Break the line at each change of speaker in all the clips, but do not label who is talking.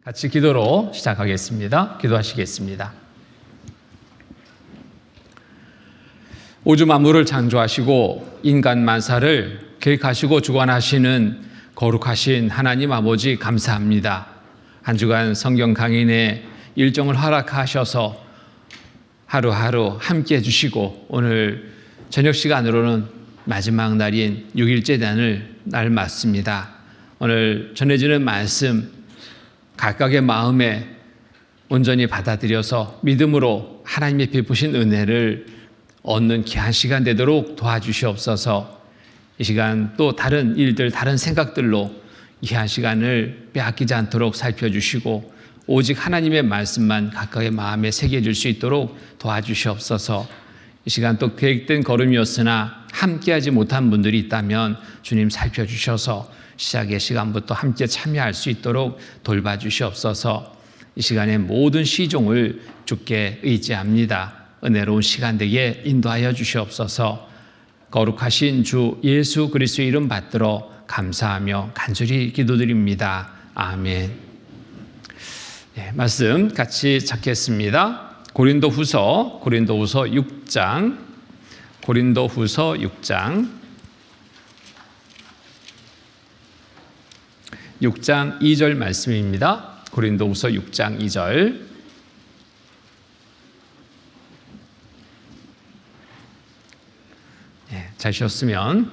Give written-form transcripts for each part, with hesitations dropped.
같이 기도로 시작하겠습니다. 기도하시겠습니다. 우주 만물을 창조하시고 인간 만사를 계획하시고 주관하시는 거룩하신 하나님 아버지 감사합니다. 한 주간 성경 강인의 일정을 허락하셔서 하루하루 함께 해주시고 오늘 저녁 시간으로는 마지막 날인 6일째 날 맞습니다. 오늘 전해지는 말씀 각각의 마음에 온전히 받아들여서 믿음으로 하나님의 베푸신 은혜를 얻는 귀한 시간 되도록 도와주시옵소서. 이 시간 또 다른 일들, 다른 생각들로 귀한 시간을 빼앗기지 않도록 살펴주시고 오직 하나님의 말씀만 각각의 마음에 새겨질 수 있도록 도와주시옵소서. 이 시간 또 계획된 걸음이었으나 함께하지 못한 분들이 있다면 주님 살펴주셔서 시작의 시간부터 함께 참여할 수 있도록 돌봐주시옵소서. 이 시간에 모든 시종을 주께 의지합니다. 은혜로운 시간 되게 인도하여 주시옵소서. 거룩하신 주 예수 그리스도의 이름 받들어 감사하며 간절히 기도드립니다. 아멘. 말씀 같이 찾겠습니다. 고린도후서 6장 6장 2절 말씀입니다. 고린도후서 6장 2절. 찾으셨으면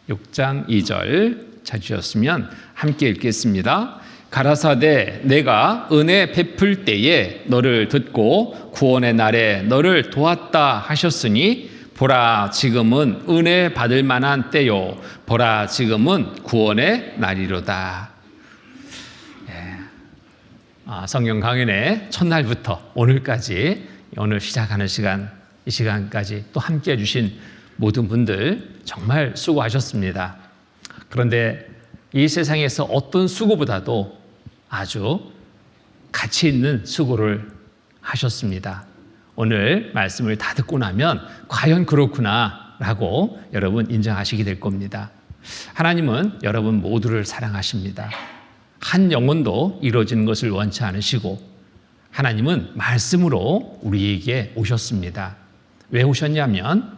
6장 2절 찾으셨으면 함께 읽겠습니다. 가라사대 내가 은혜 베풀 때에 너를 듣고 구원의 날에 너를 도왔다 하셨으니 보라 지금은 은혜 받을 만한 때요 보라 지금은 구원의 날이로다. 성경 강연의 첫날부터 오늘까지 오늘 시작하는 시간 이 시간까지 또 함께 해주신 모든 분들 정말 수고하셨습니다. 그런데 이 세상에서 어떤 수고보다도 아주 가치 있는 수고를 하셨습니다. 오늘 말씀을 다 듣고 나면 과연 그렇구나 라고 여러분 인정하시게 될 겁니다. 하나님은 여러분 모두를 사랑하십니다. 한 영혼도 이루어지는 것을 원치 않으시고 하나님은 말씀으로 우리에게 오셨습니다. 왜 오셨냐면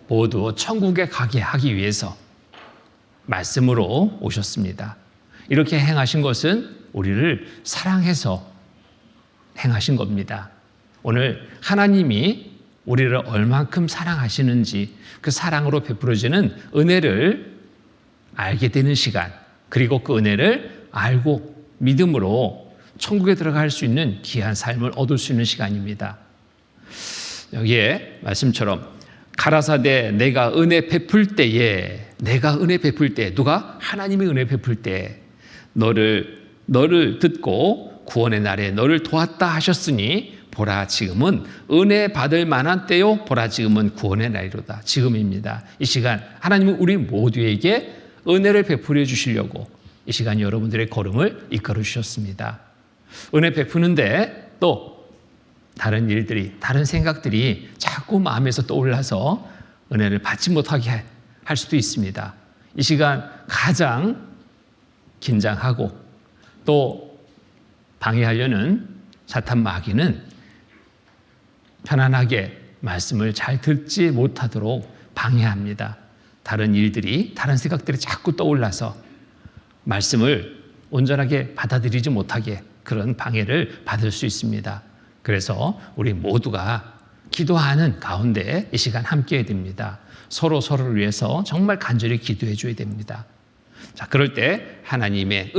모두 천국에 가게 하기 위해서 말씀으로 오셨습니다. 이렇게 행하신 것은 우리를 사랑해서 행하신 겁니다. 오늘 하나님이 우리를 얼만큼 사랑하시는지 그 사랑으로 베풀어지는 은혜를 알게 되는 시간, 그리고 그 은혜를 알고 믿음으로 천국에 들어갈 수 있는 귀한 삶을 얻을 수 있는 시간입니다. 여기에 말씀처럼 가라사대 내가 은혜 베풀 때에 누가? 하나님이 은혜 베풀 때 너를 듣고 구원의 날에 너를 도왔다 하셨으니 보라 지금은 은혜 받을 만한 때요 보라 지금은 구원의 날이로다. 지금입니다. 이 시간 하나님은 우리 모두에게 은혜를 베풀어 주시려고 이 시간 여러분들의 걸음을 이끌어 주셨습니다. 은혜 베푸는데 또 다른 일들이, 다른 생각들이 자꾸 마음에서 떠올라서 은혜를 받지 못하게 할 수도 있습니다. 이 시간 가장 긴장하고 또 방해하려는 사탄 마귀는 편안하게 말씀을 잘 듣지 못하도록 방해합니다. 다른 일들이, 다른 생각들이 자꾸 떠올라서 말씀을 온전하게 받아들이지 못하게 그런 방해를 받을 수 있습니다. 그래서 우리 모두가 기도하는 가운데 이 시간 함께 해야 됩니다. 서로를 위해서 정말 간절히 기도해 줘야 됩니다. 자, 그럴 때 하나님의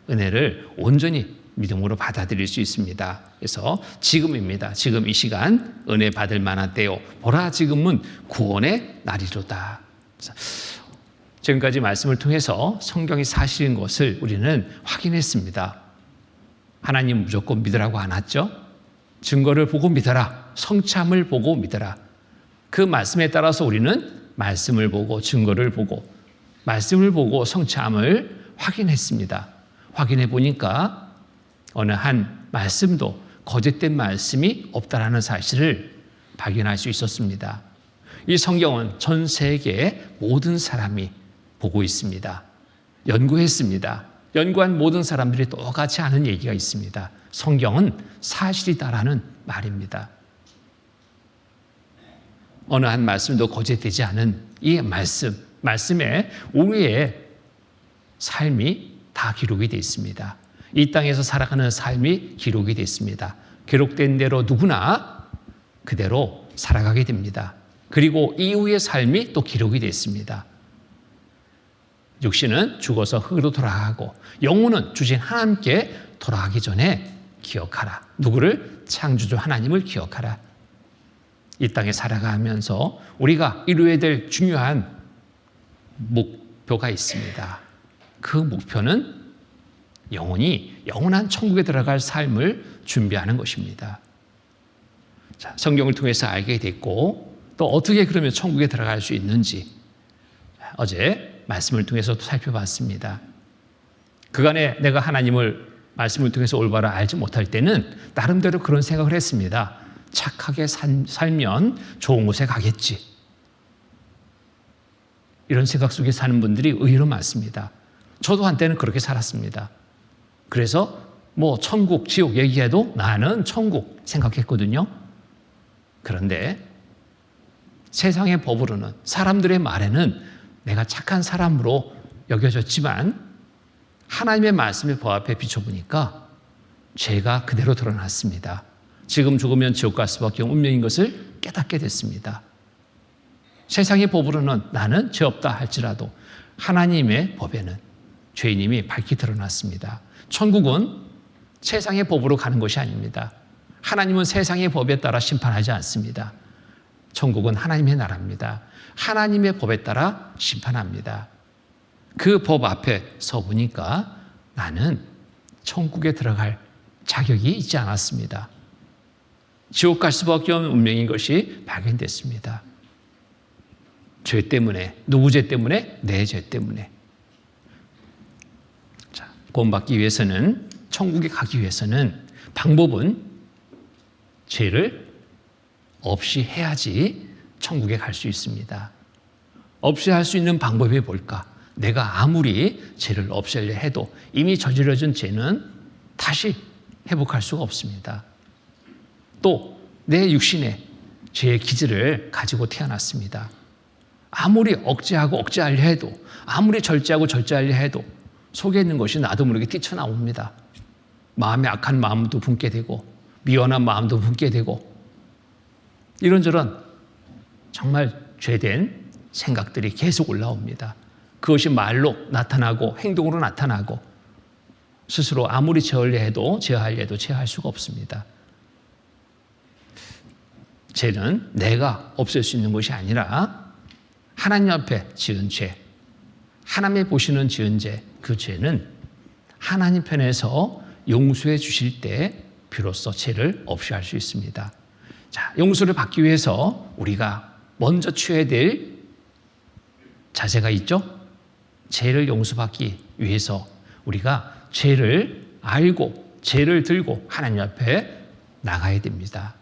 은혜를 온전히 믿음으로 받아들일 수 있습니다. 그래서 지금입니다. 지금 이 시간 은혜 받을 만한 때요. 보라 지금은 구원의 날이로다. 지금까지 말씀을 통해서 성경이 사실인 것을 우리는 확인했습니다. 하나님 무조건 믿으라고 안 했죠? 증거를 보고 믿어라. 성참을 보고 믿어라. 그 말씀에 따라서 우리는 말씀을 보고 증거를 보고 말씀을 보고 성참을 확인했습니다. 확인해 보니까 어느 한 말씀도 거짓된 말씀이 없다라는 사실을 발견할 수 있었습니다. 이 성경은 전 세계의 모든 사람이 보고 있습니다. 연구했습니다. 연구한 모든 사람들이 똑같이 아는 얘기가 있습니다. 성경은 사실이다라는 말입니다. 어느 한 말씀도 거짓되지 않은 이 말씀에 우리의 삶이 다 기록이 되어 있습니다. 이 땅에서 살아가는 삶이 기록이 되어 있습니다. 기록된 대로 누구나 그대로 살아가게 됩니다. 그리고 이후의 삶이 또 기록이 되어 있습니다. 육신은 죽어서 흙으로 돌아가고 영혼은 주신 하나님께 돌아가기 전에 기억하라. 누구를? 창조주 하나님을 기억하라. 이 땅에 살아가면서 우리가 이루어야 될 중요한 목표가 있습니다. 그 목표는 영혼이 영원한 천국에 들어갈 삶을 준비하는 것입니다. 자, 성경을 통해서 알게 됐고 또 어떻게 그러면 천국에 들어갈 수 있는지 어제 말씀을 통해서 또 살펴봤습니다. 그간에 내가 하나님을 말씀을 통해서 올바로 알지 못할 때는 나름대로 그런 생각을 했습니다. 착하게 살면 좋은 곳에 가겠지. 이런 생각 속에 사는 분들이 의외로 많습니다. 저도 한때는 그렇게 살았습니다. 그래서 천국, 지옥 얘기해도 나는 천국 생각했거든요. 그런데 세상의 법으로는, 사람들의 말에는 내가 착한 사람으로 여겨졌지만 하나님의 말씀의 법 앞에 비춰보니까 죄가 그대로 드러났습니다. 지금 죽으면 지옥 갈 수밖에 없는 운명인 것을 깨닫게 됐습니다. 세상의 법으로는 나는 죄 없다 할지라도 하나님의 법에는 죄인임이 밝히 드러났습니다. 천국은 세상의 법으로 가는 것이 아닙니다. 하나님은 세상의 법에 따라 심판하지 않습니다. 천국은 하나님의 나라입니다. 하나님의 법에 따라 심판합니다. 그 법 앞에 서 보니까 나는 천국에 들어갈 자격이 있지 않았습니다. 지옥 갈 수밖에 없는 운명인 것이 발견됐습니다. 죄 때문에, 누구 죄 때문에? 내 죄 때문에. 자, 구원받기 위해서는, 천국에 가기 위해서는 방법은 죄를 없이 해야지 천국에 갈 수 있습니다. 없이 할 수 있는 방법이 뭘까? 내가 아무리 죄를 없애려 해도 이미 저질러진 죄는 다시 회복할 수가 없습니다. 또 내 육신에 죄의 기질을 가지고 태어났습니다. 아무리 억제하려 해도, 아무리 절제하려 해도 속에 있는 것이 나도 모르게 뛰쳐나옵니다. 마음에 악한 마음도 품게 되고 미련한 마음도 품게 되고 이런저런 정말 죄된 생각들이 계속 올라옵니다. 그것이 말로 나타나고 행동으로 나타나고 스스로 아무리 제어하려 해도 제어할 수가 없습니다. 죄는 내가 없앨 수 있는 것이 아니라 하나님 앞에 지은 죄, 하나님이 보시는 지은 죄, 그 죄는 하나님 편에서 용서해 주실 때 비로소 죄를 없이 할 수 있습니다. 자, 용서를 받기 위해서 우리가 먼저 취해야 될 자세가 있죠? 죄를 용서받기 위해서 우리가 죄를 알고 죄를 들고 하나님 앞에 나가야 됩니다.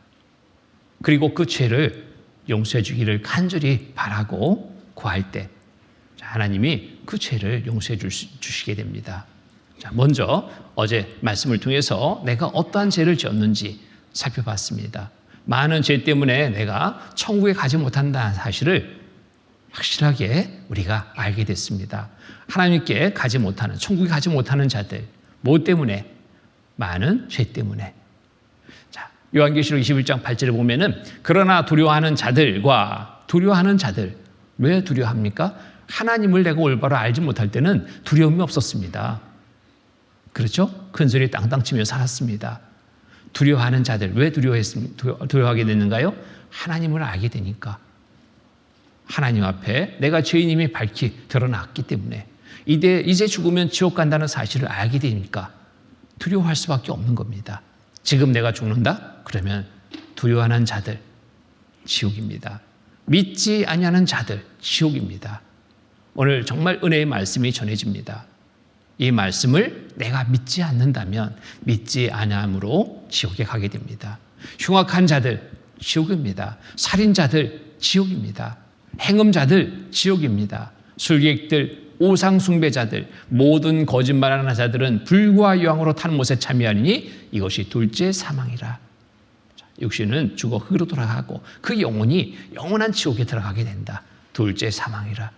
그리고 그 죄를 용서해 주기를 간절히 바라고 구할 때 하나님이 그 죄를 용서해 주시게 됩니다. 자, 먼저 어제 말씀을 통해서 내가 어떠한 죄를 지었는지 살펴봤습니다. 많은 죄 때문에 내가 천국에 가지 못한다는 사실을 확실하게 우리가 알게 됐습니다. 하나님께 가지 못하는, 천국에 가지 못하는 자들, 뭐 때문에? 많은 죄 때문에. 자, 요한계시록 21장 8절에 보면은 그러나 두려워하는 자들, 왜 두려워합니까? 하나님을 내가 올바로 알지 못할 때는 두려움이 없었습니다. 그렇죠? 큰 소리 땅땅 치며 살았습니다. 두려워하는 자들, 왜 두려워하게 됐는가요? 하나님을 알게 되니까. 하나님 앞에 내가 죄인임이 밝히 드러났기 때문에 이제 죽으면 지옥 간다는 사실을 알게 되니까 두려워할 수밖에 없는 겁니다. 지금 내가 죽는다? 그러면 두려워하는 자들, 지옥입니다. 믿지 아니하는 자들, 지옥입니다. 오늘 정말 은혜의 말씀이 전해집니다. 이 말씀을 내가 믿지 않는다면 믿지 아니함으로 지옥에 가게 됩니다. 흉악한 자들, 지옥입니다. 살인자들, 지옥입니다. 행음자들, 지옥입니다. 술객들, 우상 숭배자들, 모든 거짓말하는 자들은 불과 유황으로 탄 못에 참여하니 이것이 둘째 사망이라. 육신은 죽어 흙으로 돌아가고 그 영혼이 영원한 지옥에 들어가게 된다. 둘째 사망이라.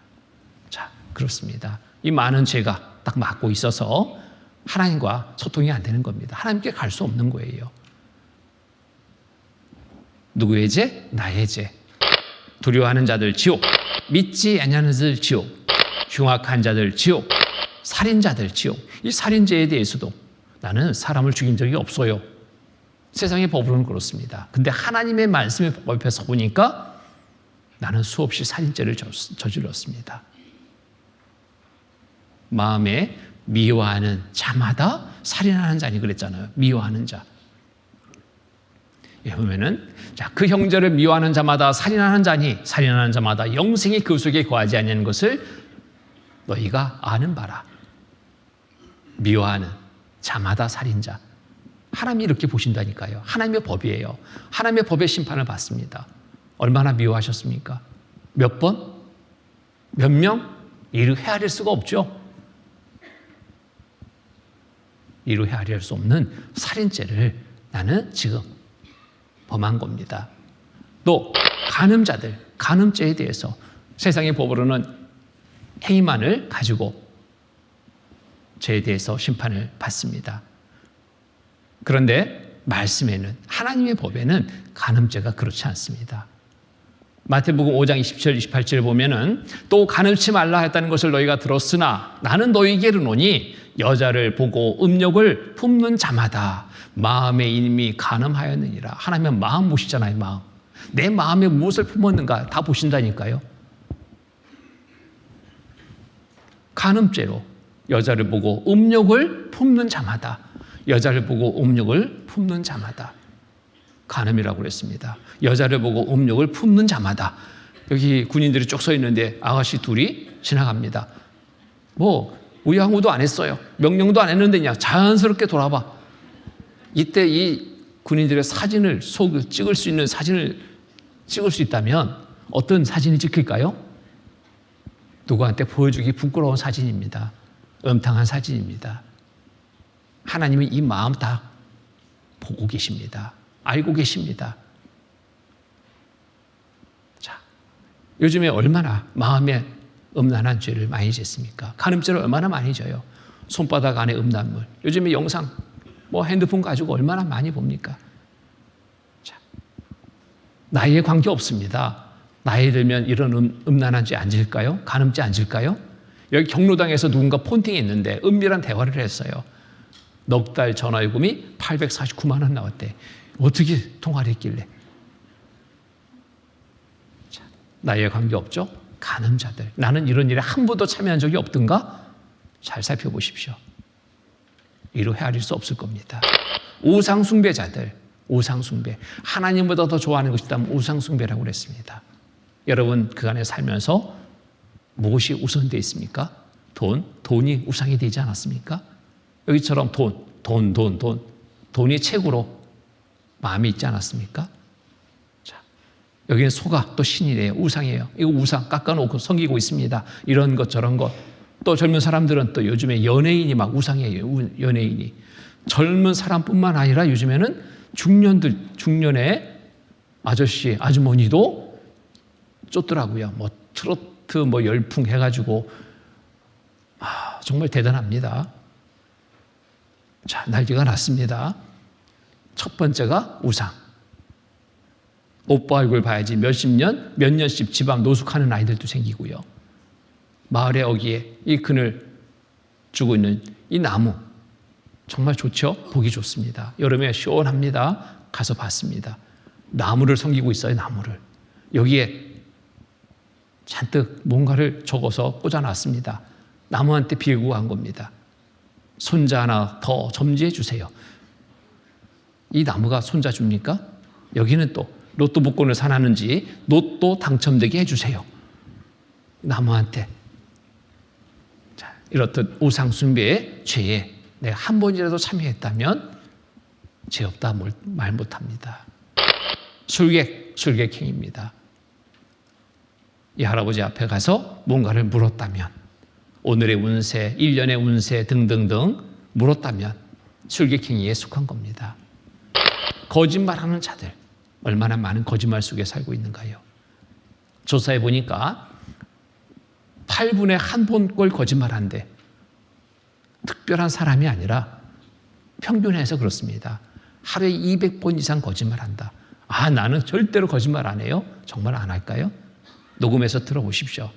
자, 그렇습니다. 이 많은 죄가 딱 막고 있어서 하나님과 소통이 안 되는 겁니다. 하나님께 갈 수 없는 거예요. 누구의 죄? 나의 죄. 두려워하는 자들 지옥, 믿지 아니하는 자들 지옥, 흉악한 자들 지옥, 살인자들 지옥. 이 살인죄에 대해서도 나는 사람을 죽인 적이 없어요. 세상의 법으로는 그렇습니다. 근데 하나님의 말씀의 법 앞에서 보니까 나는 수없이 살인죄를 저질렀습니다. 마음에 미워하는 자마다 살인하는 자니 그랬잖아요. 미워하는 자. 예, 보면은 자, 그 형제를 미워하는 자마다 살인하는 자니 살인하는 자마다 영생이 그 속에 거하지 않는 것을 너희가 아는 바라. 미워하는 자마다 살인자. 하나님이 이렇게 보신다니까요. 하나님의 법이에요. 하나님의 법의 심판을 받습니다. 얼마나 미워하셨습니까? 몇 번? 몇 명? 이루 헤아릴 수가 없죠. 이루 헤아릴 수 없는 살인죄를 나는 지금 범한 겁니다. 또 간음자들, 간음죄에 대해서 세상의 법으로는 행위만을 가지고 죄에 대해서 심판을 받습니다. 그런데 말씀에는, 하나님의 법에는 간음죄가 그렇지 않습니다. 마태복음 5장 27, 28절을 보면은 또 간음치 말라 했다는 것을 너희가 들었으나 나는 너희에게 이르노니 여자를 보고 음욕을 품는 자마다 마음에 이미 간음하였느니라. 하나님은 마음 보시잖아요. 마음. 내 마음에 무엇을 품었는가 다 보신다니까요. 간음죄로 여자를 보고 음욕을 품는 자마다, 여자를 보고 음욕을 품는 자마다 간음이라고 그랬습니다. 여자를 보고 음욕을 품는 자마다. 여기 군인들이 쭉 서 있는데 아가씨 둘이 지나갑니다. 뭐 우양우도 안 했어요. 명령도 안 했는데 그냥 자연스럽게 돌아봐. 이때 이 군인들의 사진을 찍을 수 있는 사진을 찍을 수 있다면 어떤 사진이 찍힐까요? 누구한테 보여주기 부끄러운 사진입니다. 음탕한 사진입니다. 하나님은 이 마음 다 보고 계십니다. 알고 계십니다. 자, 요즘에 얼마나 마음에 음란한 죄를 많이 짓습니까? 간음죄를 얼마나 많이 져요? 손바닥 안에 음란물. 요즘에 영상, 핸드폰 가지고 얼마나 많이 봅니까? 자, 나이에 관계 없습니다. 나이 들면 이런 음란한 죄 안 질까요? 간음죄 안 질까요? 여기 경로당에서 누군가 폰팅했는데 은밀한 대화를 했어요. 넉 달 전화요금이 849만 원 나왔대. 어떻게 통화를 했길래? 자, 나이에 관계 없죠? 간음자들. 나는 이런 일에 한 번도 참여한 적이 없던가? 잘 살펴보십시오. 이로 헤아릴 수 없을 겁니다. 우상숭배자들, 우상숭배. 하나님보다 더 좋아하는 것이 있다면 우상숭배라고 그랬습니다. 여러분 그 안에 살면서 무엇이 우선되어 있습니까? 돈이 우상이 되지 않았습니까? 여기처럼 돈이 최고로 마음이 있지 않았습니까? 자, 여기는 소가 또 신이래요. 우상이에요. 이거 우상 깎아놓고 섬기고 있습니다. 이런 것 저런 것. 또 젊은 사람들은 또 요즘에 연예인이 막 우상이에요. 연예인이. 젊은 사람뿐만 아니라 요즘에는 중년의 아저씨, 아주머니도 쫓더라고요. 트로트 열풍 해가지고 정말 대단합니다. 자, 난리가 났습니다. 첫 번째가 우상. 오빠 얼굴 봐야지 몇십 년, 몇 년씩 집 앞 노숙하는 아이들도 생기고요. 마을의 어귀에 이 그늘 주고 있는 이 나무 정말 좋죠? 보기 좋습니다. 여름에 시원합니다. 가서 봤습니다. 나무를 섬기고 있어요. 나무를. 여기에 잔뜩 뭔가를 적어서 꽂아놨습니다. 나무한테 비고 한 겁니다. 손자 하나 더 점지해 주세요. 이 나무가 손자 줍니까? 여기는 또 로또 복권을 사놨는지 로또 당첨되게 해주세요. 나무한테. 자, 이렇듯 우상숭배의 죄에 내가 한 번이라도 참여했다면 죄 없다 말 못합니다. 술객행입니다. 이 할아버지 앞에 가서 뭔가를 물었다면 오늘의 운세, 1년의 운세 등등등 물었다면 술객행위에 속한 겁니다. 거짓말하는 자들, 얼마나 많은 거짓말 속에 살고 있는가요? 조사해 보니까 8분의 1번꼴 거짓말한데 특별한 사람이 아니라 평균해서 그렇습니다. 하루에 200번 이상 거짓말한다. 아, 나는 절대로 거짓말 안 해요? 정말 안 할까요? 녹음해서 들어보십시오.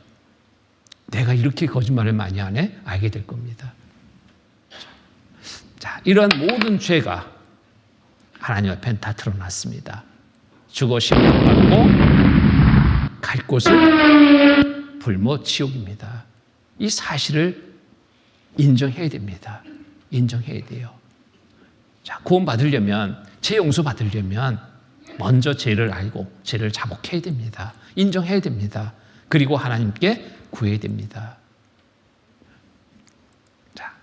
내가 이렇게 거짓말을 많이 하네? 알게 될 겁니다. 자, 이런 모든 죄가 하나님 앞엔 다 드러났습니다. 죽어 심판받고 갈 곳은 불모 지옥입니다. 이 사실을 인정해야 됩니다. 인정해야 돼요. 자, 구원 받으려면, 죄 용서 받으려면 먼저 죄를 알고 죄를 자복해야 됩니다. 인정해야 됩니다. 그리고 하나님께 구해야 됩니다. 자,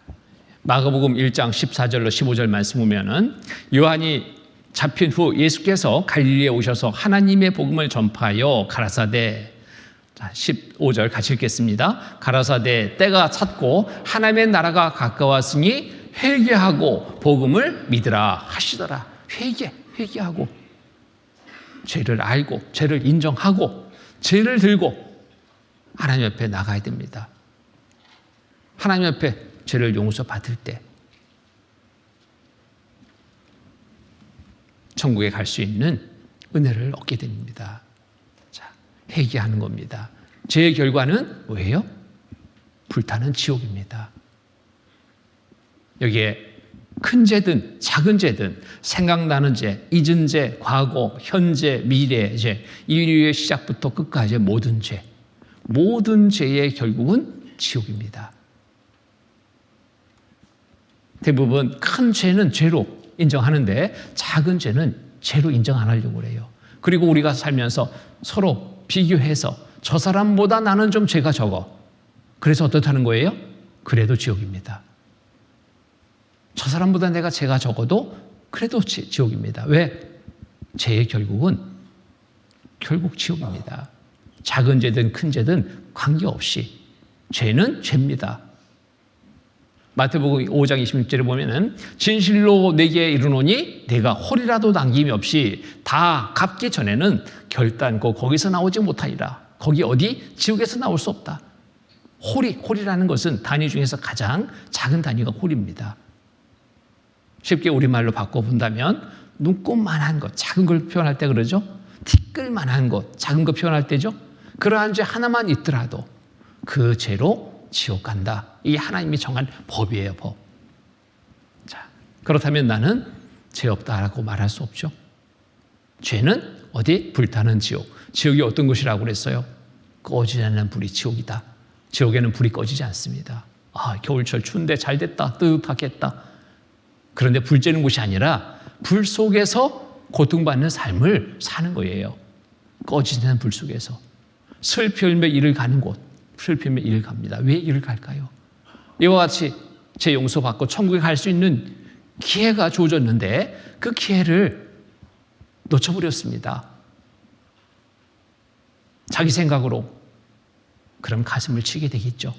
마가복음 1장 14절로 15절 말씀 보면은 요한이 잡힌 후 예수께서 갈릴리에 오셔서 하나님의 복음을 전파하여 가라사대, 자, 15절 같이 읽겠습니다. 가라사대 때가 찼고 하나님의 나라가 가까웠으니 회개하고 복음을 믿으라 하시더라. 회개하고 죄를 알고 죄를 인정하고 죄를 들고 하나님 옆에 나가야 됩니다. 하나님 옆에 죄를 용서받을 때 천국에 갈 수 있는 은혜를 얻게 됩니다. 자, 회개하는 겁니다. 죄의 결과는 뭐예요? 불타는 지옥입니다. 여기에 큰 죄든 작은 죄든 생각나는 죄, 잊은 죄, 과거, 현재, 미래 죄, 인류의 시작부터 끝까지 모든 죄, 모든 죄의 결국은 지옥입니다. 대부분 큰 죄는 죄로 인정하는데 작은 죄는 죄로 인정 안 하려고 그래요. 그리고 우리가 살면서 서로 비교해서 저 사람보다 나는 좀 죄가 적어. 그래서 어떻다는 거예요? 그래도 지옥입니다. 저 사람보다 내가 죄가 적어도 그래도 지옥입니다. 왜? 죄의 결국은 결국 지옥입니다. 작은 죄든 큰 죄든 관계없이 죄는 죄입니다. 마태복음 5장 26절에 보면은 진실로 내게 이르노니 내가 홀이라도 남김이 없이 다 갚기 전에는 결단코 거기서 나오지 못하리라. 거기 어디? 지옥에서 나올 수 없다. 홀이라는 것은 단위 중에서 가장 작은 단위가 홀입니다. 쉽게 우리말로 바꿔본다면 눈곱만한 것, 작은 걸 표현할 때 그러죠. 티끌만한 것, 작은 거 표현할 때죠. 그러한 죄 하나만 있더라도 그 죄로 지옥 간다. 이게 하나님이 정한 법이에요, 법. 자, 그렇다면 나는 죄 없다라고 말할 수 없죠. 죄는 어디? 불타는 지옥. 지옥이 어떤 곳이라고 그랬어요? 꺼지지 않는 불이 지옥이다. 지옥에는 불이 꺼지지 않습니다. 아, 겨울철 추운데 잘 됐다. 뜨뜻하겠다. 그런데 불 쬐는 곳이 아니라 불 속에서 고통받는 삶을 사는 거예요. 꺼지지 않는 불 속에서. 슬피 울며 이를 가는 곳. 슬피 울며 이를 갑니다. 왜 이를 갈까요? 이와 같이 죄 용서받고 천국에 갈 수 있는 기회가 주어졌는데 그 기회를 놓쳐버렸습니다. 자기 생각으로. 그럼 가슴을 치게 되겠죠.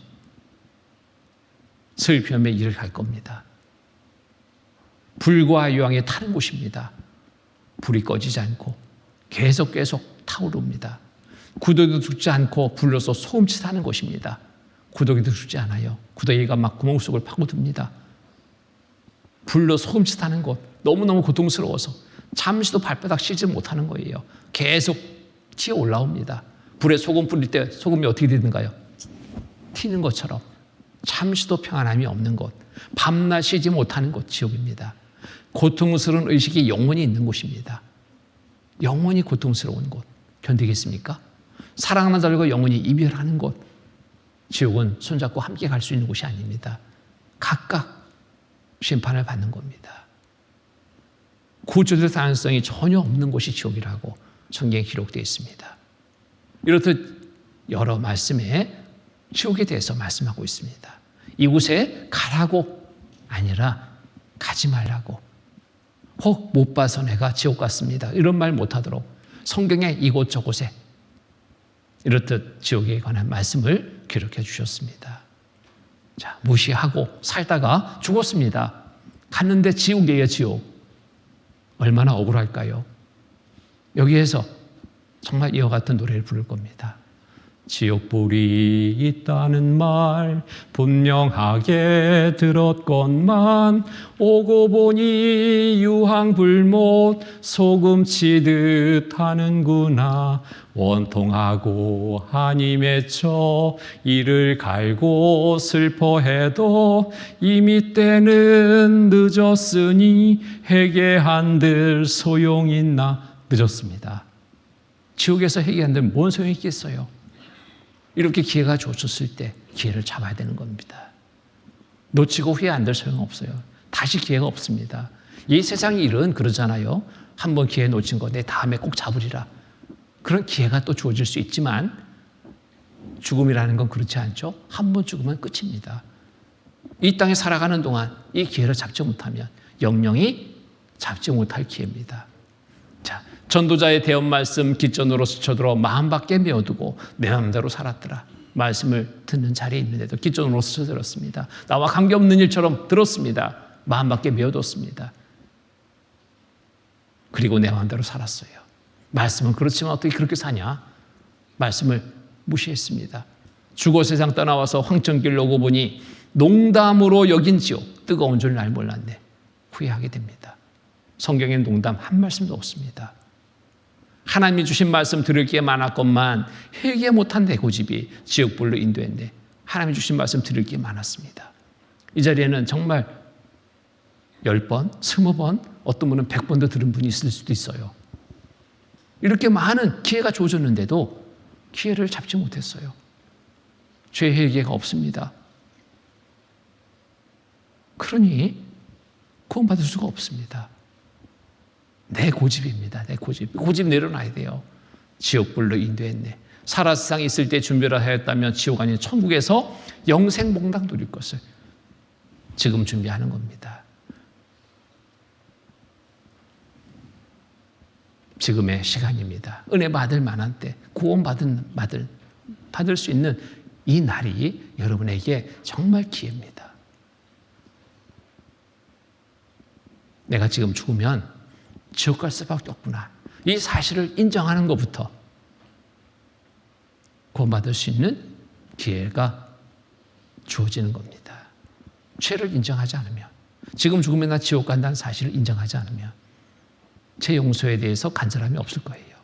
슬피 울며 이를 갈 겁니다. 불과 유황에 타는 곳입니다. 불이 꺼지지 않고 계속 타오릅니다. 구더기도 죽지 않고 불로서 소금치 타는 곳입니다. 구더기도 죽지 않아요. 구더기가 막 구멍 속을 파고듭니다. 불로 소금치 타는 곳, 너무너무 고통스러워서 잠시도 발바닥 씻지 못하는 거예요. 계속 튀어 올라옵니다. 불에 소금 뿌릴 때 소금이 어떻게 되는가요? 튀는 것처럼 잠시도 평안함이 없는 곳, 밤낮 쉬지 못하는 곳, 지옥입니다. 고통스러운 의식이 영원히 있는 곳입니다. 영원히 고통스러운 곳, 견디겠습니까? 사랑만 달고 영원히 이별하는 곳, 지옥은 손잡고 함께 갈 수 있는 곳이 아닙니다. 각각 심판을 받는 겁니다. 구조될 가능성이 전혀 없는 곳이 지옥이라고 성경에 기록되어 있습니다. 이렇듯 여러 말씀에 지옥에 대해서 말씀하고 있습니다. 이곳에 가라고 아니라 가지 말라고. 혹 못 봐서 내가 지옥 갔습니다. 이런 말 못하도록 성경에 이곳저곳에 이렇듯 지옥에 관한 말씀을 기록해 주셨습니다. 자, 무시하고 살다가 죽었습니다. 갔는데 지옥이에요, 지옥. 얼마나 억울할까요? 여기에서 정말 이와 같은 노래를 부를 겁니다. 지옥불이 있다는 말 분명하게 들었건만 오고 보니 유황불못 소금 치듯 하는구나. 원통하고 한이 맺혀 이를 갈고 슬퍼해도 이미 때는 늦었으니 회개한들 소용있나. 늦었습니다. 지옥에서 회개한들 뭔 소용이 있겠어요? 이렇게 기회가 주어졌을 때 기회를 잡아야 되는 겁니다. 놓치고 후회 안 될 소용없어요. 다시 기회가 없습니다. 이 세상 일은 그러잖아요. 한번 기회 놓친 거 내 다음에 꼭 잡으리라. 그런 기회가 또 주어질 수 있지만 죽음이라는 건 그렇지 않죠. 한 번 죽으면 끝입니다. 이 땅에 살아가는 동안 이 기회를 잡지 못하면 영영이 잡지 못할 기회입니다. 자, 전도자의 대언 말씀 기전으로 스쳐들어 마음 밖에 메어두고 내 마음대로 살았더라. 말씀을 듣는 자리에 있는데도 기전으로 스쳐들었습니다. 나와 관계없는 일처럼 들었습니다. 마음 밖에 메어뒀습니다. 그리고 내 마음대로 살았어요. 말씀은 그렇지만 어떻게 그렇게 사냐? 말씀을 무시했습니다. 죽어 세상 떠나와서 황천길로 오고 보니 농담으로 여긴 지옥, 뜨거운 줄 날 몰랐네. 후회하게 됩니다. 성경엔 농담 한 말씀도 없습니다. 하나님이 주신 말씀 들을 게 많았건만 회개 못한 내 고집이 지옥불로 인도했네. 하나님이 주신 말씀 들을 게 많았습니다. 이 자리에는 정말 10번, 20번, 어떤 분은 100번도 들은 분이 있을 수도 있어요. 이렇게 많은 기회가 주어졌는데도 기회를 잡지 못했어요. 죄 회개가 없습니다. 그러니 구원받을 수가 없습니다. 내 고집입니다. 내 고집. 고집 내려놔야 돼요. 지옥불로 인도했네. 살아 세상에 있을 때 준비를 하였다면 지옥 아닌 천국에서 영생 복락 누릴 것을 지금 준비하는 겁니다. 지금의 시간입니다. 은혜 받을 만한 때, 구원 받을 수 있는 이 날이 여러분에게 정말 기회입니다. 내가 지금 죽으면 지옥 갈 수밖에 없구나. 이 사실을 인정하는 것부터 구원받을 수 있는 기회가 주어지는 겁니다. 죄를 인정하지 않으면, 지금 죽으면 나 지옥 간다는 사실을 인정하지 않으면 제 용서에 대해서 간절함이 없을 거예요.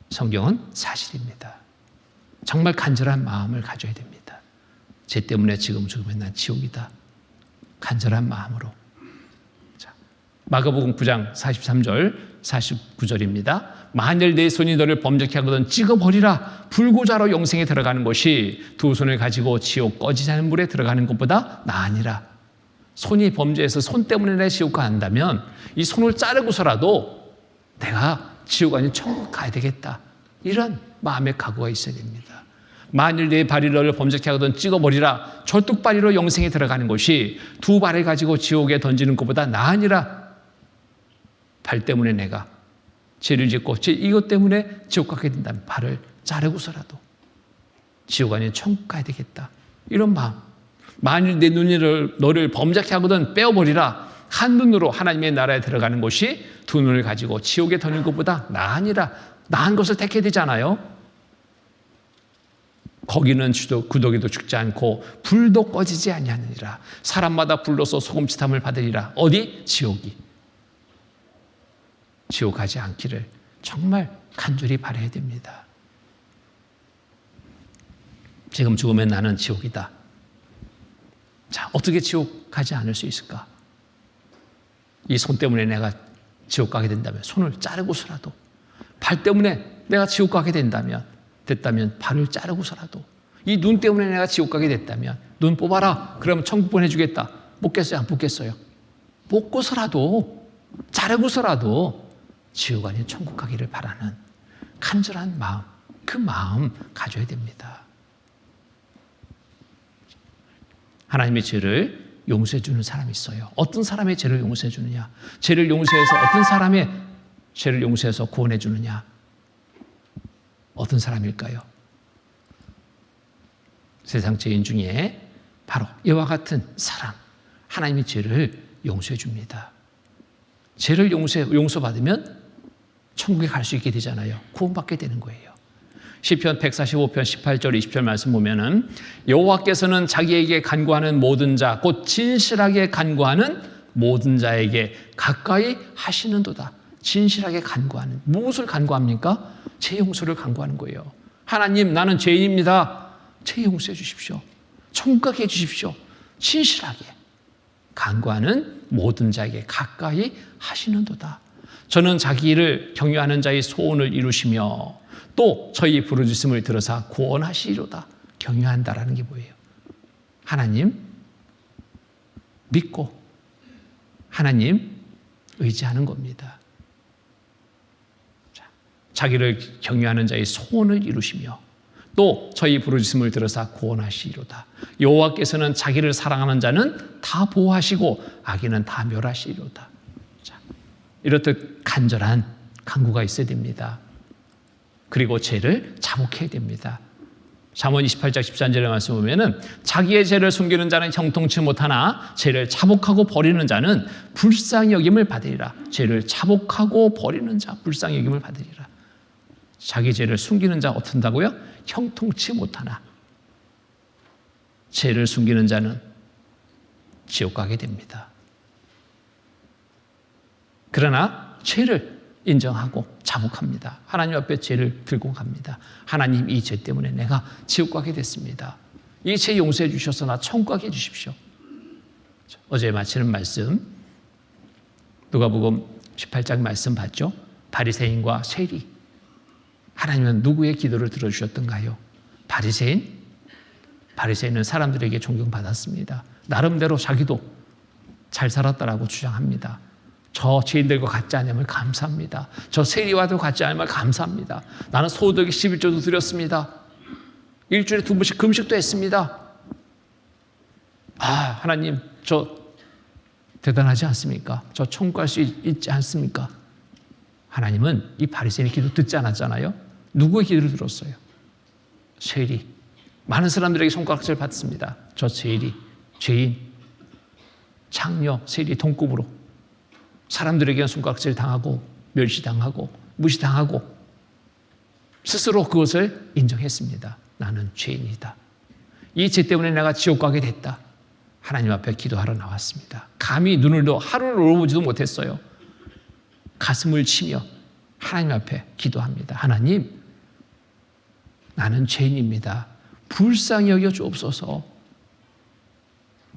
성경은 사실입니다. 정말 간절한 마음을 가져야 됩니다. 죄 때문에 지금 죽으면 난 지옥이다. 간절한 마음으로. 자, 마가복음 9장 43절 49절입니다. 만일 내 손이 너를 범죄케 하거든 찍어버리라. 불구자로 영생에 들어가는 것이 두 손을 가지고 지옥 꺼지지 않은 물에 들어가는 것보다 나으니라. 손이 범죄해서 손 때문에 내 지옥 간다면 이 손을 자르고서라도 내가 지옥 아닌 천국 가야 되겠다. 이런 마음의 각오가 있어야 됩니다. 만일 내 발이 너를 범죄케 하거든 찍어버리라. 절뚝발이로 영생에 들어가는 것이 두 발을 가지고 지옥에 던지는 것보다 나으니라. 발 때문에 내가 죄를 짓고 이것 때문에 지옥 가게 된다면 발을 자르고서라도 지옥 아닌 천국 가야 되겠다. 이런 마음. 만일 내 눈이 너를 범죄케 하거든 빼어버리라. 한 눈으로 하나님의 나라에 들어가는 것이 두 눈을 가지고 지옥에 던지는 것보다 나으니라. 나은 것을 택해야 되잖아요. 거기는 구더기도 죽지 않고 불도 꺼지지 아니하느니라. 사람마다 불로서 소금치탐을 받으리라. 어디? 지옥이. 지옥 가지 않기를 정말 간절히 바라야 됩니다. 지금 죽으면 나는 지옥이다. 자, 어떻게 지옥 가지 않을 수 있을까? 이 손 때문에 내가 지옥 가게 된다면 손을 자르고서라도, 발 때문에 내가 지옥 가게 됐다면 발을 자르고서라도, 이 눈 때문에 내가 지옥 가게 됐다면 눈 뽑아라. 그러면 천국 보내주겠다. 뽑겠어요? 안 뽑겠어요? 뽑고서라도, 자르고서라도 지옥 아닌 천국 가기를 바라는 간절한 마음, 그 마음 가져야 됩니다. 하나님의 죄를 용서해 주는 사람이 있어요. 어떤 사람의 죄를 용서해 주느냐? 죄를 용서해서 어떤 사람의 죄를 용서해서 구원해 주느냐? 어떤 사람일까요? 세상 죄인 중에 바로 이와 같은 사람, 하나님이 죄를 용서해 줍니다. 죄를 용서받으면 천국에 갈 수 있게 되잖아요. 구원받게 되는 거예요. 시편 145편 18절 20절 말씀 보면은 여호와께서는 자기에게 간구하는 모든 자, 곧 진실하게 간구하는 모든 자에게 가까이 하시는도다. 진실하게 간구하는, 무엇을 간구합니까? 죄 용서를 간구하는 거예요. 하나님, 나는 죄인입니다. 죄 용서해 주십시오. 천국 가게 해 주십시오. 진실하게 간구하는 모든 자에게 가까이 하시는도다. 저는 자기를 경유하는 자의 소원을 이루시며 또 저희 부르짖음을 들으사 구원하시리로다. 경유한다라는 게 뭐예요? 하나님 믿고 하나님 의지하는 겁니다. 자기를 경유하는 자의 소원을 이루시며 또 저희 부르짖음을 들으사 구원하시리로다. 여호와께서는 자기를 사랑하는 자는 다 보호하시고 악인은 다 멸하시리로다. 이렇듯 간절한 간구가 있어야 됩니다. 그리고 죄를 자복해야 됩니다. 잠언 28장 13절에 말씀 보면은 자기의 죄를 숨기는 자는 형통치 못하나 죄를 자복하고 버리는 자는 불쌍히 여김을 받으리라. 죄를 자복하고 버리는 자 불쌍히 여김을 받으리라. 자기 죄를 숨기는 자 어떻게 한다고요? 형통치 못하나. 죄를 숨기는 자는 지옥 가게 됩니다. 그러나 죄를 인정하고 자복합니다. 하나님 앞에 죄를 들고 갑니다. 하나님, 이 죄 때문에 내가 지옥 가게 됐습니다. 이 죄 용서해 주셔서 나 천국 가게 해 주십시오. 어제 마치는 말씀 누가복음 18장 말씀 봤죠? 바리새인과 세리. 하나님은 누구의 기도를 들어주셨던가요? 바리새인은 사람들에게 존경받았습니다. 나름대로 자기도 잘 살았다라고 주장합니다. 저 죄인들과 같지 않음을 감사합니다. 저 세리와도 같지 않음을 감사합니다. 나는 소득의 11조도 드렸습니다. 일주일에 2번씩 금식도 했습니다. 하나님, 저 대단하지 않습니까? 저 천국 갈 수 있지 않습니까? 하나님은 이 바리새인의 기도 듣지 않았잖아요. 누구의 기도를 들었어요? 세리. 많은 사람들에게 손가락질 받습니다. 저 세리, 죄인, 창녀, 세리 동급으로 사람들에게 손가락질 당하고 멸시당하고 무시당하고 스스로 그것을 인정했습니다. 나는 죄인이다. 이 죄 때문에 내가 지옥 가게 됐다. 하나님 앞에 기도하러 나왔습니다. 감히 눈을 하루를 올보지도 못했어요. 가슴을 치며 하나님 앞에 기도합니다. 하나님, 나는 죄인입니다. 불쌍히 여겨 주옵소서.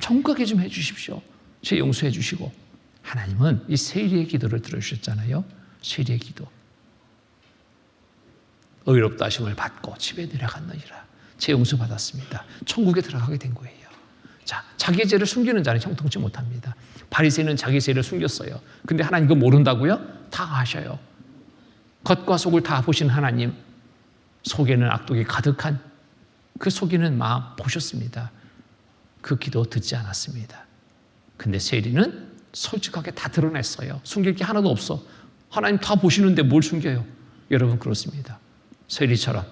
천국 가게 좀 해주십시오. 죄 용서해 주시고. 하나님은 이 세리의 기도를 들어주셨잖아요. 세리의 기도. 의롭다 하심을 받고 집에 내려갔느니라. 죄 용서 받았습니다. 천국에 들어가게 된 거예요. 자, 자기의 죄를 숨기는 자는 형통치 못합니다. 바리새인은 자기 죄를 숨겼어요. 근데 하나님 그거 모른다고요? 다 아셔요. 겉과 속을 다 보신 하나님, 속에는 악독이 가득한 그 속이는 마음 보셨습니다. 그 기도 듣지 않았습니다. 근데 세리는 솔직하게 다 드러냈어요. 숨길 게 하나도 없어. 하나님 다 보시는데 뭘 숨겨요? 여러분 그렇습니다. 세리처럼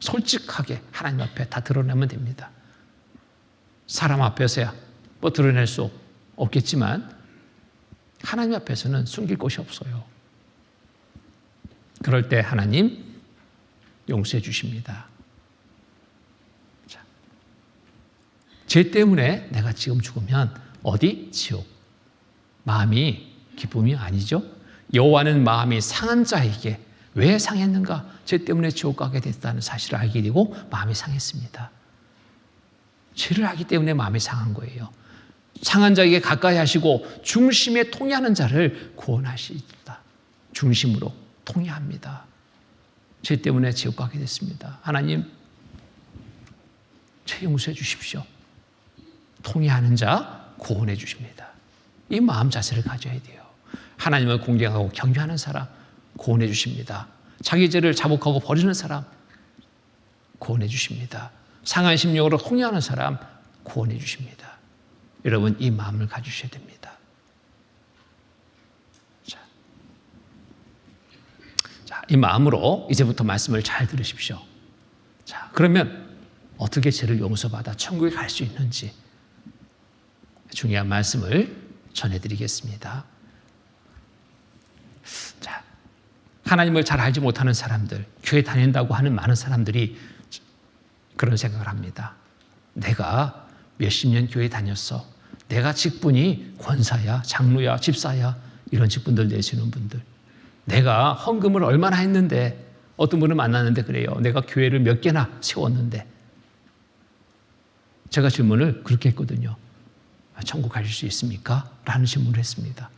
솔직하게 하나님 앞에 다 드러내면 됩니다. 사람 앞에서야 뭐 드러낼 수 없겠지만 하나님 앞에서는 숨길 곳이 없어요. 그럴 때 하나님 용서해 주십니다. 자, 죄 때문에 내가 지금 죽으면 어디? 지옥. 마음이 기쁨이 아니죠. 여호와는 마음이 상한 자에게 왜 상했는가? 죄 때문에 지옥 가게 됐다는 사실을 알게 되고 마음이 상했습니다. 죄를 하기 때문에 마음이 상한 거예요. 상한 자에게 가까이 하시고 중심에 통해하는 자를 구원하시다. 중심으로 통해합니다. 죄 때문에 지옥 가게 됐습니다. 하나님, 죄 용서해 주십시오. 통해하는 자 구원해 주십니다. 이 마음 자세를 가져야 돼요. 하나님을 공경하고 경배하는 사람 구원해 주십니다. 자기 죄를 자복하고 버리는 사람 구원해 주십니다. 상한 심령으로 통해하는 사람 구원해 주십니다. 여러분 이 마음을 가지셔야 됩니다. 자, 이 마음으로 이제부터 말씀을 잘 들으십시오. 자, 그러면 어떻게 죄를 용서받아 천국에 갈 수 있는지 중요한 말씀을 전해드리겠습니다. 자, 하나님을 잘 알지 못하는 사람들, 교회 다닌다고 하는 많은 사람들이 그런 생각을 합니다. 내가 몇십 년 교회 다녔어. 내가 직분이 권사야, 장로야, 집사야, 이런 직분들 내시는 분들. 내가 헌금을 얼마나 했는데, 어떤 분을 만났는데 그래요. 내가 교회를 몇 개나 세웠는데. 제가 질문을 그렇게 했거든요. 천국 가실 수 있습니까? 라는 질문을 했습니다.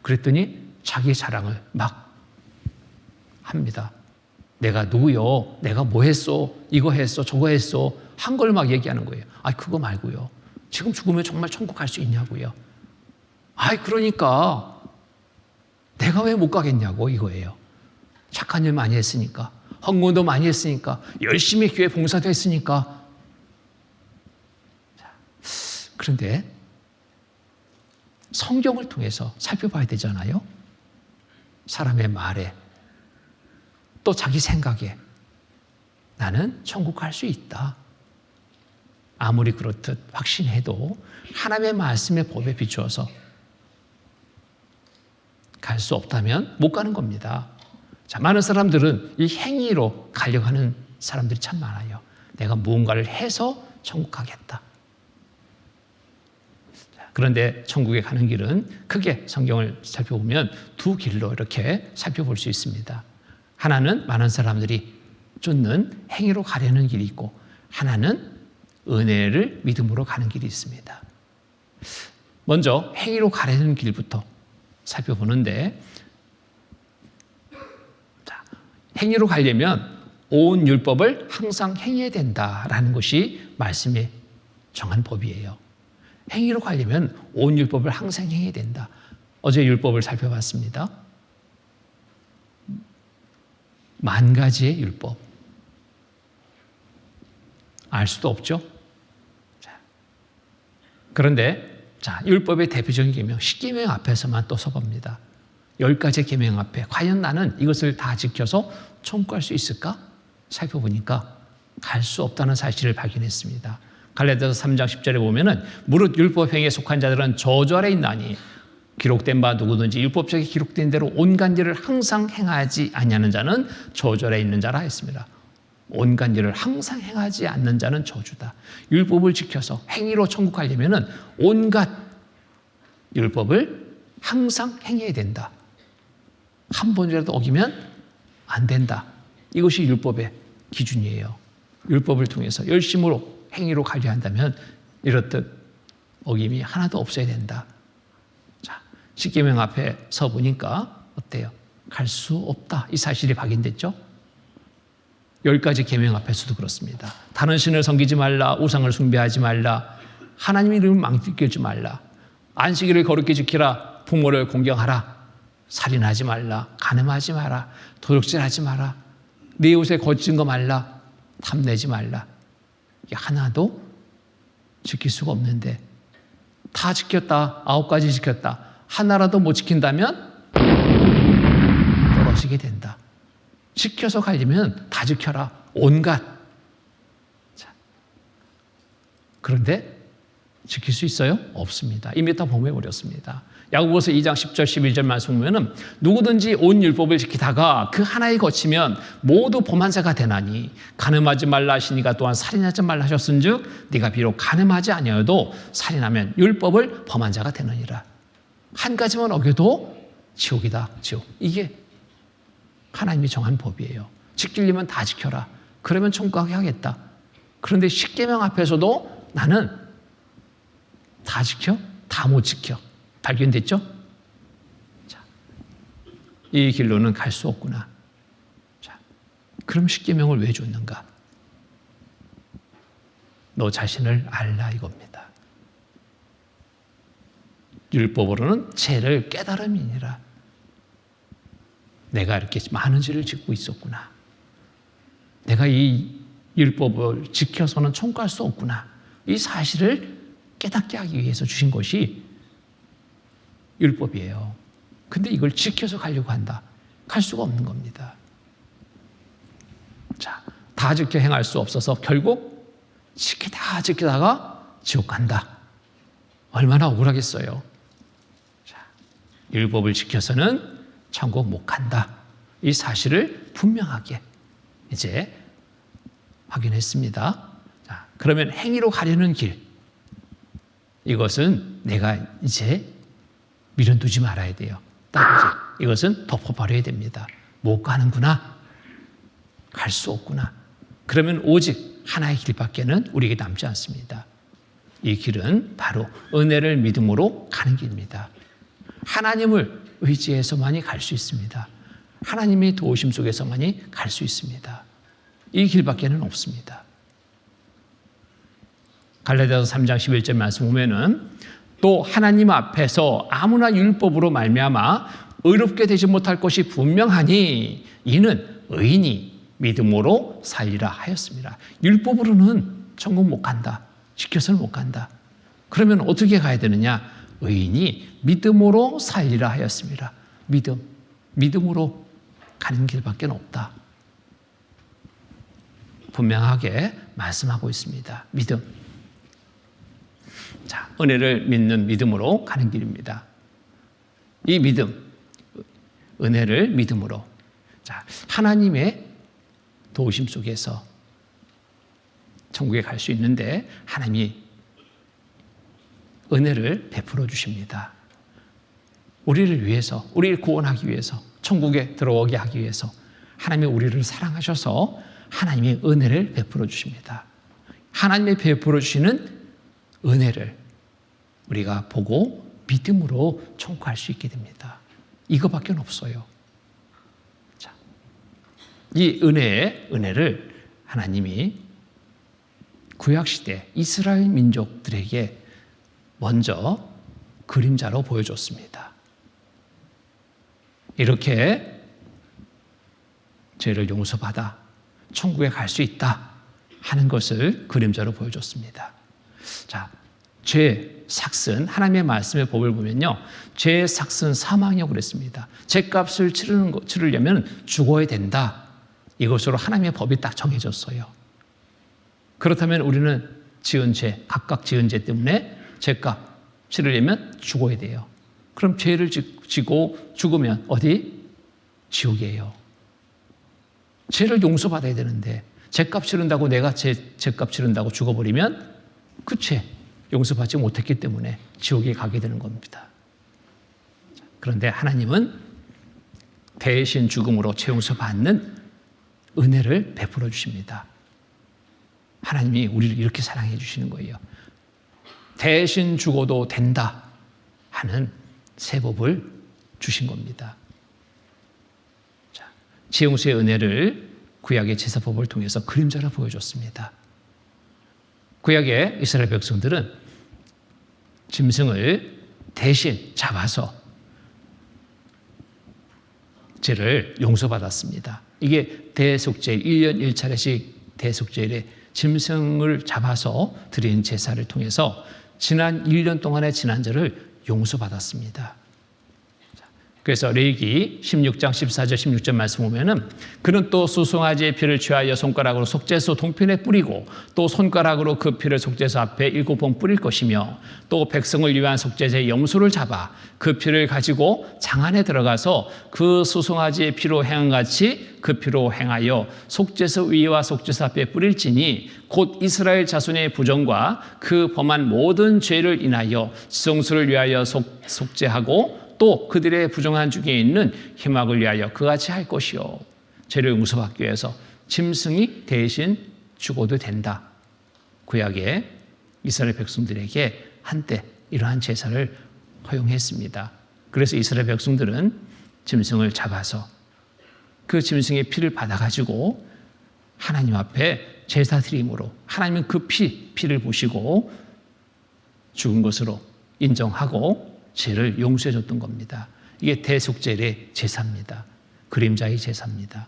그랬더니 자기 자랑을 막 합니다. 내가 누구요? 내가 뭐 했어? 이거 했어? 저거 했어? 한 걸 막 얘기하는 거예요. 그거 말고요. 지금 죽으면 정말 천국 갈 수 있냐고요. 그러니까 내가 왜 못 가겠냐고 이거예요. 착한 일 많이 했으니까, 헌금도 많이 했으니까, 열심히 교회 봉사도 했으니까. 그런데 성경을 통해서 살펴봐야 되잖아요. 사람의 말에 또 자기 생각에 나는 천국 갈 수 있다. 아무리 그렇듯 확신해도 하나님의 말씀의 법에 비추어서 갈 수 없다면 못 가는 겁니다. 자, 많은 사람들은 이 행위로 가려고 하는 사람들이 참 많아요. 내가 무언가를 해서 천국 가겠다. 그런데 천국에 가는 길은 크게 성경을 살펴보면 두 길로 이렇게 살펴볼 수 있습니다. 하나는 많은 사람들이 쫓는 행위로 가려는 길이 있고, 하나는 은혜를 믿음으로 가는 길이 있습니다. 먼저 행위로 가려는 길부터 살펴보는데, 행위로 가려면 온 율법을 항상 행해야 된다라는 것이 말씀에 정한 법이에요. 행위로 가려면 온 율법을 항상 행해야 된다. 어제 율법을 살펴봤습니다. 10,000가지의 율법. 알 수도 없죠? 그런데 율법의 대표적인 계명, 10계명 앞에서만 또 서봅니다. 10가지 계명 앞에 과연 나는 이것을 다 지켜서 천국 갈 수 있을까? 살펴보니까 갈 수 없다는 사실을 발견했습니다. 갈라디아서 3장 10절에 보면은 무릇 율법 행위에 속한 자들은 저주 아래 있나니 기록된 바 누구든지 율법책에 기록된 대로 온갖 일을 항상 행하지 아니하는 자는 저주 아래 있는 자라 했습니다. 온갖 일을 항상 행하지 않는 자는 저주다. 율법을 지켜서 행위로 천국 가려면은 온갖 율법을 항상 행해야 된다. 한 번이라도 어기면 안 된다. 이것이 율법의 기준이에요. 율법을 통해서 열심으로 행위로 가려 한다면 이렇듯 어김이 하나도 없어야 된다. 자, 10계명 앞에 서 보니까 어때요? 갈 수 없다. 이 사실이 확인됐죠? 10가지 계명 앞에서도 그렇습니다. 다른 신을 섬기지 말라, 우상을 숭배하지 말라, 하나님 이름을 망설이지 말라, 안식일을 거룩히 지키라, 부모를 공경하라, 살인하지 말라, 간음하지 마라, 도둑질하지 마라, 내 옷에 거친 거 말라, 탐내지 말라. 이게 하나도 지킬 수가 없는데 다 지켰다, 9가지 지켰다, 하나라도 못 지킨다면 떨어지게 된다. 지켜서 가려면 다 지켜라, 온갖. 자, 그런데 지킬 수 있어요? 없습니다. 이미 다 범해버렸습니다. 야고보서 2장 10절 11절 말씀 보면은 누구든지 온 율법을 지키다가 그 하나에 거치면 모두 범한 자가 되나니 간음하지 말라 하시니가 또한 살인하지 말라 하셨은즉 네가 비록 간음하지 아니하여도 살인하면 율법을 범한 자가 되느니라. 한 가지만 어겨도 지옥이다. 지옥. 이게 하나님이 정한 법이에요. 지키려면 다 지켜라. 그러면 천국 가게 하겠다. 그런데 10계명 앞에서도 나는 다 지켜? 다 못 지켜. 발견됐죠? 자, 이 길로는 갈 수 없구나. 자, 그럼 10계명을 왜 줬는가? 너 자신을 알라 이겁니다. 율법으로는 죄를 깨달음이니라. 내가 이렇게 많은 죄를 짓고 있었구나. 내가 이 율법을 지켜서는 천국 갈 수 없구나. 이 사실을 깨닫게 하기 위해서 주신 것이 율법이에요. 근데 이걸 지켜서 가려고 한다. 갈 수가 없는 겁니다. 자, 다 지켜 행할 수 없어서 결국 지키다가 지옥 간다. 얼마나 억울하겠어요. 자, 율법을 지켜서는 천국 못 간다. 이 사실을 분명하게 이제 확인했습니다. 자, 그러면 행위로 가려는 길, 이것은 내가 이제 미련두지 말아야 돼요. 딱 이제 이것은 덮어버려야 됩니다. 못 가는구나. 갈 수 없구나. 그러면 오직 하나의 길밖에는 우리에게 남지 않습니다. 이 길은 바로 은혜를 믿음으로 가는 길입니다. 하나님을 의지해서만이 갈 수 있습니다. 하나님의 도우심 속에서만이 갈 수 있습니다. 이 길밖에는 없습니다. 갈라디아서 3장 11절 말씀 보면은 또 하나님 앞에서 아무나 율법으로 말미암아 의롭게 되지 못할 것이 분명하니 이는 의인이 믿음으로 살리라 하였습니다. 율법으로는 천국 못 간다. 지켜서는 못 간다. 그러면 어떻게 가야 되느냐? 의인이 믿음으로 살리라 하였습니다. 믿음으로 가는 길밖에 없다. 분명하게 말씀하고 있습니다. 믿음. 자, 은혜를 믿는 믿음으로 가는 길입니다. 이 믿음, 은혜를 믿음으로. 자, 하나님의 도우심 속에서 천국에 갈 수 있는데 하나님이 은혜를 베풀어 주십니다. 우리를 위해서, 우리를 구원하기 위해서, 천국에 들어오게 하기 위해서 하나님이 우리를 사랑하셔서 하나님의 은혜를 베풀어 주십니다. 하나님이 베풀어 주시는 은혜를 우리가 보고 믿음으로 청구할 수 있게 됩니다. 이거밖에 없어요. 자, 이 은혜를 하나님이 구약시대 이스라엘 민족들에게 먼저 그림자로 보여줬습니다. 이렇게 죄를 용서받아 천국에 갈 수 있다 하는 것을 그림자로 보여줬습니다. 자, 죄 삭슨, 하나님의 말씀의 법을 보면요, 죄 삭슨 사망이라고 그랬습니다. 죄값을 치르려면 죽어야 된다. 이것으로 하나님의 법이 딱 정해졌어요. 그렇다면 우리는 지은 죄, 각각 지은 죄 때문에 죄값 치르려면 죽어야 돼요. 그럼 죄를 지고 죽으면 어디? 지옥이에요. 죄를 용서받아야 되는데 죄값 치른다고 내가 죄값 치른다고 죽어버리면 그 죄 용서받지 못했기 때문에 지옥에 가게 되는 겁니다. 그런데 하나님은 대신 죽음으로 죄 용서받는 은혜를 베풀어 주십니다. 하나님이 우리를 이렇게 사랑해 주시는 거예요. 대신 죽어도 된다 하는 새 법을 주신 겁니다. 자, 죄 용서의 은혜를 구약의 제사법을 통해서 그림자로 보여줬습니다. 구약의 이스라엘 백성들은 짐승을 대신 잡아서 죄를 용서받았습니다. 이게 대속죄일, 1년 1차례씩 대속죄일에 짐승을 잡아서 드린 제사를 통해서 지난 1년 동안의 지난 죄를 용서받았습니다. 그래서 레위기 16장 14절 16절 말씀 보면은 그는 또 수송아지의 피를 취하여 손가락으로 속죄소 동편에 뿌리고 또 손가락으로 그 피를 속죄소 앞에 7번 뿌릴 것이며 또 백성을 위한 속죄제의 염소를 잡아 그 피를 가지고 장 안에 들어가서 그 수송아지의 피로 행한같이 그 피로 행하여 속죄소 위와 속죄소 앞에 뿌릴지니 곧 이스라엘 자손의 부정과 그 범한 모든 죄를 인하여 지성소를 위하여 속죄하고 또 그들의 부정한 중에 있는 희망을 위하여 그같이 할 것이요. 죄를 용서받기 위해서 짐승이 대신 죽어도 된다. 구약의 이스라엘 백성들에게 한때 이러한 제사를 허용했습니다. 그래서 이스라엘 백성들은 짐승을 잡아서 그 짐승의 피를 받아가지고 하나님 앞에 제사 드림으로 하나님은 그 피를 보시고 죽은 것으로 인정하고 죄를 용서해 줬던 겁니다. 이게 대속죄의 제사입니다. 그림자의 제사입니다.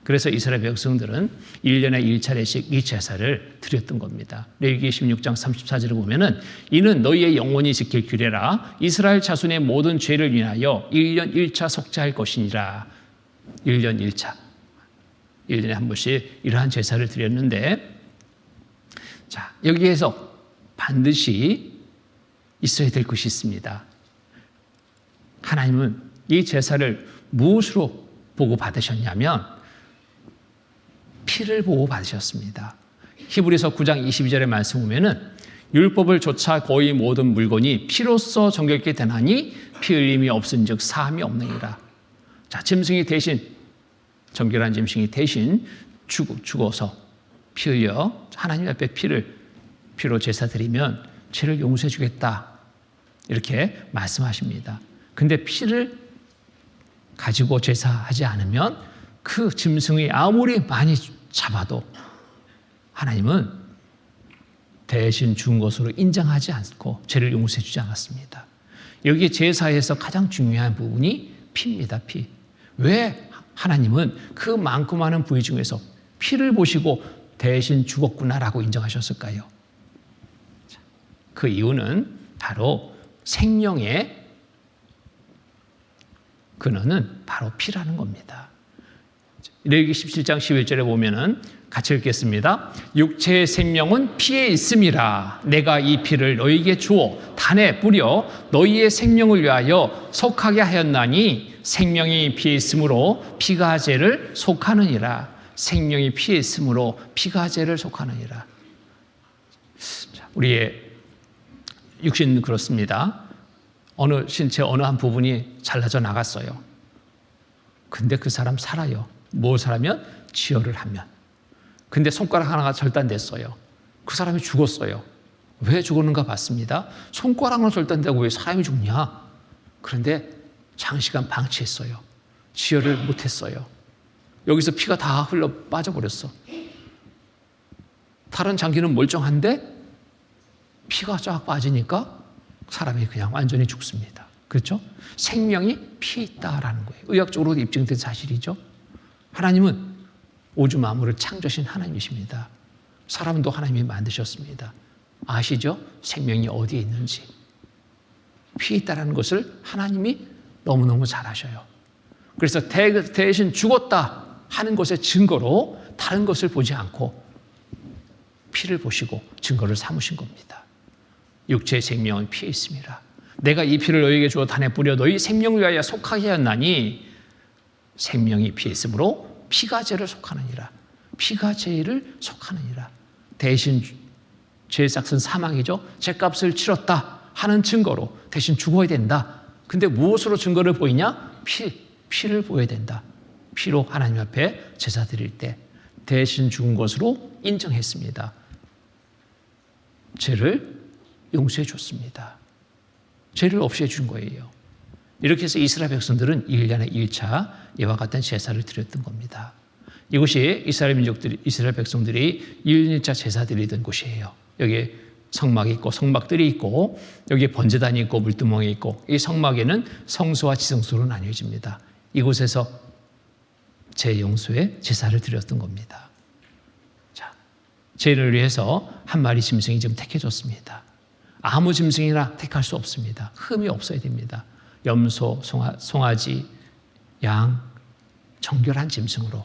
그래서 이스라엘 백성들은 1년에 1차례씩 이 제사를 드렸던 겁니다. 레위기 16장 34절을 보면은 이는 너희의 영원히 지킬 규례라 이스라엘 자손의 모든 죄를 인하여 1년 1차 속죄할 것이니라. 1년 1차. 1년에 한 번씩 이러한 제사를 드렸는데, 자, 여기에서 반드시 있어야 될 것이 있습니다. 하나님은 이 제사를 무엇으로 보고 받으셨냐면 피를 보고 받으셨습니다. 히브리서 9장 22절의 말씀 보면은 율법을 조차 거의 모든 물건이 피로써 정결케 되나니 피 흘림이 없은즉 사함이 없느니라. 자, 짐승이 대신, 정결한 짐승이 대신 죽어서 피 흘려 하나님 앞에 피로 제사 드리면 죄를 용서해 주겠다, 이렇게 말씀하십니다. 근데 피를 가지고 제사하지 않으면 그 짐승이 아무리 많이 잡아도 하나님은 대신 죽은 것으로 인정하지 않고 죄를 용서해 주지 않았습니다. 여기 제사에서 가장 중요한 부분이 피입니다. 피. 왜 하나님은 그 많고 많은 부위 중에서 피를 보시고 대신 죽었구나라고 인정하셨을까요? 그 이유는 바로 생명의 근원은 바로 피라는 겁니다. 레위기 17장 11절에 보면은 같이 읽겠습니다. 육체의 생명은 피에 있음이라. 내가 이 피를 너희에게 주어 단에 뿌려 너희의 생명을 위하여 속하게 하였나니 생명이 피에 있으므로 피가 죄를 속하느니라. 생명이 피에 있으므로 피가 죄를 속하느니라. 우리의 육신 그렇습니다. 신체 어느 한 부분이 잘라져 나갔어요. 근데 그 사람 살아요. 뭘 살아면? 치열을 하면. 근데 손가락 하나가 절단됐어요. 그 사람이 죽었어요. 왜 죽었는가 봤습니다. 손가락만 절단되고 왜 사람이 죽냐? 그런데 장시간 방치했어요. 치열을 못했어요. 여기서 피가 다 흘러 빠져버렸어. 다른 장기는 멀쩡한데 피가 쫙 빠지니까 사람이 그냥 완전히 죽습니다. 그렇죠? 생명이 피에 있다라는 거예요. 의학적으로도 입증된 사실이죠. 하나님은 우주 만물을 창조하신 하나님이십니다. 사람도 하나님이 만드셨습니다. 아시죠? 생명이 어디에 있는지. 피에 있다는 것을 하나님이 너무너무 잘 아셔요. 그래서 대신 죽었다 하는 것의 증거로 다른 것을 보지 않고 피를 보시고 증거를 삼으신 겁니다. 육체의 생명은 피에 있습니다. 내가 이 피를 너희에게 주어 단에 뿌려 너희 생명을 위하여 속하게 하였나니 생명이 피에 있으므로 피가 죄를 속하느니라. 피가 죄를 속하느니라. 대신 죄의 삭은 사망이죠. 죄값을 치렀다 하는 증거로 대신 죽어야 된다. 근데 무엇으로 증거를 보이냐? 피를 보여야 된다. 피로 하나님 앞에 제사 드릴 때 대신 죽은 것으로 인정했습니다. 죄를 용서해 줬습니다. 죄를 없애해 준 거예요. 이렇게 해서 이스라엘 백성들은 1년에 1차 이와 같은 제사를 드렸던 겁니다. 이곳이 이스라엘 백성들이 1년 1차 제사 드리던 곳이에요. 여기에 성막이 있고 성막들이 있고 여기에 번제단이 있고 물두멍이 있고 이 성막에는 성소와 지성소로 나뉘어집니다. 이곳에서 죄 용서의 제사를 드렸던 겁니다. 자, 죄를 위해서 한 마리 짐승이 지금 택해졌습니다. 아무 짐승이나 택할 수 없습니다. 흠이 없어야 됩니다. 염소, 송아지, 양, 정결한 짐승으로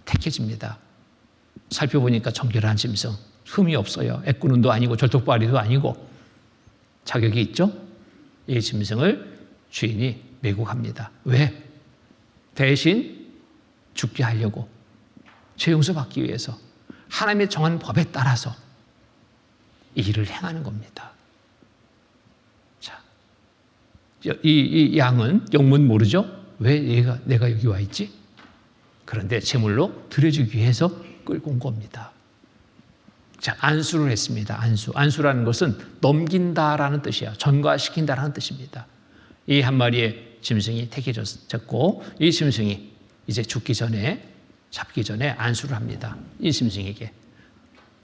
택해집니다. 살펴보니까 정결한 짐승, 흠이 없어요. 애꾸눈도 아니고 절뚝발이도 아니고 자격이 있죠? 이 짐승을 주인이 메고 갑니다. 왜? 대신 죽게 하려고, 죄 용서받기 위해서 하나님의 정한 법에 따라서 이 일을 행하는 겁니다. 자, 이 양은 영문 모르죠? 왜 내가 여기 와 있지? 그런데 제물로 드려주기 위해서 끌고 온 겁니다. 자, 안수를 했습니다. 안수라는 것은 넘긴다라는 뜻이야. 전가시킨다라는 뜻입니다. 이 한 마리의 짐승이 택해졌고 이 짐승이 이제 잡기 전에 안수를 합니다. 이 짐승에게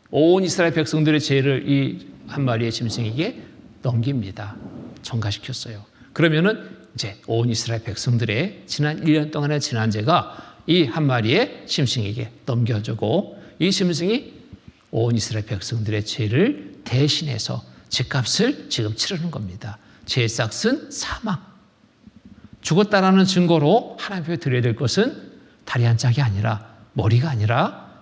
온 이스라엘 백성들의 죄를 이 한 마리의 짐승에게 넘깁니다. 전가시켰어요. 그러면은 이제 온 이스라엘 백성들의 지난 1년 동안의 지난 죄가 이 한 마리의 짐승에게 넘겨지고 이 짐승이 온 이스라엘 백성들의 죄를 대신해서 죄값을 지금 치르는 겁니다. 죄의 삭은 사망. 죽었다라는 증거로 하나님 앞에 드려야 될 것은 다리 한 짝이 아니라 머리가 아니라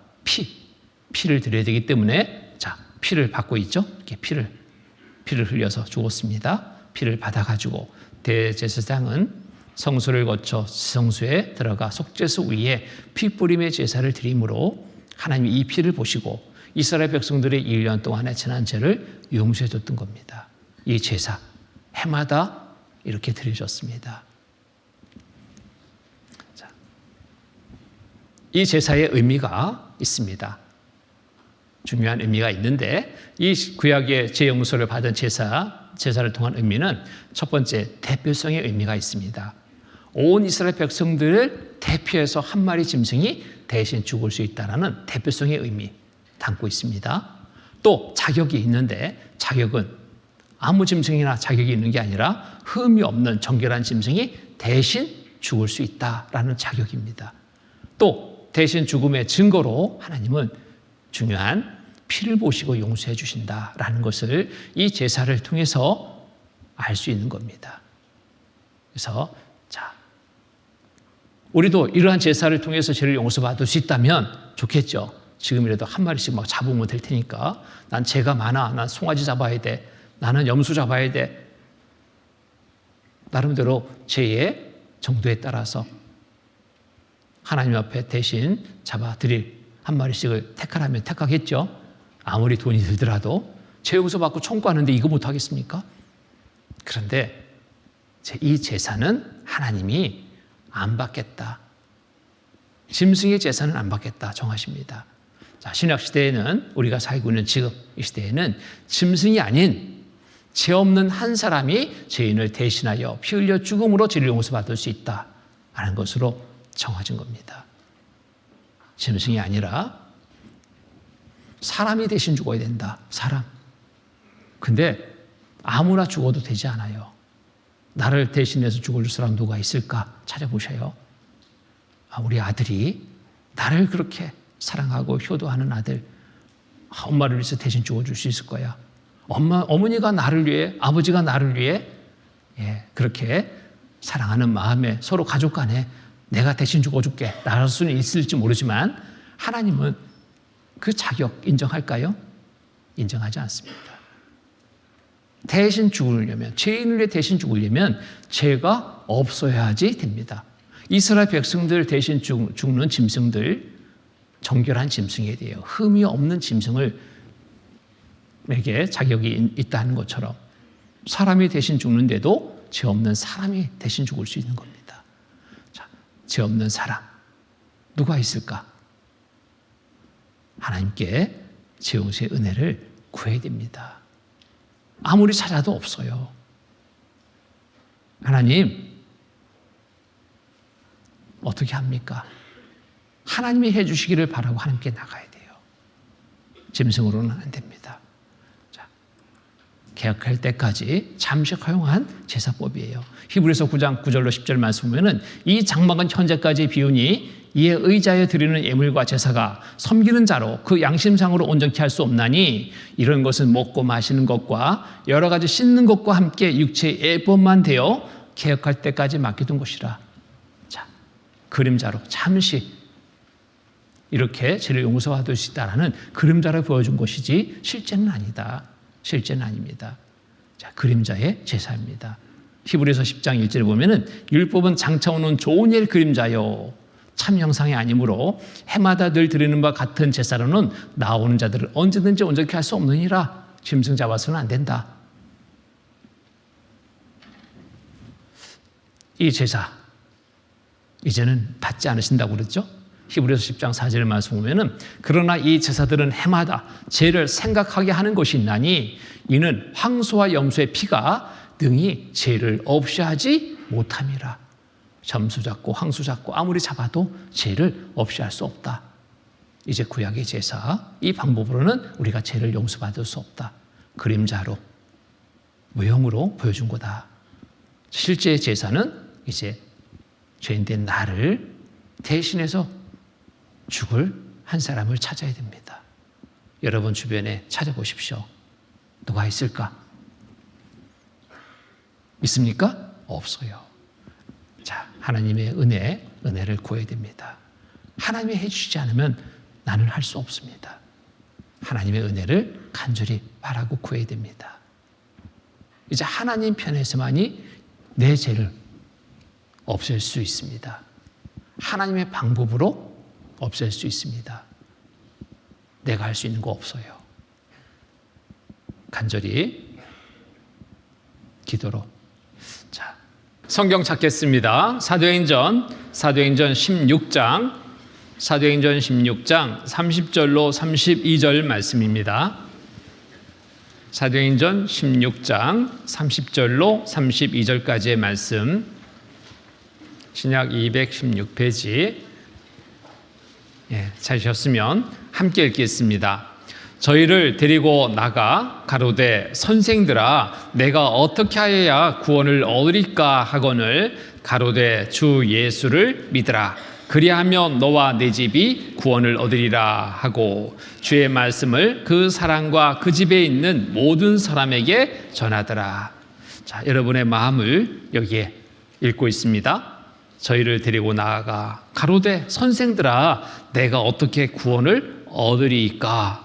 피를 드려야 되기 때문에 자, 피를 받고 있죠. 이렇게 피를 흘려서 죽었습니다. 피를 받아가지고 대제사장은 성소를 거쳐 성소에 들어가 속죄소 위에 피 뿌림의 제사를 드림으로 하나님이 이 피를 보시고 이스라엘 백성들의 1년 동안의 지난 죄를 용서해 줬던 겁니다. 이 제사 해마다 이렇게 드려졌습니다. 자, 이 제사의 의미가 있습니다. 중요한 의미가 있는데 이 구약의 죄 용서를 받은 제사를 통한 의미는 첫 번째 대표성의 의미가 있습니다. 온 이스라엘 백성들을 대표해서 한 마리 짐승이 대신 죽을 수 있다는 대표성의 의미 담고 있습니다. 또 자격이 있는데 자격은 아무 짐승이나 자격이 있는 게 아니라 흠이 없는 정결한 짐승이 대신 죽을 수 있다라는 자격입니다. 또 대신 죽음의 증거로 하나님은 중요한 피를 보시고 용서해 주신다라는 것을 이 제사를 통해서 알 수 있는 겁니다. 그래서 자, 우리도 이러한 제사를 통해서 죄를 용서받을 수 있다면 좋겠죠. 지금이라도 한 마리씩 막 잡으면 될 테니까. 난 죄가 많아. 난 송아지 잡아야 돼. 나는 염소 잡아야 돼. 나름대로 죄의 정도에 따라서 하나님 앞에 대신 잡아드릴 한 마리씩을 택하라면 택하겠죠. 아무리 돈이 들더라도 죄 용서 받고 청구하는데 이거 못하겠습니까? 그런데 이 제사는 하나님이 안 받겠다. 짐승의 제사는 안 받겠다 정하십니다. 자, 신약 시대에는 우리가 살고 있는 지금 이 시대에는 짐승이 아닌 죄 없는 한 사람이 죄인을 대신하여 피 흘려 죽음으로 죄를 용서받을 수 있다라는 것으로 정해진 겁니다. 짐승이 아니라 사람이 대신 죽어야 된다. 사람. 근데 아무나 죽어도 되지 않아요. 나를 대신해서 죽을 사람 누가 있을까 찾아보셔요. 우리 아들이 나를 그렇게 사랑하고 효도하는 아들, 엄마를 위해서 대신 죽어줄 수 있을 거야. 어머니가 나를 위해, 아버지가 나를 위해 그렇게 사랑하는 마음에 서로 가족 간에 내가 대신 죽어줄게 나랄 수는 있을지 모르지만 하나님은 그 자격 인정할까요? 인정하지 않습니다. 대신 죽으려면, 죄인을 위해 대신 죽으려면 죄가 없어야지 됩니다. 이스라엘 백성들 대신 죽는 짐승들, 정결한 짐승에 대해 흠이 없는 짐승을 에게 자격이 있다는 것처럼 사람이 대신 죽는데도 죄 없는 사람이 대신 죽을 수 있는 겁니다. 자, 죄 없는 사람 누가 있을까? 하나님께 죄 용서의 은혜를 구해야 됩니다. 아무리 찾아도 없어요. 하나님 어떻게 합니까? 하나님이 해주시기를 바라고 하나님께 나가야 돼요. 짐승으로는 안 됩니다. 자, 개혁할 때까지 잠시 허용한 제사법이에요. 히브리서 9장 9절로 10절 말씀 보면은 이 장막은 현재까지 비우니 이에 의자에 드리는 예물과 제사가 섬기는 자로 그 양심상으로 온전케 할 수 없나니 이런 것은 먹고 마시는 것과 여러 가지 씻는 것과 함께 육체의 예법만 되어 개혁할 때까지 맡겨둔 것이라. 자, 그림자로 잠시 이렇게 죄를 용서받을 수 있다는 그림자를 보여준 것이지 실제는 아니다. 실제는 아닙니다. 자, 그림자의 제사입니다. 히브리서 10장 1절에 보면은 율법은 장차오는 좋은 일 그림자요 참 형상이 아니므로 해마다 늘 드리는 바 같은 제사로는 나오는 자들을 언제든지 온전케 할 수 없느니라. 짐승 잡아서는 안 된다. 이 제사 이제는 받지 않으신다고 그랬죠? 히브리서 10장 4절의 말씀 보면은 그러나 이 제사들은 해마다 죄를 생각하게 하는 것이 있나니 이는 황소와 염소의 피가 능히 죄를 없이 하지 못함이라. 점수 잡고 황소 잡고 아무리 잡아도 죄를 없이 할 수 없다. 이제 구약의 제사 이 방법으로는 우리가 죄를 용서받을 수 없다. 그림자로 무형으로 보여준 거다. 실제 제사는 이제 죄인된 나를 대신해서 죽을 한 사람을 찾아야 됩니다. 여러분 주변에 찾아보십시오. 누가 있을까? 있습니까? 없어요. 자, 하나님의 은혜를 구해야 됩니다. 하나님이 해주시지 않으면 나는 할 수 없습니다. 하나님의 은혜를 간절히 바라고 구해야 됩니다. 이제 하나님 편에서만이 내 죄를 없앨 수 있습니다. 하나님의 방법으로 없앨 수 있습니다. 내가 할 수 있는 거 없어요. 간절히 기도로. 자, 성경 찾겠습니다. 사도행전 16장 30절로 32절 말씀입니다. 사도행전 16장 30절로 32절까지의 말씀, 신약 216페이지. 찾으셨으면 함께 읽겠습니다. 저희를 데리고 나가 가로되 선생들아 내가 어떻게 하여야 구원을 얻으리까 하거늘 가로되 주 예수를 믿으라 그리하면 너와 내 집이 구원을 얻으리라 하고 주의 말씀을 그 사람과 그 집에 있는 모든 사람에게 전하더라. 자, 여러분의 마음을 여기에 읽고 있습니다. 저희를 데리고 나아가 가로되 선생들아 내가 어떻게 구원을 얻으리까.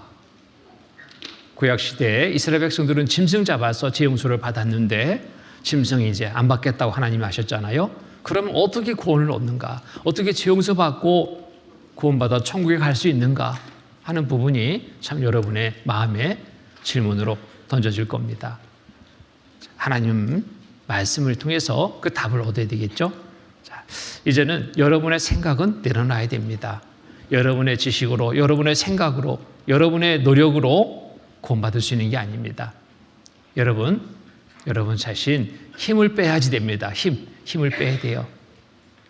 구약시대에 이스라엘 백성들은 짐승 잡아서 재용서를 받았는데 짐승이 이제 안 받겠다고 하나님이 하셨잖아요. 그러면 어떻게 구원을 얻는가? 어떻게 재용서 받고 구원받아 천국에 갈 수 있는가 하는 부분이 참 여러분의 마음에 질문으로 던져질 겁니다. 하나님 말씀을 통해서 그 답을 얻어야 되겠죠? 자, 이제는 여러분의 생각은 내려놔야 됩니다. 여러분의 지식으로, 여러분의 생각으로, 여러분의 노력으로 구원받을 수 있는 게 아닙니다. 여러분 자신 힘을 빼야지 됩니다. 힘을 빼야 돼요.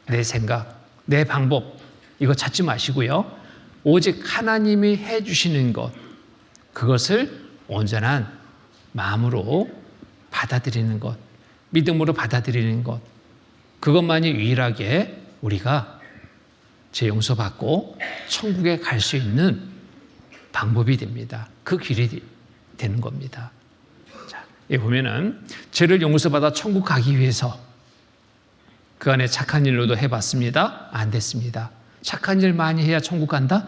내 생각, 내 방법 이거 찾지 마시고요. 오직 하나님이 해주시는 것, 그것을 온전한 마음으로 받아들이는 것, 믿음으로 받아들이는 것, 그것만이 유일하게 우리가 죄 용서받고 천국에 갈 수 있는 방법이 됩니다. 그 길이 되는 겁니다. 자, 여기 보면은 죄를 용서받아 천국 가기 위해서 그 안에 착한 일로도 해봤습니다. 안 됐습니다. 착한 일 많이 해야 천국 간다?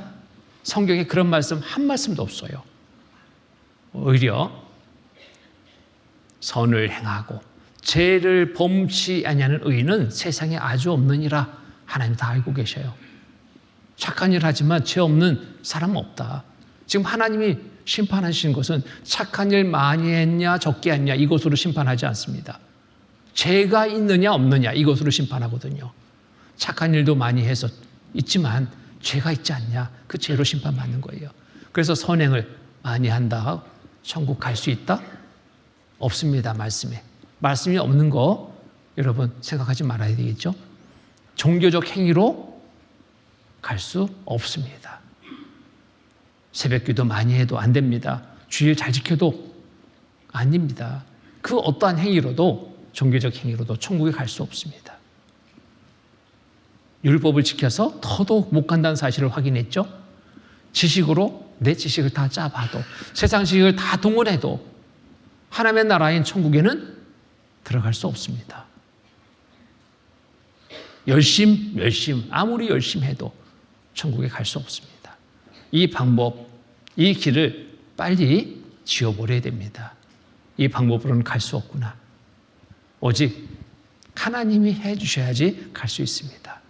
성경에 그런 말씀 한 말씀도 없어요. 오히려 선을 행하고 죄를 범치 아니하는 의인은 세상에 아주 없느니라. 하나님 다 알고 계셔요. 착한 일 하지만 죄 없는 사람은 없다. 지금 하나님이 심판하시는 것은 착한 일 많이 했냐 적게 했냐 이것으로 심판하지 않습니다. 죄가 있느냐 없느냐 이것으로 심판하거든요. 착한 일도 많이 해서 있지만 죄가 있지 않냐 그 죄로 심판받는 거예요. 그래서 선행을 많이 한다 천국 갈 수 있다? 없습니다. 말씀이 없는 거 여러분 생각하지 말아야 되겠죠? 종교적 행위로 갈 수 없습니다. 새벽기도 많이 해도 안 됩니다. 주일 잘 지켜도 아닙니다. 그 어떠한 행위로도 종교적 행위로도 천국에 갈 수 없습니다. 율법을 지켜서 더더욱 못 간다는 사실을 확인했죠. 지식으로 내 지식을 다 짜봐도 세상 지식을 다 동원해도 하나님의 나라인 천국에는 들어갈 수 없습니다. 열심 아무리 열심히 해도 천국에 갈 수 없습니다. 이 방법, 이 길을 빨리 지워버려야 됩니다. 이 방법으로는 갈 수 없구나. 오직 하나님이 해주셔야지 갈 수 있습니다.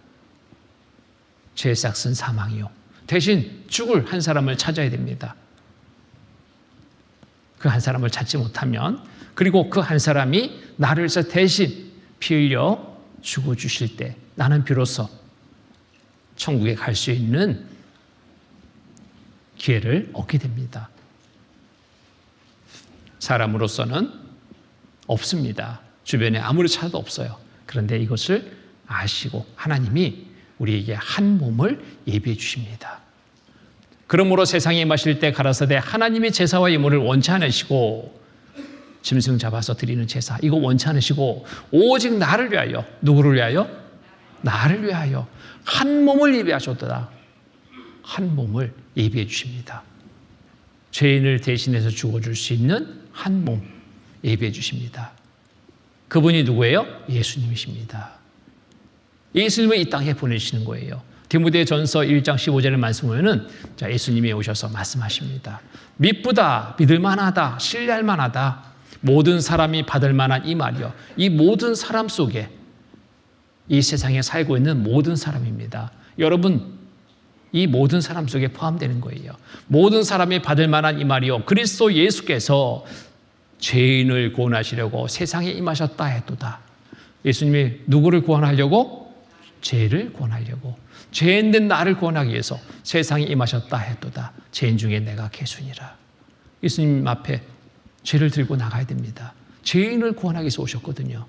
죄의 삭은 사망이요. 대신 죽을 한 사람을 찾아야 됩니다. 그 한 사람을 찾지 못하면 그리고 그 한 사람이 나를 위해서 대신 피 흘려 죽어주실 때 나는 비로소 천국에 갈 수 있는 기회를 얻게 됩니다. 사람으로서는 없습니다. 주변에 아무리 찾아도 없어요. 그런데 이것을 아시고 하나님이 우리에게 한 몸을 예비해 주십니다. 그러므로 세상에 임하실 때 가라사대 하나님의 제사와 예물을 원치 않으시고 짐승 잡아서 드리는 제사 이거 원치 않으시고 오직 나를 위하여 누구를 위하여? 나를 위하여 한 몸을 예비하셨도다. 한 몸을 예비해 주십니다. 죄인을 대신해서 죽어줄 수 있는 한 몸 예비해 주십니다. 그분이 누구예요? 예수님이십니다. 예수님을 이 땅에 보내시는 거예요. 디모데전서 1장 15절의 말씀 보면은 자, 예수님이 오셔서 말씀하십니다. 믿보다 믿을 만하다, 신뢰할 만하다. 모든 사람이 받을 만한 이 말이요. 이 모든 사람 속에 이 세상에 살고 있는 모든 사람입니다. 여러분, 이 모든 사람 속에 포함되는 거예요. 모든 사람이 받을 만한 이 말이요. 그리스도 예수께서 죄인을 구원하시려고 세상에 임하셨다 했도다. 예수님이 누구를 구원하려고? 죄를 구원하려고. 죄인된 나를 구원하기 위해서 세상에 임하셨다 했도다. 죄인 중에 내가 개순이라. 예수님 앞에 죄를 들고 나가야 됩니다. 죄인을 구원하기 위해서 오셨거든요.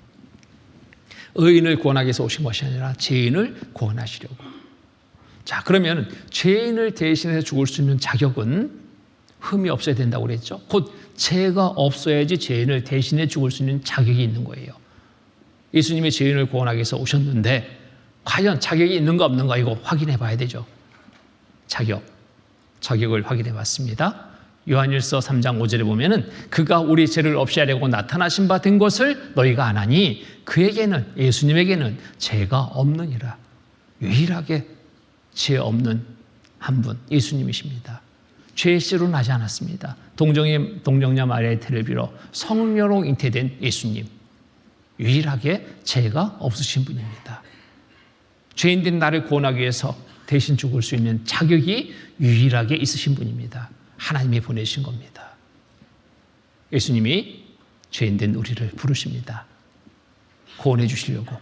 의인을 구원하기 위해서 오신 것이 아니라 죄인을 구원하시려고. 자, 그러면 죄인을 대신해서 죽을 수 있는 자격은 흠이 없어야 된다고 그랬죠. 곧 죄가 없어야지 죄인을 대신해 죽을 수 있는 자격이 있는 거예요. 예수님이 죄인을 구원하기 위해서 오셨는데 과연 자격이 있는가 없는가 이거 확인해 봐야 되죠. 자격을 확인해 봤습니다. 요한일서 3장 5절에 보면은 그가 우리 죄를 없이 하려고 나타나신 바 된 것을 너희가 아나니 그에게는, 예수님에게는 죄가 없느니라. 유일하게 죄 없는 한 분, 예수님이십니다. 죄씨로 나지 않았습니다. 동정녀 마리아의 태를 빌어 성녀로 잉태된 예수님, 유일하게 죄가 없으신 분입니다. 죄인된 나를 구원하기 위해서 대신 죽을 수 있는 자격이 유일하게 있으신 분입니다. 하나님이 보내신 겁니다. 예수님이 죄인된 우리를 부르십니다. 구원해 주시려고.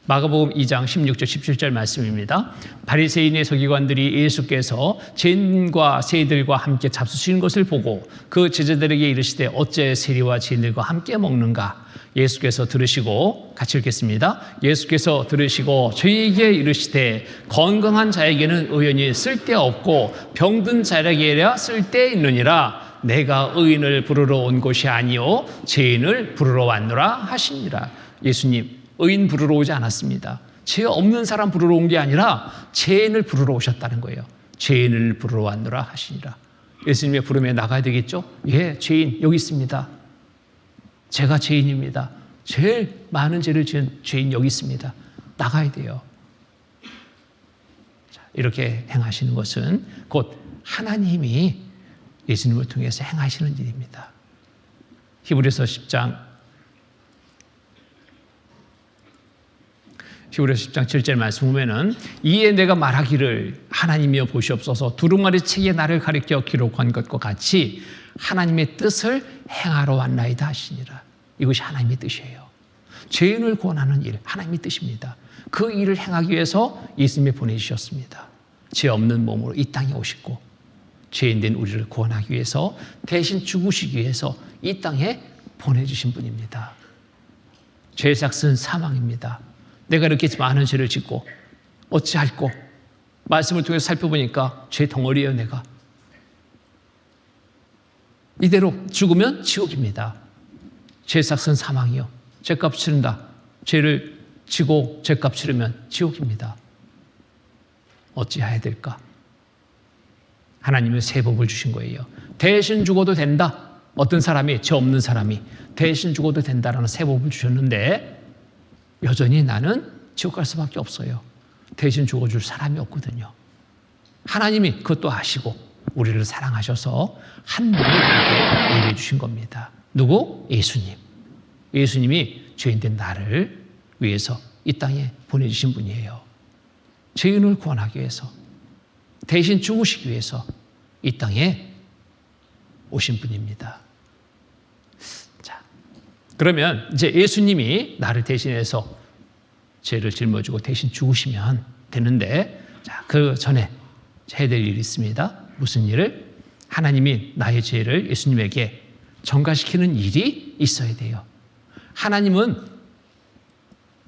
마가복음 2장 16절 17절 말씀입니다. 바리새인의 서기관들이 예수께서 죄인과 세리들과 함께 잡수시는 것을 보고 그 제자들에게 이르시되 어째 세리와 죄인들과 함께 먹는가? 예수께서 들으시고, 같이 읽겠습니다. 예수께서 들으시고 저희에게 이르시되 건강한 자에게는 의원이 쓸데없고 병든 자에게야 쓸데있느니라. 내가 의인을 부르러 온 것이 아니요 죄인을 부르러 왔노라 하시니라. 예수님 의인 부르러 오지 않았습니다. 죄 없는 사람 부르러 온 게 아니라 죄인을 부르러 오셨다는 거예요. 죄인을 부르러 왔노라 하시니라. 예수님의 부름에 나가야 되겠죠? 예, 죄인 여기 있습니다. 제가 죄인입니다. 제일 많은 죄를 지은 죄인 여기 있습니다. 나가야 돼요. 자, 이렇게 행하시는 것은 곧 하나님이 예수님을 통해서 행하시는 일입니다. 히브리서 10장 7절 말씀 보면은 이에 내가 말하기를 하나님이여 보시옵소서 두루마리 책에 나를 가리켜 기록한 것과 같이 하나님의 뜻을 행하러 왔나이다 하시니라. 이것이 하나님의 뜻이에요. 죄인을 구원하는 일, 하나님의 뜻입니다. 그 일을 행하기 위해서 예수님이 보내주셨습니다. 죄 없는 몸으로 이 땅에 오시고 죄인된 우리를 구원하기 위해서 대신 죽으시기 위해서 이 땅에 보내주신 분입니다. 죄의 삭은 사망입니다. 내가 이렇게 많은 죄를 짓고 어찌할꼬? 말씀을 통해서 살펴보니까 죄 덩어리예요, 내가. 이대로 죽으면 지옥입니다. 죄의 삭은 사망이요. 죄값 치른다. 죄를 지고 죄값 치르면 지옥입니다. 어찌해야 될까? 하나님은 새 법을 주신 거예요. 대신 죽어도 된다. 어떤 사람이, 죄 없는 사람이 대신 죽어도 된다라는 새 법을 주셨는데 여전히 나는 지옥 갈 수밖에 없어요. 대신 죽어줄 사람이 없거든요. 하나님이 그것도 아시고 우리를 사랑하셔서 한 몸을 우리에게 예비해 주신 겁니다. 누구? 예수님. 예수님이 죄인된 나를 위해서 이 땅에 보내주신 분이에요. 죄인을 구원하기 위해서, 대신 죽으시기 위해서 이 땅에 오신 분입니다. 자, 그러면 이제 예수님이 나를 대신해서 죄를 짊어지고 대신 죽으시면 되는데, 자, 그 전에 해야 될 일이 있습니다. 무슨 일을? 하나님이 나의 죄를 예수님에게 전가시키는 일이 있어야 돼요. 하나님은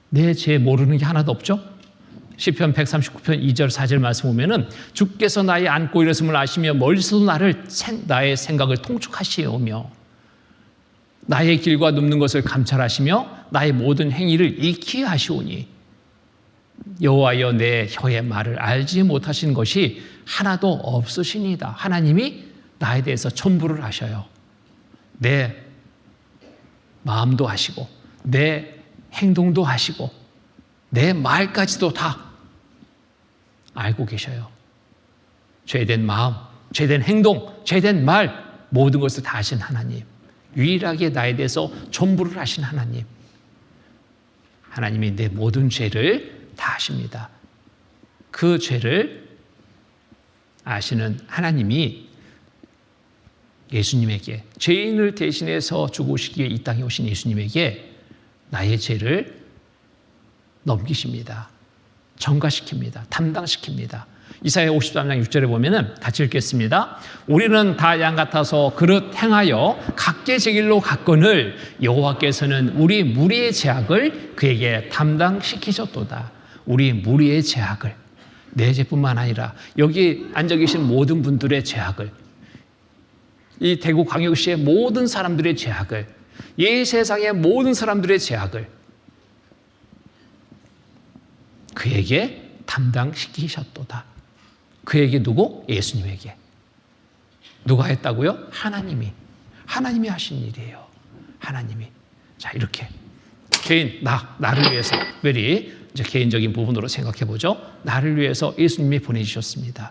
내 죄 모르는 게 하나도 없죠? 시편 139편 2절 4절 말씀 보면은 주께서 나의 앉고 일었음을 아시며 멀리서도 나의 생각을 통촉하시오며 나의 길과 눕는 것을 감찰하시며 나의 모든 행위를 익히 하시오니 여호와여 내 혀의 말을 알지 못하신 것이 하나도 없으시니이다. 하나님이 나에 대해서 첨부를 하셔요. 내 마음도 하시고 내 행동도 하시고 내 말까지도 다 알고 계셔요. 죄된 마음, 죄된 행동, 죄된 말, 모든 것을 다 아신 하나님. 유일하게 나에 대해서 전부를 아신 하나님. 하나님이 내 모든 죄를 다 아십니다. 그 죄를 아시는 하나님이 예수님에게, 죄인을 대신해서 죽으시기에 이 땅에 오신 예수님에게 나의 죄를 넘기십니다. 전가시킵니다. 담당시킵니다. 이사야 53장 6절에 보면은 같이 읽겠습니다. 우리는 다 양 같아서 그릇 행하여 각기 제 길로 갔거늘 여호와께서는 우리 무리의 죄악을 그에게 담당시키셨도다. 우리 무리의 죄악을, 내 죄뿐만 아니라 여기 앉아 계신 모든 분들의 죄악을, 이 대구광역시의 모든 사람들의 죄악을, 이 세상의 모든 사람들의 죄악을 그에게 담당시키셨도다. 그에게 누구? 예수님에게. 누가 했다고요? 하나님이. 하나님이 하신 일이에요. 하나님이. 자, 이렇게 개인, 나를 위해서, 특별히 이제 개인적인 부분으로 생각해 보죠. 나를 위해서 예수님이 보내주셨습니다.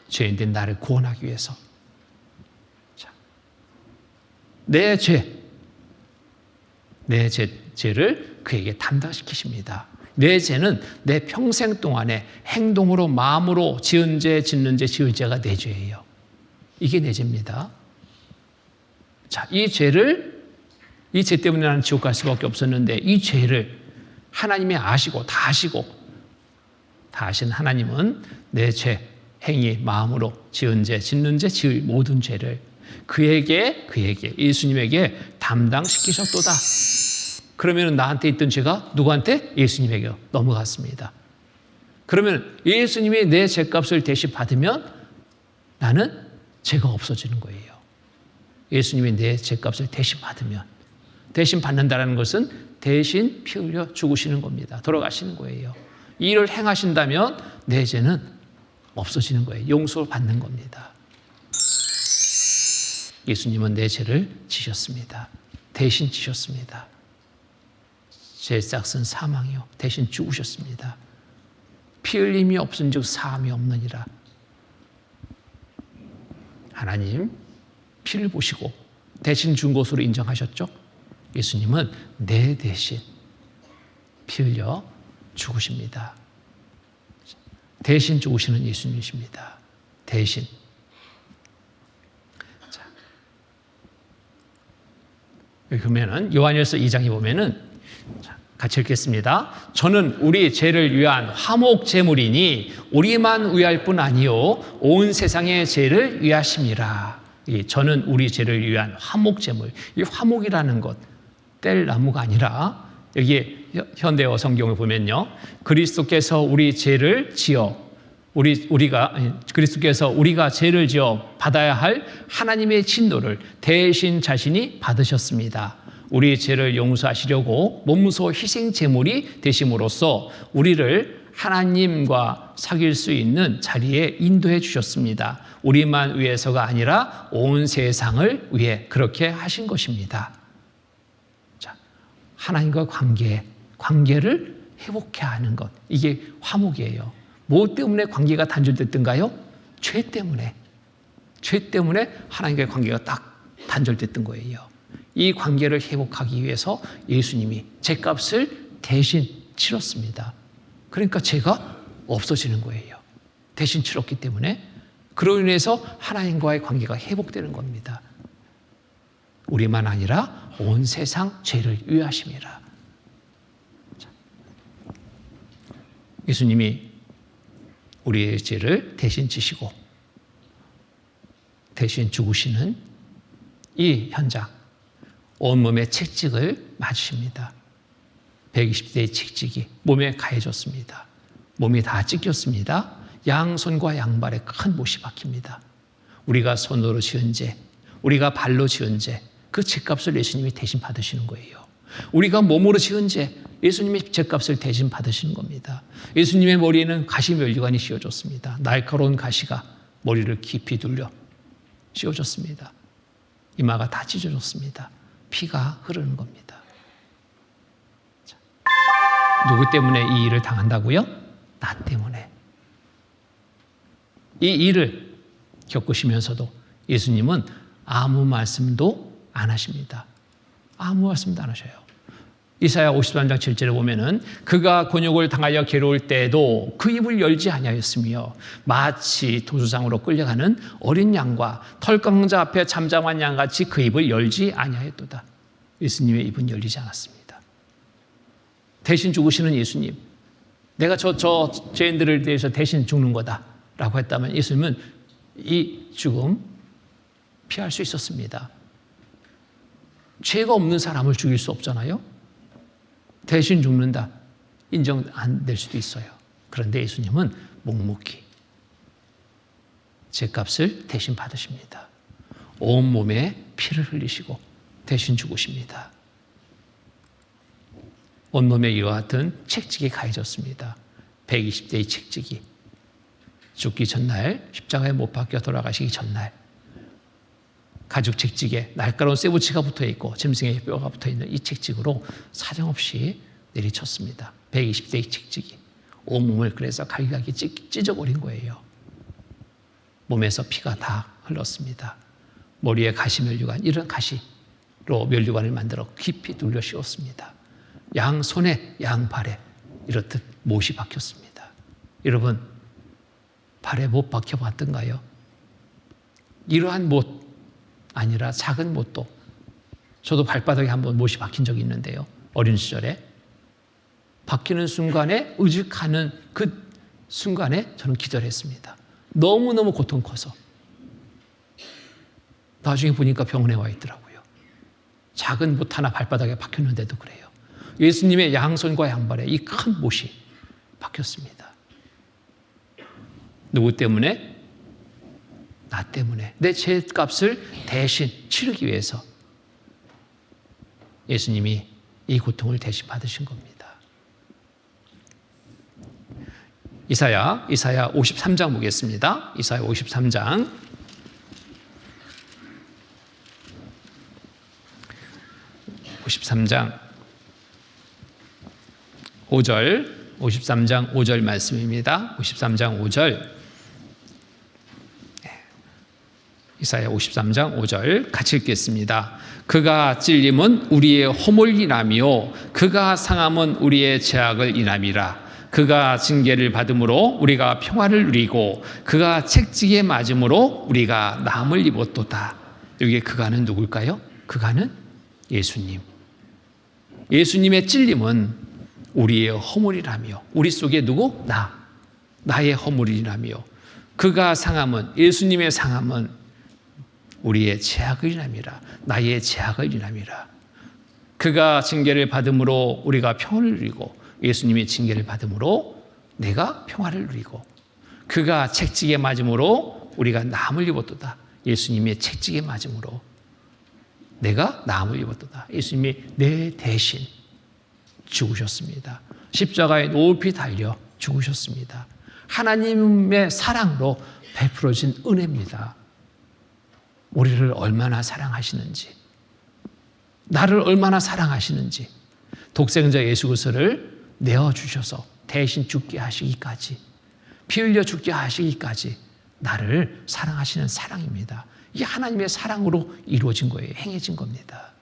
죄인된 나를 구원하기 위해서. 자, 내 죄를 그에게 담당시키십니다. 내 죄는 내 평생 동안에 행동으로, 마음으로 지은 죄, 짓는 죄, 지을 죄가 내 죄예요. 이게 내 죄입니다. 자, 이 죄 때문에 나는 지옥 갈 수밖에 없었는데 이 죄를 하나님이 아시고, 다 아신 하나님은 내 죄, 행위, 마음으로 지은 죄, 짓는 죄, 지을 모든 죄를 그에게 예수님에게 담당시키셨도다. 그러면 나한테 있던 죄가 누구한테? 예수님에게 넘어갔습니다. 그러면 예수님이 내 죄값을 대신 받으면 나는 죄가 없어지는 거예요. 예수님이 내 죄값을 대신 받으면, 대신 받는다는 것은 대신 피 흘려 죽으시는 겁니다. 돌아가시는 거예요. 이 일을 행하신다면 내 죄는 없어지는 거예요. 용서를 받는 겁니다. 예수님은 내 죄를 지셨습니다. 대신 지셨습니다. 제 싹은 사망이요 대신 죽으셨습니다. 피 흘림이 없은즉 사함이 없느니라. 하나님 피를 보시고 대신 준 것으로 인정하셨죠? 예수님은 내 대신 피 흘려 죽으십니다. 대신 죽으시는 예수님이십니다. 대신. 자, 여기 보면은 요한일서 2장에 보면은 같이 읽겠습니다. 저는 우리 죄를 위한 화목 제물이니 우리만 위할 뿐 아니요 온 세상의 죄를 위하심이라. 저는 우리 죄를 위한 화목 제물. 이 화목이라는 것 뗄 나무가 아니라, 여기 현대어 성경을 보면요, 그리스도께서 우리 죄를 지어 그리스도께서 우리가 죄를 지어 받아야 할 하나님의 진노를 대신 자신이 받으셨습니다. 우리 죄를 용서하시려고 몸소 희생 제물이 되심으로써 우리를 하나님과 사귈 수 있는 자리에 인도해 주셨습니다. 우리만 위해서가 아니라 온 세상을 위해 그렇게 하신 것입니다. 자, 하나님과 관계를 회복해야 하는 것, 이게 화목이에요. 뭐 때문에 관계가 단절됐던가요? 죄 때문에 하나님과의 관계가 딱 단절됐던 거예요. 이 관계를 회복하기 위해서 예수님이 죄값을 대신 치렀습니다. 그러니까 죄가 없어지는 거예요. 대신 치렀기 때문에. 그로 인해서 하나님과의 관계가 회복되는 겁니다. 우리만 아니라 온 세상 죄를 위하심이라. 예수님이 우리의 죄를 대신 지시고 대신 죽으시는 이 현장, 온몸에 채찍을 맞으십니다. 120대의 채찍이 몸에 가해졌습니다. 몸이 다 찢겼습니다. 양손과 양발에 큰 못이 박힙니다. 우리가 손으로 지은 죄, 우리가 발로 지은 죄, 그 죄값을 예수님이 대신 받으시는 거예요. 우리가 몸으로 지은 죄, 예수님이 죄값을 대신 받으시는 겁니다. 예수님의 머리에는 가시면류관이 씌워졌습니다. 날카로운 가시가 머리를 깊이 둘려 씌워졌습니다. 이마가 다 찢어졌습니다. 피가 흐르는 겁니다. 자, 누구 때문에 이 일을 당한다고요? 나 때문에. 이 일을 겪으시면서도 예수님은 아무 말씀도 안 하십니다. 아무 말씀도 안 하셔요. 이사야 53장 7절에 보면은 그가 곤욕을 당하여 괴로울 때에도 그 입을 열지 아니하였으며 마치 도주장으로 끌려가는 어린 양과 털강자 앞에 잠잠한 양같이 그 입을 열지 아니하였도다. 예수님의 입은 열리지 않았습니다. 대신 죽으시는 예수님, 내가 저 죄인들을 대해서 대신 죽는 거다라고 했다면 예수님은 이 죽음 피할 수 있었습니다. 죄가 없는 사람을 죽일 수 없잖아요. 대신 죽는다. 인정 안 될 수도 있어요. 그런데 예수님은 묵묵히 죄값을 대신 받으십니다. 온몸에 피를 흘리시고 대신 죽으십니다. 온몸에 이와 같은 책찍이 가해졌습니다. 120대의 책찍이. 죽기 전날, 십자가에 못 박혀 돌아가시기 전날 가죽 책찍에 날카로운 쇠붙이가 붙어있고 짐승의 뼈가 붙어있는 이 책찍으로 사정없이 내리쳤습니다. 120대의 책찍이. 온몸을 그래서 갈기갈기 찢어버린 거예요. 몸에서 피가 다 흘렀습니다. 머리에 가시면류관, 이런 가시로 면류관을 만들어 깊이 눌려 씌웠습니다. 양 손에 양 발에 이렇듯 못이 박혔습니다. 여러분, 발에 못 박혀봤던가요? 이러한 못 아니라 작은 못도, 저도 발바닥에 한번 못이 박힌 적이 있는데요. 어린 시절에 박히는 순간에 의식하는 그 순간에 저는 기절했습니다. 너무너무 고통 커서. 나중에 보니까 병원에 와 있더라고요. 작은 못 하나 발바닥에 박혔는데도 그래요. 예수님의 양손과 양발에 이 큰 못이 박혔습니다. 누구 때문에? 나 때문에. 내 죄값을 대신 치르기 위해서 예수님이 이 고통을 대신 받으신 겁니다. 이사야 53장 보겠습니다. 이사야 53장 53장 5절 말씀입니다. 53장 5절. 이사야 53장 5절 같이 읽겠습니다. 그가 찔림은 우리의 허물이라며 그가 상함은 우리의 죄악을 인함이라. 그가 징계를 받음으로 우리가 평화를 누리고 그가 책찍에 맞음으로 우리가 남을 입었도다. 여기에 그가는 누굴까요? 그가는 예수님. 예수님의 찔림은 우리의 허물이라며, 우리 속에 누구? 나의 허물이라며, 그가 상함은, 예수님의 상함은 우리의 죄악을 인함이라. 나의 죄악을 인함이라. 그가 징계를 받음으로 우리가 평화를 누리고, 예수님의 징계를 받음으로 내가 평화를 누리고, 그가 책찍에 맞음으로 우리가 남을 입었도다. 예수님의 책찍에 맞음으로 내가 남을 입었도다. 예수님이 내 대신 죽으셨습니다. 십자가에 높이 달려 죽으셨습니다. 하나님의 사랑으로 베풀어진 은혜입니다. 우리를 얼마나 사랑하시는지, 나를 얼마나 사랑하시는지, 독생자 예수 그리스도를 내어주셔서 대신 죽게 하시기까지, 피 흘려 죽게 하시기까지 나를 사랑하시는 사랑입니다. 이게 하나님의 사랑으로 이루어진 거예요. 행해진 겁니다.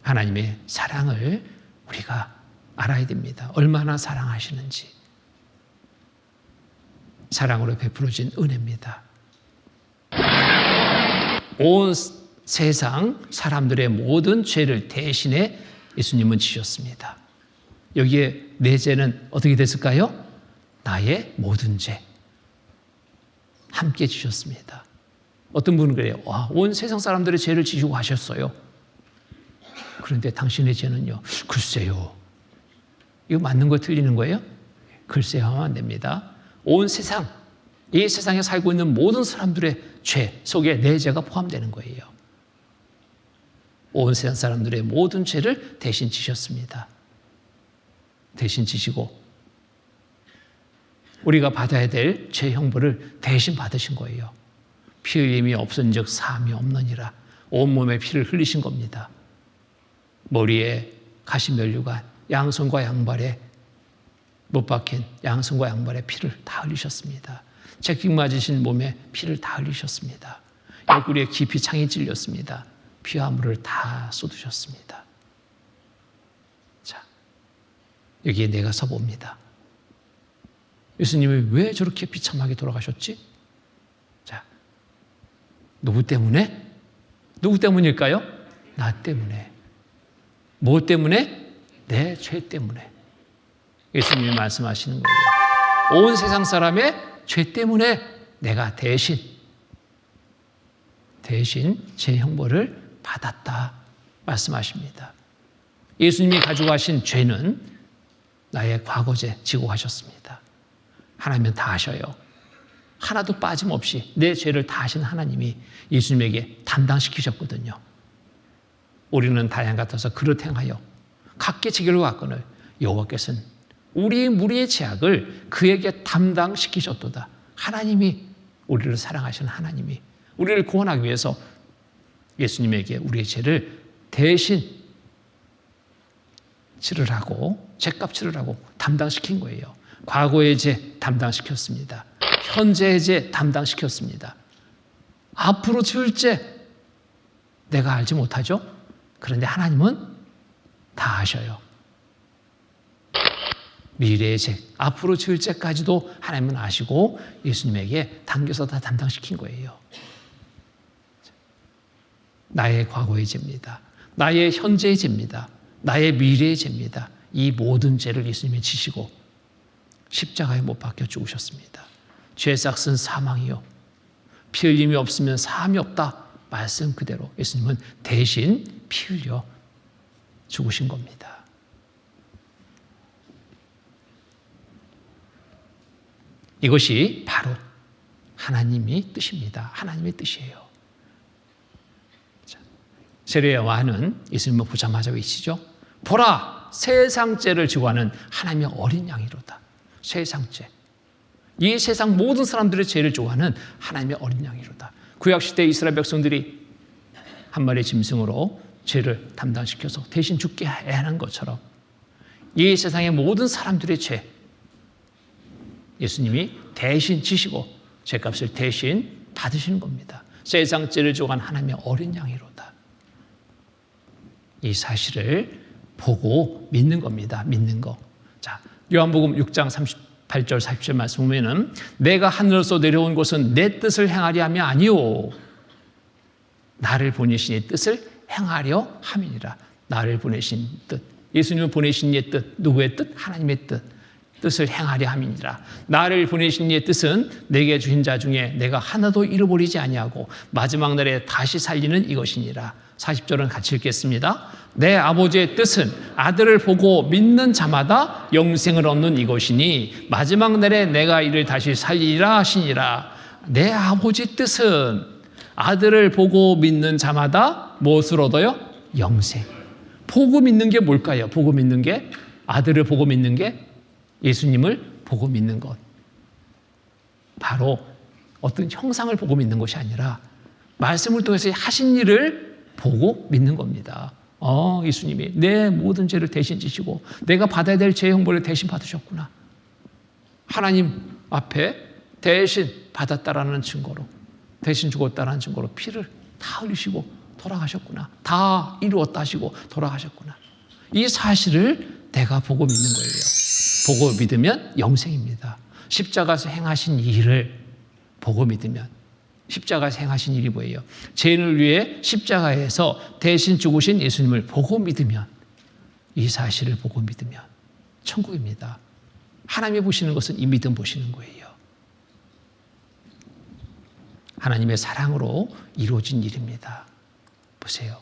하나님의 사랑을 우리가 알아야 됩니다. 얼마나 사랑하시는지. 사랑으로 베풀어진 은혜입니다. 온 세상 사람들의 모든 죄를 대신해 예수님은 지셨습니다. 여기에 내 죄는 어떻게 됐을까요? 나의 모든 죄 함께 지셨습니다. 어떤 분은 그래요. 와, 온 세상 사람들의 죄를 지시고 하셨어요. 그런데 당신의 죄는요? 글쎄요. 이거 맞는 거 틀리는 거예요? 글쎄요 하면 안 됩니다. 온 세상, 이 세상에 살고 있는 모든 사람들의 죄 속에 내 죄가 포함되는 거예요. 온 세상 사람들의 모든 죄를 대신 지셨습니다. 대신 지시고 우리가 받아야 될 죄 형벌을 대신 받으신 거예요. 피 흘림이 없은즉 사함이 없느니라. 온몸에 피를 흘리신 겁니다. 머리에 가시면류관, 양손과 양발에 못 박힌 양손과 양발에 피를 다 흘리셨습니다. 채찍 맞으신 몸에 피를 다 흘리셨습니다. 옆구리에 깊이 창이 찔렸습니다. 피와 물을 다 쏟으셨습니다. 자, 여기에 내가 서봅니다. 예수님이 왜 저렇게 비참하게 돌아가셨지? 자, 누구 때문에? 누구 때문일까요? 나 때문에. 뭐 때문에? 내 죄 때문에. 예수님이 말씀하시는 거예요. 온 세상 사람의 죄 때문에 내가 대신 제 형벌을 받았다 말씀하십니다. 예수님이 가지고 가신 죄는 나의 과거죄 지고 가셨습니다. 하나님은 다 하셔요. 하나도 빠짐없이 내 죄를 다 하신 하나님이 예수님에게 담당시키셨거든요. 우리는 다양 같아서 그릇 행하여 각기 지결로 갔거늘 여호와께서는 우리 무리의 죄악을 그에게 담당시키셨도다. 하나님이 우리를 사랑하시는 하나님이 우리를 구원하기 위해서 예수님에게 우리의 죄를 대신 치르라고, 죄값 치르라고 담당시킨 거예요. 과거의 죄 담당시켰습니다. 현재의 죄 담당시켰습니다. 앞으로 지을 죄 내가 알지 못하죠? 그런데 하나님은 다 아셔요. 미래의 죄, 앞으로 지을 죄까지도 하나님은 아시고 예수님에게 당겨서 다 담당시킨 거예요. 나의 과거의 죄입니다. 나의 현재의 죄입니다. 나의 미래의 죄입니다. 이 모든 죄를 예수님이 지시고 십자가에 못 박혀 죽으셨습니다. 죄 삭은 사망이요 피 흘림이 없으면 사함이 없다. 말씀 그대로 예수님은 대신 피 흘려 죽으신 겁니다. 이것이 바로 하나님의 뜻입니다. 하나님의 뜻이에요. 세례 요한은 예수님을 보자마자 외치죠. 보라, 세상죄를 지고 하는 하나님의 어린 양이로다. 세상죄. 이 세상 모든 사람들의 죄를 지고하는 하나님의 어린 양이로다. 구약시대 이스라엘 백성들이 한 마리의 짐승으로 죄를 담당시켜서 대신 죽게 해야 하는 것처럼 이 세상의 모든 사람들의 죄 예수님이 대신 지시고 죄값을 대신 받으시는 겁니다. 세상 죄를 지고 한 하나님의 어린 양이로다. 이 사실을 보고 믿는 겁니다. 믿는 거. 자, 요한복음 6장 38절 40절 말씀 보면은 내가 하늘에서 내려온 것은 내 뜻을 행하려 함이 아니오 나를 보내신 이의 뜻을 행하려 함이니라. 나를 보내신 뜻. 예수님을 보내신 이의 뜻. 누구의 뜻? 하나님의 뜻. 뜻을 행하려 함이니라. 나를 보내신 이의 뜻은 내게 주신 자 중에 내가 하나도 잃어버리지 아니하고 마지막 날에 다시 살리는 이것이니라. 40절은 같이 읽겠습니다. 내 아버지의 뜻은 아들을 보고 믿는 자마다 영생을 얻는 이것이니 마지막 날에 내가 이를 다시 살리리라 하시니라. 내 아버지 뜻은 아들을 보고 믿는 자마다 무엇을 얻어요? 영생. 보고 믿는 게 뭘까요? 보고 믿는 게 아들을 보고 믿는 게 예수님을 보고 믿는 것. 바로 어떤 형상을 보고 믿는 것이 아니라 말씀을 통해서 하신 일을 보고 믿는 겁니다. 예수님이 내 모든 죄를 대신 지시고 내가 받아야 될 죄의 형벌을 대신 받으셨구나. 하나님 앞에 대신 받았다라는 증거로 대신 죽었다라는 증거로 피를 다 흘리시고 돌아가셨구나. 다 이루었다 하시고 돌아가셨구나. 이 사실을 내가 보고 믿는 거예요. 보고 믿으면 영생입니다. 십자가에서 행하신 일을 보고 믿으면 십자가에서 행하신 일이 뭐예요? 죄인을 위해 십자가에서 대신 죽으신 예수님을 보고 믿으면 이 사실을 보고 믿으면 천국입니다. 하나님이 보시는 것은 이 믿음 보시는 거예요. 하나님의 사랑으로 이루어진 일입니다. 보세요.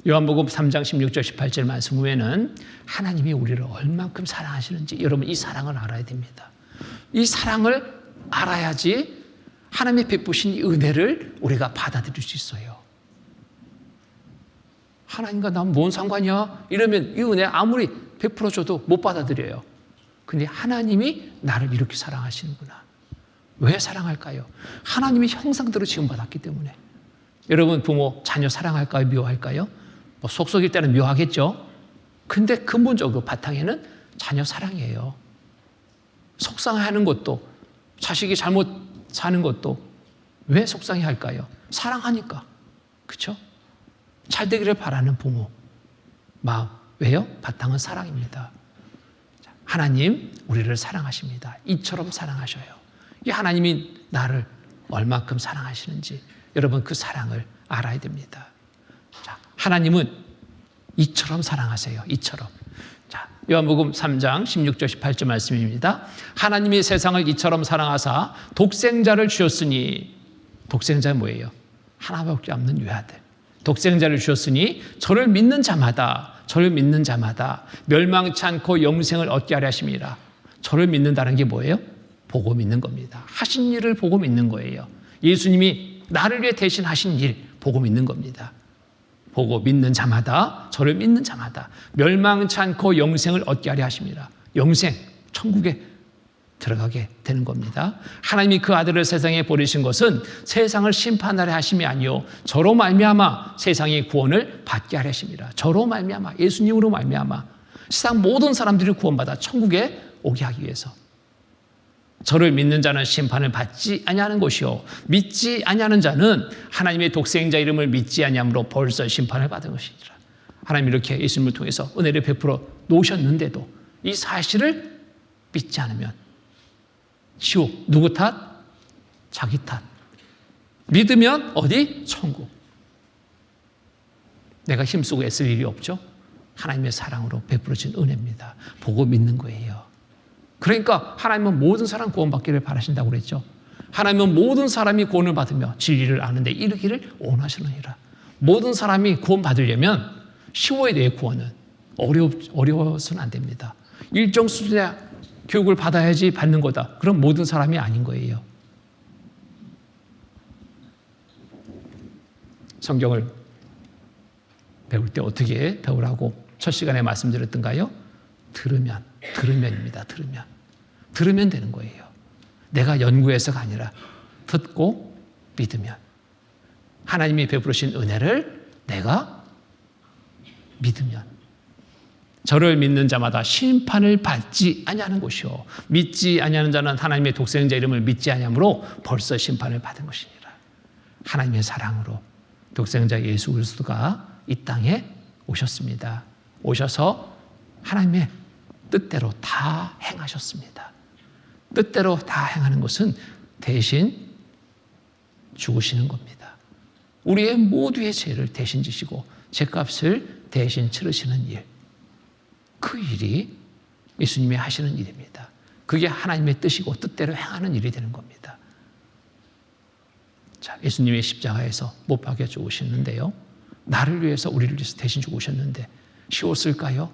요한복음 3장 16절 18절 말씀 보면은 하나님이 우리를 얼만큼 사랑하시는지 여러분 이 사랑을 알아야 됩니다. 이 사랑을 알아야지 하나님의 베푸신 이 은혜를 우리가 받아들일 수 있어요. 하나님과 난 뭔 상관이야? 이러면 이 은혜 아무리 베풀어줘도 못 받아들여요. 근데 하나님이 나를 이렇게 사랑하시는구나. 왜 사랑할까요? 하나님의 형상대로 지음받았기 때문에. 여러분 부모 자녀 사랑할까요? 미워할까요? 뭐 속속일 때는 미워하겠죠. 근데 근본적으로 바탕에는 자녀 사랑이에요. 속상해하는 것도, 자식이 잘못 사는 것도 왜 속상해할까요? 사랑하니까. 그렇죠? 잘 되기를 바라는 부모 마음. 왜요? 바탕은 사랑입니다. 하나님 우리를 사랑하십니다. 이처럼 사랑하셔요. 이 하나님이 나를 얼만큼 사랑하시는지 여러분 그 사랑을 알아야 됩니다. 자, 하나님은 이처럼 사랑하세요. 이처럼. 자, 요한복음 3장 16절 18절 말씀입니다. 하나님이 세상을 이처럼 사랑하사 독생자를 주셨으니, 독생자는 뭐예요? 하나밖에 없는 유아들. 독생자를 주셨으니 저를 믿는 자마다 멸망치 않고 영생을 얻게 하려 하심이라. 저를 믿는다는 게 뭐예요? 보고 믿는 겁니다. 하신 일을 보고 믿는 거예요. 예수님이 나를 위해 대신 하신 일 보고 믿는 겁니다. 보고 믿는 자마다, 저를 믿는 자마다 멸망치 않고 영생을 얻게 하려 하심이라. 영생, 천국에 들어가게 되는 겁니다. 하나님이 그 아들을 세상에 보내신 것은 세상을 심판하려 하심이 아니요 저로 말미암아 세상의 구원을 받게 하려 하심이라. 저로 말미암아, 예수님으로 말미암아 세상 모든 사람들이 구원받아 천국에 오게 하기 위해서. 저를 믿는 자는 심판을 받지 아니하는 것이요 믿지 아니하는 자는 하나님의 독생자 이름을 믿지 아니함으로 벌써 심판을 받은 것이니라. 하나님 이렇게 예수님을 통해서 은혜를 베풀어 놓으셨는데도 이 사실을 믿지 않으면 지옥. 누구 탓? 자기 탓. 믿으면 어디? 천국. 내가 힘쓰고 애쓸 일이 없죠. 하나님의 사랑으로 베풀어진 은혜입니다. 보고 믿는 거예요. 그러니까 하나님은 모든 사람 구원받기를 바라신다고 그랬죠. 하나님은 모든 사람이 구원을 받으며 진리를 아는 데 이르기를 원하시느니라. 모든 사람이 구원받으려면 쉬워야 돼요. 구원은. 어려워서는 안 됩니다. 일정 수준의 교육을 받아야지 받는 거다. 그럼 모든 사람이 아닌 거예요. 성경을 배울 때 어떻게 배우라고 첫 시간에 말씀드렸던가요? 들으면입니다. 들으면 되는 거예요. 내가 연구해서가 아니라 듣고 믿으면. 하나님이 베풀으신 은혜를 내가 믿으면. 저를 믿는 자마다 심판을 받지 아니하는 것이요 믿지 아니하는 자는 하나님의 독생자 이름을 믿지 아니하므로 벌써 심판을 받은 것이니라. 하나님의 사랑으로 독생자 예수 그리스도가 이 땅에 오셨습니다. 오셔서 하나님의 뜻대로 다 행하셨습니다. 뜻대로 다 행하는 것은 대신 죽으시는 겁니다. 우리의 모두의 죄를 대신 지시고 죄값을 대신 치르시는 일. 그 일이 예수님이 하시는 일입니다. 그게 하나님의 뜻이고 뜻대로 행하는 일이 되는 겁니다. 자, 예수님의 십자가에서 못 박혀 죽으셨는데요. 나를 위해서 우리를 위해서 대신 죽으셨는데 쉬웠을까요?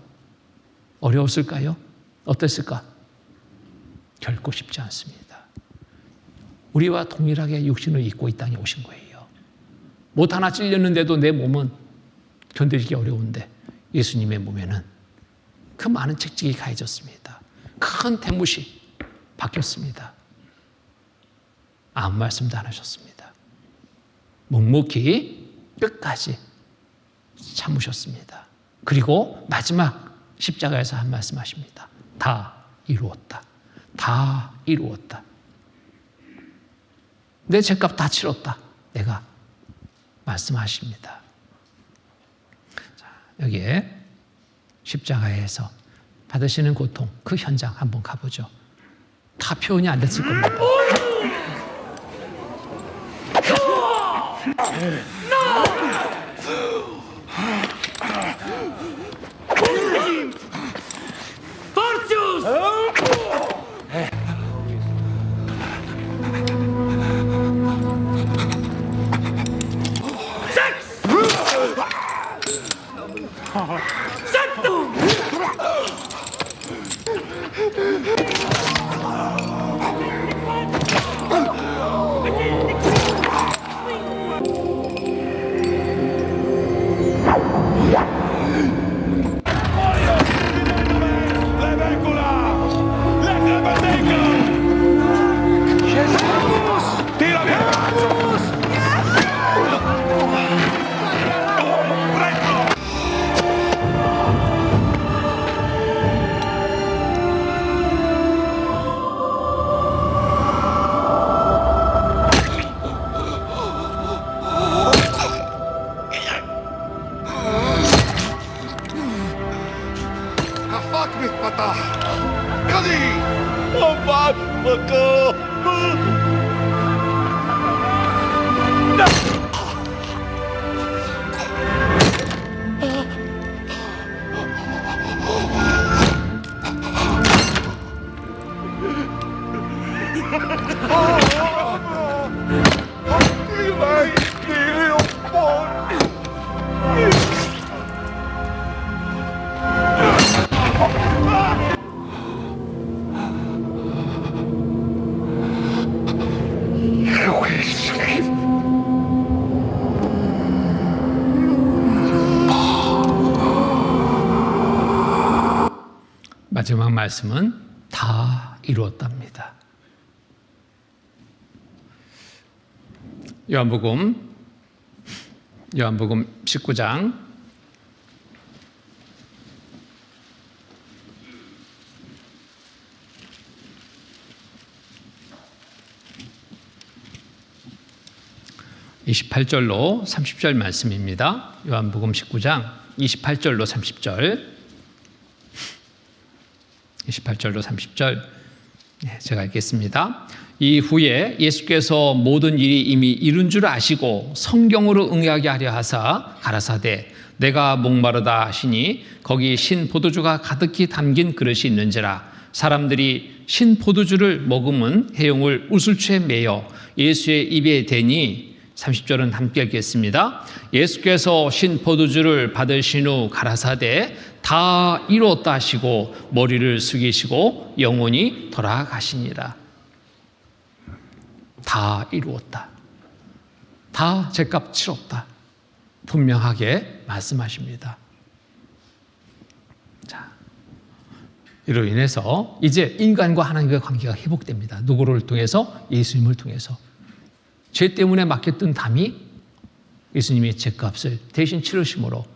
어려웠을까요? 어땠을까? 결코 쉽지 않습니다. 우리와 동일하게 육신을 입고 이 땅에 오신 거예요. 못 하나 찔렸는데도 내 몸은 견디기 어려운데 예수님의 몸에는 그 많은 책찍이 가해졌습니다. 큰 대못이 박혔습니다. 아무 말씀도 안 하셨습니다. 묵묵히 끝까지 참으셨습니다. 그리고 마지막 십자가에서 한 말씀 하십니다. 다 이루었다. 다 이루었다. 내 죄값 다 치렀다. 내가 말씀하십니다. 자, 여기에 십자가에서 받으시는 고통, 그 현장 한번 가보죠. 다 표현이 안 됐을 겁니다. 마지막 말씀은 다 이루었답니다. 요한복음 19장 28절로 30절 말씀입니다. 요한복음 19장 28절로 30절. 28절로 30절 제가 읽겠습니다. 이후에 예수께서 모든 일이 이미 이룬 줄 아시고 성경으로 응하게 하려 하사 가라사대 내가 목마르다 하시니 거기 신 포도주가 가득히 담긴 그릇이 있는지라. 사람들이 신 포도주를 머금은 해용을 우슬초에 매어 예수의 입에 대니 30절은 함께 읽겠습니다. 예수께서 신 포도주를 받으신 후 가라사대 다 이루었다 하시고 머리를 숙이시고 영원히 돌아가시니라. 다 이루었다. 다 죄값 치렀다. 분명하게 말씀하십니다. 자, 이로 인해서 이제 인간과 하나님과의 관계가 회복됩니다. 누구를 통해서? 예수님을 통해서. 죄 때문에 맡겼던 담이 예수님이 죄값을 대신 치르심으로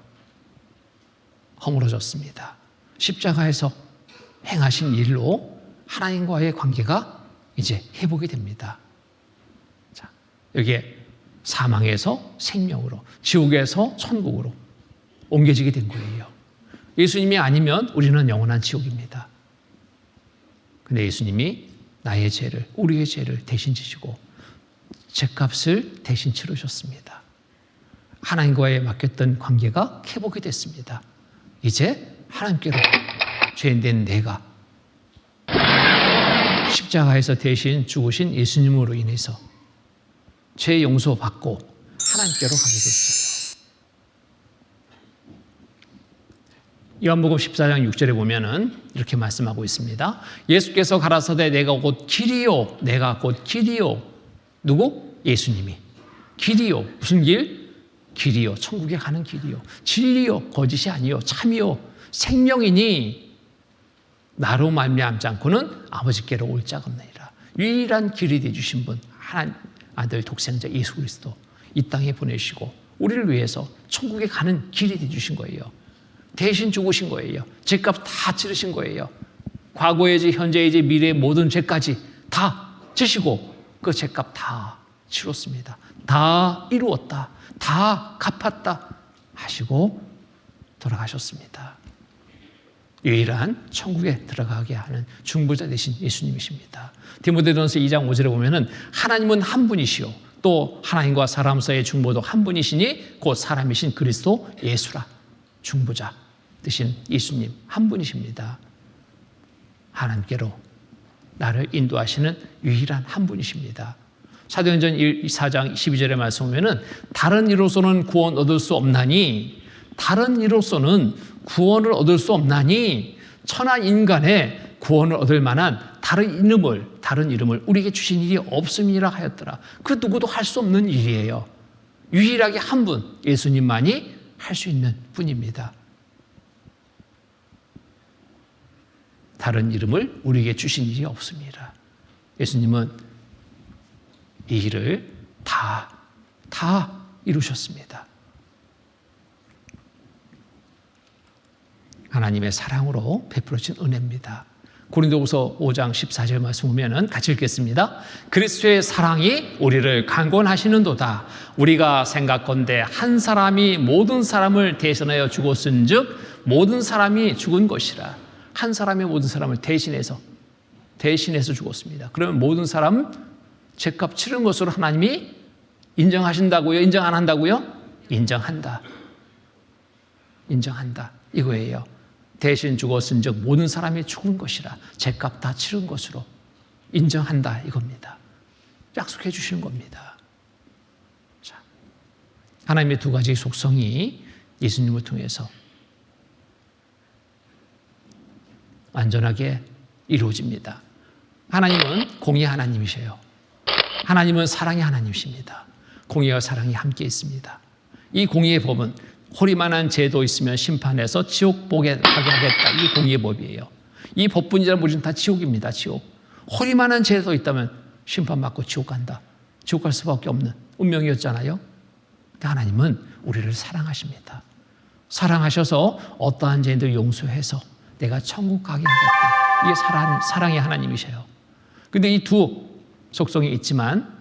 허물어졌습니다. 십자가에서 행하신 일로 하나님과의 관계가 이제 회복이 됩니다. 자, 여기에 사망에서 생명으로, 지옥에서 천국으로 옮겨지게 된 거예요. 예수님이 아니면 우리는 영원한 지옥입니다. 근데 예수님이 나의 죄를, 우리의 죄를 대신 지시고 죄값을 대신 치르셨습니다. 하나님과의 맡겼던 관계가 회복이 됐습니다. 이제 하나님께로 죄인된 내가 십자가에서 대신 죽으신 예수님으로 인해서 죄 용서받고 하나님께로 가게 됐어요. 요한복음 14장 6절에 보면은 이렇게 말씀하고 있습니다. 예수께서 가라사대 내가 곧 길이요, 내가 곧 길이요. 누구? 예수님이. 길이요. 무슨 길? 길이요. 천국에 가는 길이요. 진리요. 거짓이 아니요. 참이요. 생명이니 나로 말미암지 않고는 아버지께로 올 자가 없느니라. 유일한 길이 되주신 분, 하나님 아들 독생자 예수 그리스도 이 땅에 보내시고 우리를 위해서 천국에 가는 길이 되주신 거예요. 대신 죽으신 거예요. 죄값 다 치르신 거예요. 과거의 죄, 현재의 죄, 미래의 모든 죄까지 다 지시고 그 죄값 다 치렀습니다. 다 이루었다. 다 갚았다 하시고 돌아가셨습니다. 유일한 천국에 들어가게 하는 중보자 되신 예수님이십니다. 디모데전서 2장 5절에 보면은 하나님은 한 분이시요 또 하나님과 사람 사이의 중보도 한 분이시니 곧 사람이신 그리스도 예수라. 중보자 되신 예수님 한 분이십니다. 하나님께로 나를 인도하시는 유일한 한 분이십니다. 사도행전 4장 12절의 말씀 보면은 다른 이로서는 구원 얻을 수 없나니 다른 이로서는 구원을 얻을 수 없나니 천하 인간의 구원을 얻을 만한 다른 이름을 우리에게 주신 일이 없음이라 하였더라. 그 누구도 할 수 없는 일이에요. 유일하게 한 분 예수님만이 할 수 있는 분입니다. 다른 이름을 우리에게 주신 일이 없습니다. 예수님은 이 일을 다 이루셨습니다. 하나님의 사랑으로 베풀어진 은혜입니다. 고린도후서 5장 14절 말씀 보면은 같이 읽겠습니다. 그리스도의 사랑이 우리를 강권하시는도다. 우리가 생각건대 한 사람이 모든 사람을 대신하여 죽었은즉 모든 사람이 죽은 것이라. 한 사람이 모든 사람을 대신해서 대신해서 죽었습니다. 그러면 모든 사람 죄값 치른 것으로 하나님이 인정하신다고요? 인정 안 한다고요? 인정한다. 인정한다. 이거예요. 대신 죽었은즉 모든 사람이 죽은 것이라 죄값 다 치른 것으로 인정한다 이겁니다. 약속해 주시는 겁니다. 자, 하나님의 두 가지 속성이 예수님을 통해서 완전하게 이루어집니다. 하나님은 공의 하나님이세요. 하나님은 사랑의 하나님이십니다. 공의와 사랑이 함께 있습니다. 이 공의의 법은 허리만한 죄도 있으면 심판해서 지옥 보게 가게 하겠다. 이게 공의의 법이에요. 이 법뿐이라 우리는 다 지옥입니다. 지옥. 허리만한 죄도 있다면 심판받고 지옥 간다. 지옥 갈 수밖에 없는 운명이었잖아요. 근데 하나님은 우리를 사랑하십니다. 사랑하셔서 어떠한 죄도 용서해서 내가 천국 가게 하겠다. 이게 사랑의 하나님이세요. 근데 이 두 속성이 있지만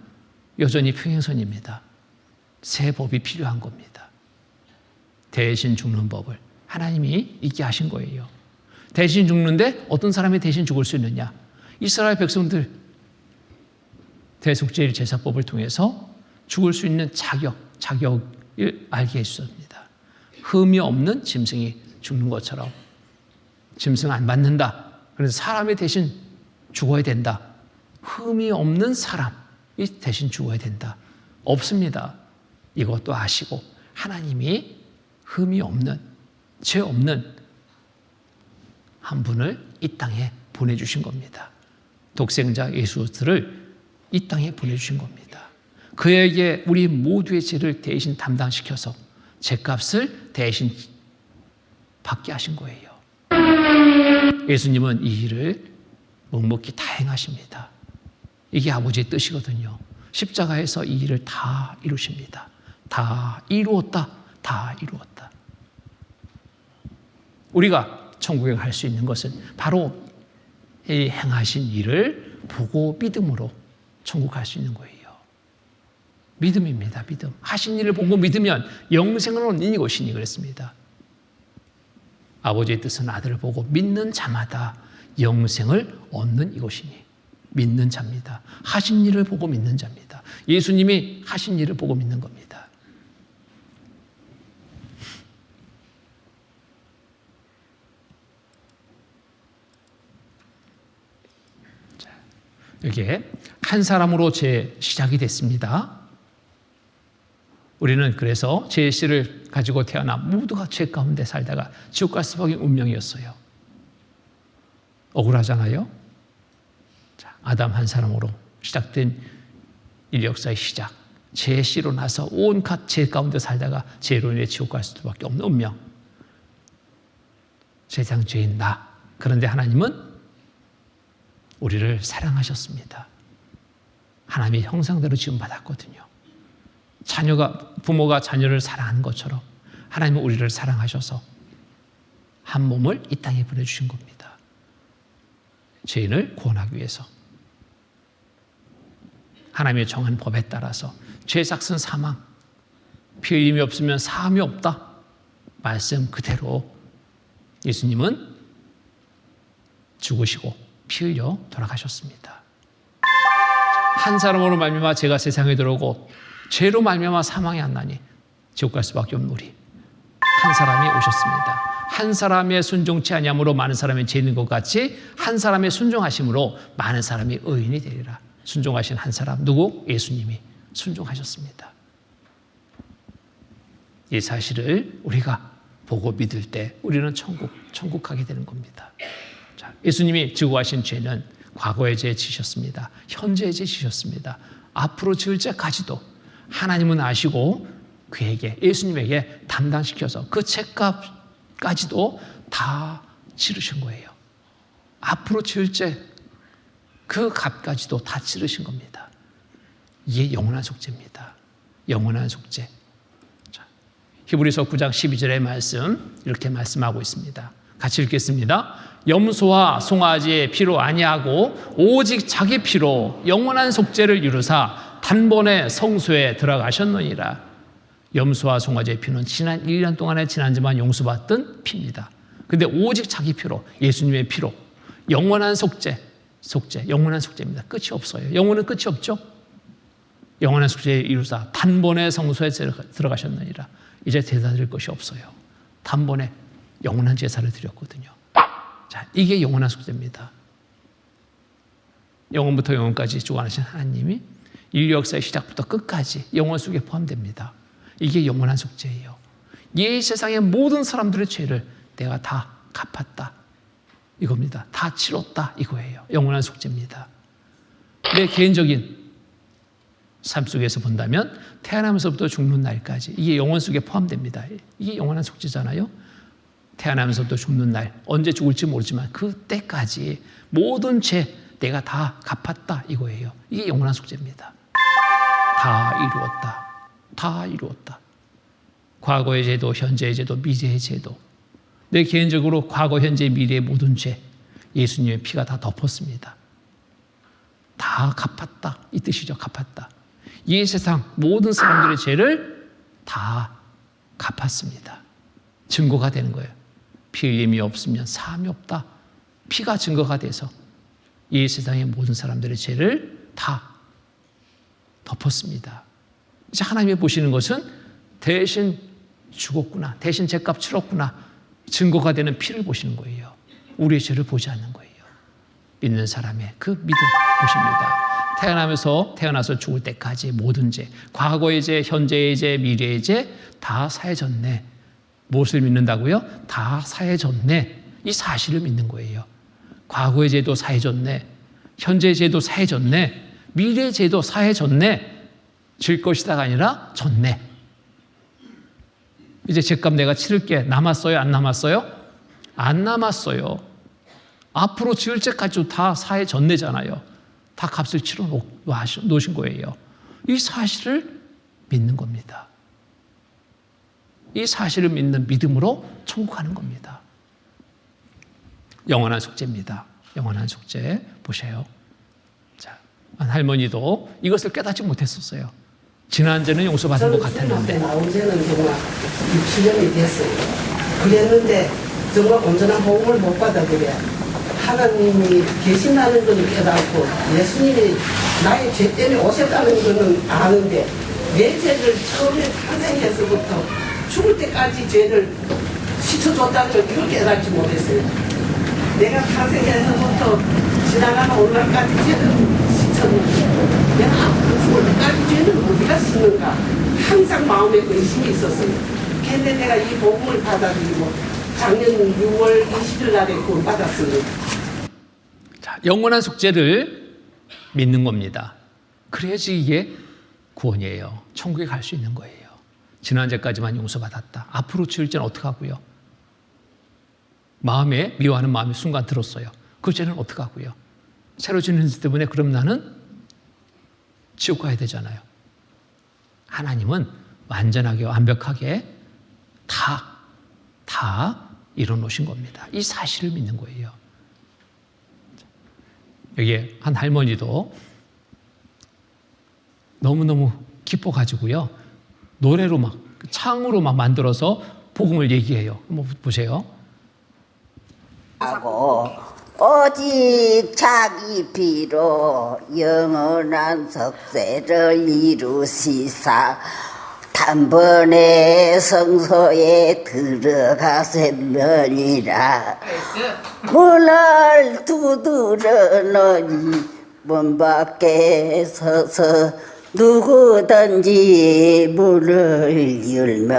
여전히 평행선입니다. 새 법이 필요한 겁니다. 대신 죽는 법을 하나님이 있게 하신 거예요. 대신 죽는데 어떤 사람이 대신 죽을 수 있느냐? 이스라엘 백성들 대속죄일 제사법을 통해서 죽을 수 있는 자격을 알게 해주셨습니다. 흠이 없는 짐승이 죽는 것처럼 짐승 안 받는다. 그래서 사람이 대신 죽어야 된다. 흠이 없는 사람이 대신 죽어야 된다. 없습니다. 이것도 아시고 하나님이 흠이 없는, 죄 없는 한 분을 이 땅에 보내주신 겁니다. 독생자 예수를 이 땅에 보내주신 겁니다. 그에게 우리 모두의 죄를 대신 담당시켜서 죄값을 대신 받게 하신 거예요. 예수님은 이 일을 묵묵히 다 행하십니다. 이게 아버지의 뜻이거든요. 십자가에서 이 일을 다 이루십니다. 다 이루었다. 다 이루었다. 우리가 천국에 갈 수 있는 것은 바로 이 행하신 일을 보고 믿음으로 천국 갈 수 있는 거예요. 믿음입니다. 믿음. 하신 일을 보고 믿으면 영생을 얻는 이것이니 그랬습니다. 아버지의 뜻은 아들을 보고 믿는 자마다 영생을 얻는 이것이니 믿는 자입니다. 하신 일을 보고 믿는 자입니다. 예수님이 하신 일을 보고 믿는 겁니다. 자, 이게 한 사람으로 시작이 됐습니다. 우리는 그래서 씨를 가지고 태어나 모두가 죄 가운데 살다가 지옥 갈 수밖에 운명이었어요. 억울하잖아요. 자, 아담 한 사람으로 시작된 인류 역사의 시작. 씨로 나서 온갖 죄 가운데 살다가 죄로 인해 지옥 갈 수밖에 없는 운명. 세상 죄인 나. 그런데 하나님은 우리를 사랑하셨습니다. 하나님의 형상대로 지음받았거든요. 부모가 자녀를 사랑하는 것처럼 하나님은 우리를 사랑하셔서 한 몸을 이 땅에 보내주신 겁니다. 죄인을 구원하기 위해서. 하나님의 정한 법에 따라서 죄삭은 사망, 피 흘림이 없으면 사함이 없다. 말씀 그대로 예수님은 죽으시고 피 흘려 돌아가셨습니다. 한 사람으로 말미암아 죄가 세상에 들어오고 죄로 말미암아 사망이 안 나니 지옥 갈 수밖에 없는 우리. 한 사람이 오셨습니다. 한 사람의 순종치 아니함으로 많은 사람이 죄 있는 것 같이 한 사람의 순종하심으로 많은 사람이 의인이 되리라. 순종하신 한 사람 누구? 예수님이 순종하셨습니다. 이 사실을 우리가 보고 믿을 때 우리는 천국 가게 되는 겁니다. 자, 예수님이 지고 하신 죄는 과거의 죄 지셨습니다. 현재의 죄 지셨습니다. 앞으로 지을 죄까지도 하나님은 아시고 그에게 예수님에게 담당시켜서 그 죄값까지도 다 치르신 거예요. 앞으로 지을 죄 그 값까지도 다 치르신 겁니다. 이게 영원한 속죄입니다. 영원한 속죄. 자, 히브리서 9장 12절의 말씀 이렇게 말씀하고 있습니다. 같이 읽겠습니다. 염소와 송아지의 피로 아니하고 오직 자기 피로 영원한 속죄를 이루사 단번에 성소에 들어가셨느니라. 염소와 송아지의 피는 지난 1년 동안에 지난주만 용서받던 피입니다. 근데 오직 자기 피로, 예수님의 피로 영원한 속죄, 속죄, 영원한 속죄입니다. 끝이 없어요. 영혼은 끝이 없죠. 영원한 속죄를 이루사 단번에 성소에 들어가셨느니라. 이제 대사드릴 것이 없어요. 단번에 영원한 제사를 드렸거든요. 자, 이게 영원한 속죄입니다. 영원부터 영원까지 주관하신 하나님이 인류 역사의 시작부터 끝까지 영원 속에 포함됩니다. 이게 영원한 속죄예요. 이 세상의 모든 사람들의 죄를 내가 다 갚았다. 이겁니다. 다 치렀다. 이거예요. 영원한 속죄입니다. 내 개인적인 삶 속에서 본다면 태어나면서부터 죽는 날까지 이게 영원 속에 포함됩니다. 이게 영원한 속죄잖아요. 태어나면서부터 죽는 날, 언제 죽을지 모르지만 그때까지 모든 죄 내가 다 갚았다. 이거예요. 이게 영원한 속죄입니다. 다 이루었다. 다 이루었다. 과거의 죄도, 현재의 죄도, 미래의 죄도. 내 개인적으로 과거, 현재, 미래의 모든 죄 예수님의 피가 다 덮었습니다. 다 갚았다. 이 뜻이죠. 갚았다. 이 세상 모든 사람들의 죄를 다 갚았습니다. 증거가 되는 거예요. 피 흘림이 없으면 사함이 없다. 피가 증거가 돼서 이 세상의 모든 사람들의 죄를 다 덮었습니다. 이제 하나님이 보시는 것은 대신 죽었구나. 대신 죄값 치렀구나. 증거가 되는 피를 보시는 거예요. 우리의 죄를 보지 않는 거예요. 믿는 사람의 그 믿음 보십니다. 태어나서 죽을 때까지 모든 죄, 과거의 죄, 현재의 죄, 미래의 죄 다 사해졌네. 무엇을 믿는다고요? 다 사해졌네. 이 사실을 믿는 거예요. 과거의 죄도 사해졌네. 현재의 죄도 사해졌네. 미래의 죄도 사해졌네. 질 것이다가 아니라 졌네. 이제 죄값 내가 치를게. 남았어요? 안 남았어요? 안 남았어요. 앞으로 지을 죄까지도 다 사해졌네잖아요. 다 값을 치러 놓으신 거예요. 이 사실을 믿는 겁니다. 이 사실을 믿는 믿음으로 천국 가는 겁니다. 영원한 속죄입니다. 영원한 속죄 보세요. 자, 할머니도 이것을 깨닫지 못했었어요. 지난 죄는 용서받은 것 같았는데.
나온 지는 정말 6, 7년이 됐어요. 그랬는데 정말 온전한 복음을 못 받아 그래. 하나님이 계신다는 건 깨닫고 예수님이 나의 죄 때문에 오셨다는 것은 아는데 내 죄를 처음에 탄생해서부터 죽을 때까지 죄를 씻어줬다는 걸 그걸 깨닫지 못했어요. 내가 탄생해서부터 지나가는 오늘까지 죄를 씻었는데 내가 앞으로 죽을 때까지 죄는 어디가 씻는가 항상 마음에 의심이 있었어요. 근데 내가 이 복음을 받아들이고 작년 6월 20일 날에 구원 받았습니다.
자, 영원한 속죄를 믿는 겁니다. 그래야지 이게 구원이에요. 천국에 갈 수 있는 거예요. 지난죄까지만 용서받았다. 앞으로 지을 죄는 어떡하고요? 마음에 미워하는 마음이 순간 들었어요. 그 죄는 어떡하고요? 새로 지는 죄 때문에 그럼 나는 지옥 가야 되잖아요. 하나님은 완전하게 완벽하게 다 이뤄놓으신 겁니다. 이 사실을 믿는 거예요. 여기에 한 할머니도 너무너무 기뻐가지고요. 노래로 막 창으로 막 만들어서 복음을 얘기해요. 한번 보세요.
하고 오직 자기 피로 영원한 속죄를 이루시사 단번에 성소에 들어가셨느니라. 문을 두드려 너니 문 밖에 서서 누구든지 문을 열며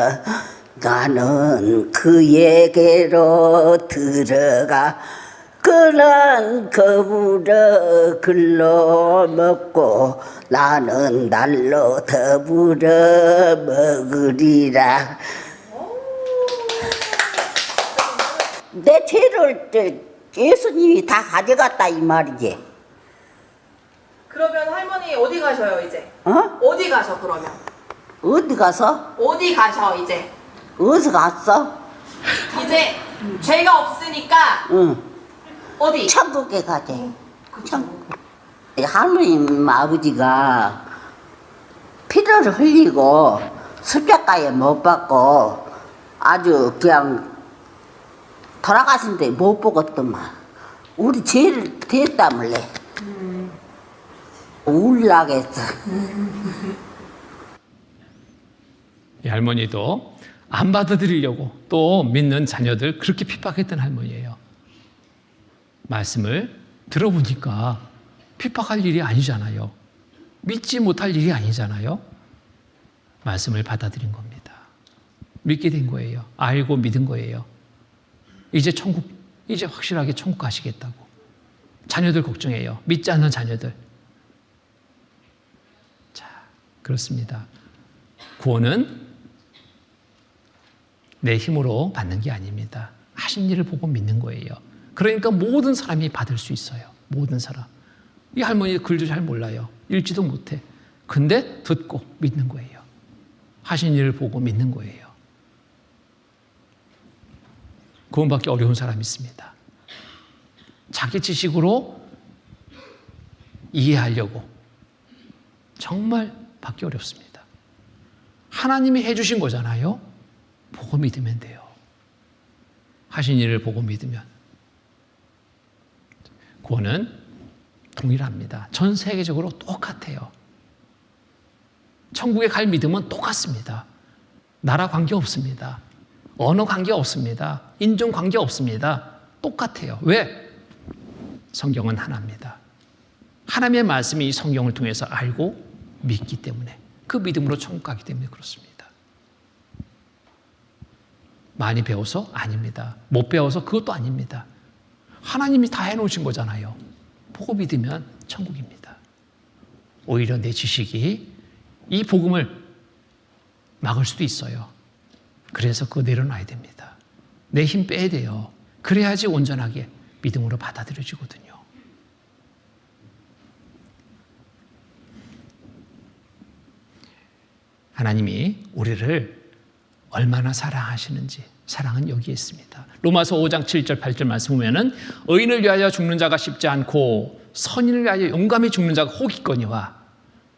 나는 그에게로 들어가 그는 거부러 글로 먹고 나는 날로 더불어 먹으리라. 내 죄를 예수님이 다 가져갔다 이 말이지.
그러면 할머니 어디 가셔요 이제?
어?
어디 가셔 그러면?
어디 가서?
어디 가셔 이제?
어디서 갔어?
이제 죄가 없으니까
응.
어디?
천국에 가지. 천국. 하느님 아버지가 피를 흘리고 십자가에 못 박고 아주 그냥 돌아가신데 못 보겠더만. 우리 죄를 됐다물래. 울라겠어.
이 할머니도 안 받아들이려고 또 믿는 자녀들 그렇게 핍박했던 할머니예요. 말씀을 들어보니까 핍박할 일이 아니잖아요. 믿지 못할 일이 아니잖아요. 말씀을 받아들인 겁니다. 믿게 된 거예요. 알고 믿은 거예요. 이제 확실하게 천국 가시겠다고. 자녀들 걱정해요. 믿지 않는 자녀들. 자, 그렇습니다. 구원은 내 힘으로 받는 게 아닙니다. 하신 일을 보고 믿는 거예요. 그러니까 모든 사람이 받을 수 있어요. 모든 사람. 이 할머니 글도 잘 몰라요. 읽지도 못해. 근데 듣고 믿는 거예요. 하신 일을 보고 믿는 거예요. 구원받기 어려운 사람이 있습니다. 자기 지식으로 이해하려고 정말 받기 어렵습니다. 하나님이 해주신 거잖아요. 보고 믿으면 돼요. 하신 일을 보고 믿으면. 구원은 동일합니다. 전 세계적으로 똑같아요. 천국에 갈 믿음은 똑같습니다. 나라 관계 없습니다. 언어 관계 없습니다. 인종 관계 없습니다. 똑같아요. 왜? 성경은 하나입니다. 하나님의 말씀이 이 성경을 통해서 알고 믿기 때문에, 그 믿음으로 천국 가기 때문에 그렇습니다. 많이 배워서? 아닙니다. 못 배워서? 그것도 아닙니다. 하나님이 다 해놓으신 거잖아요. 보고 믿으면 천국입니다. 오히려 내 지식이 이 복음을 막을 수도 있어요. 그래서 그거 내려놔야 됩니다. 내 힘 빼야 돼요. 그래야지 온전하게 믿음으로 받아들여지거든요. 하나님이 우리를 얼마나 사랑하시는지, 사랑은 여기에 있습니다. 로마서 5장 7절 8절 말씀 보면은 의인을 위하여 죽는 자가 쉽지 않고 선인을 위하여 용감히 죽는 자가 혹 있거니와.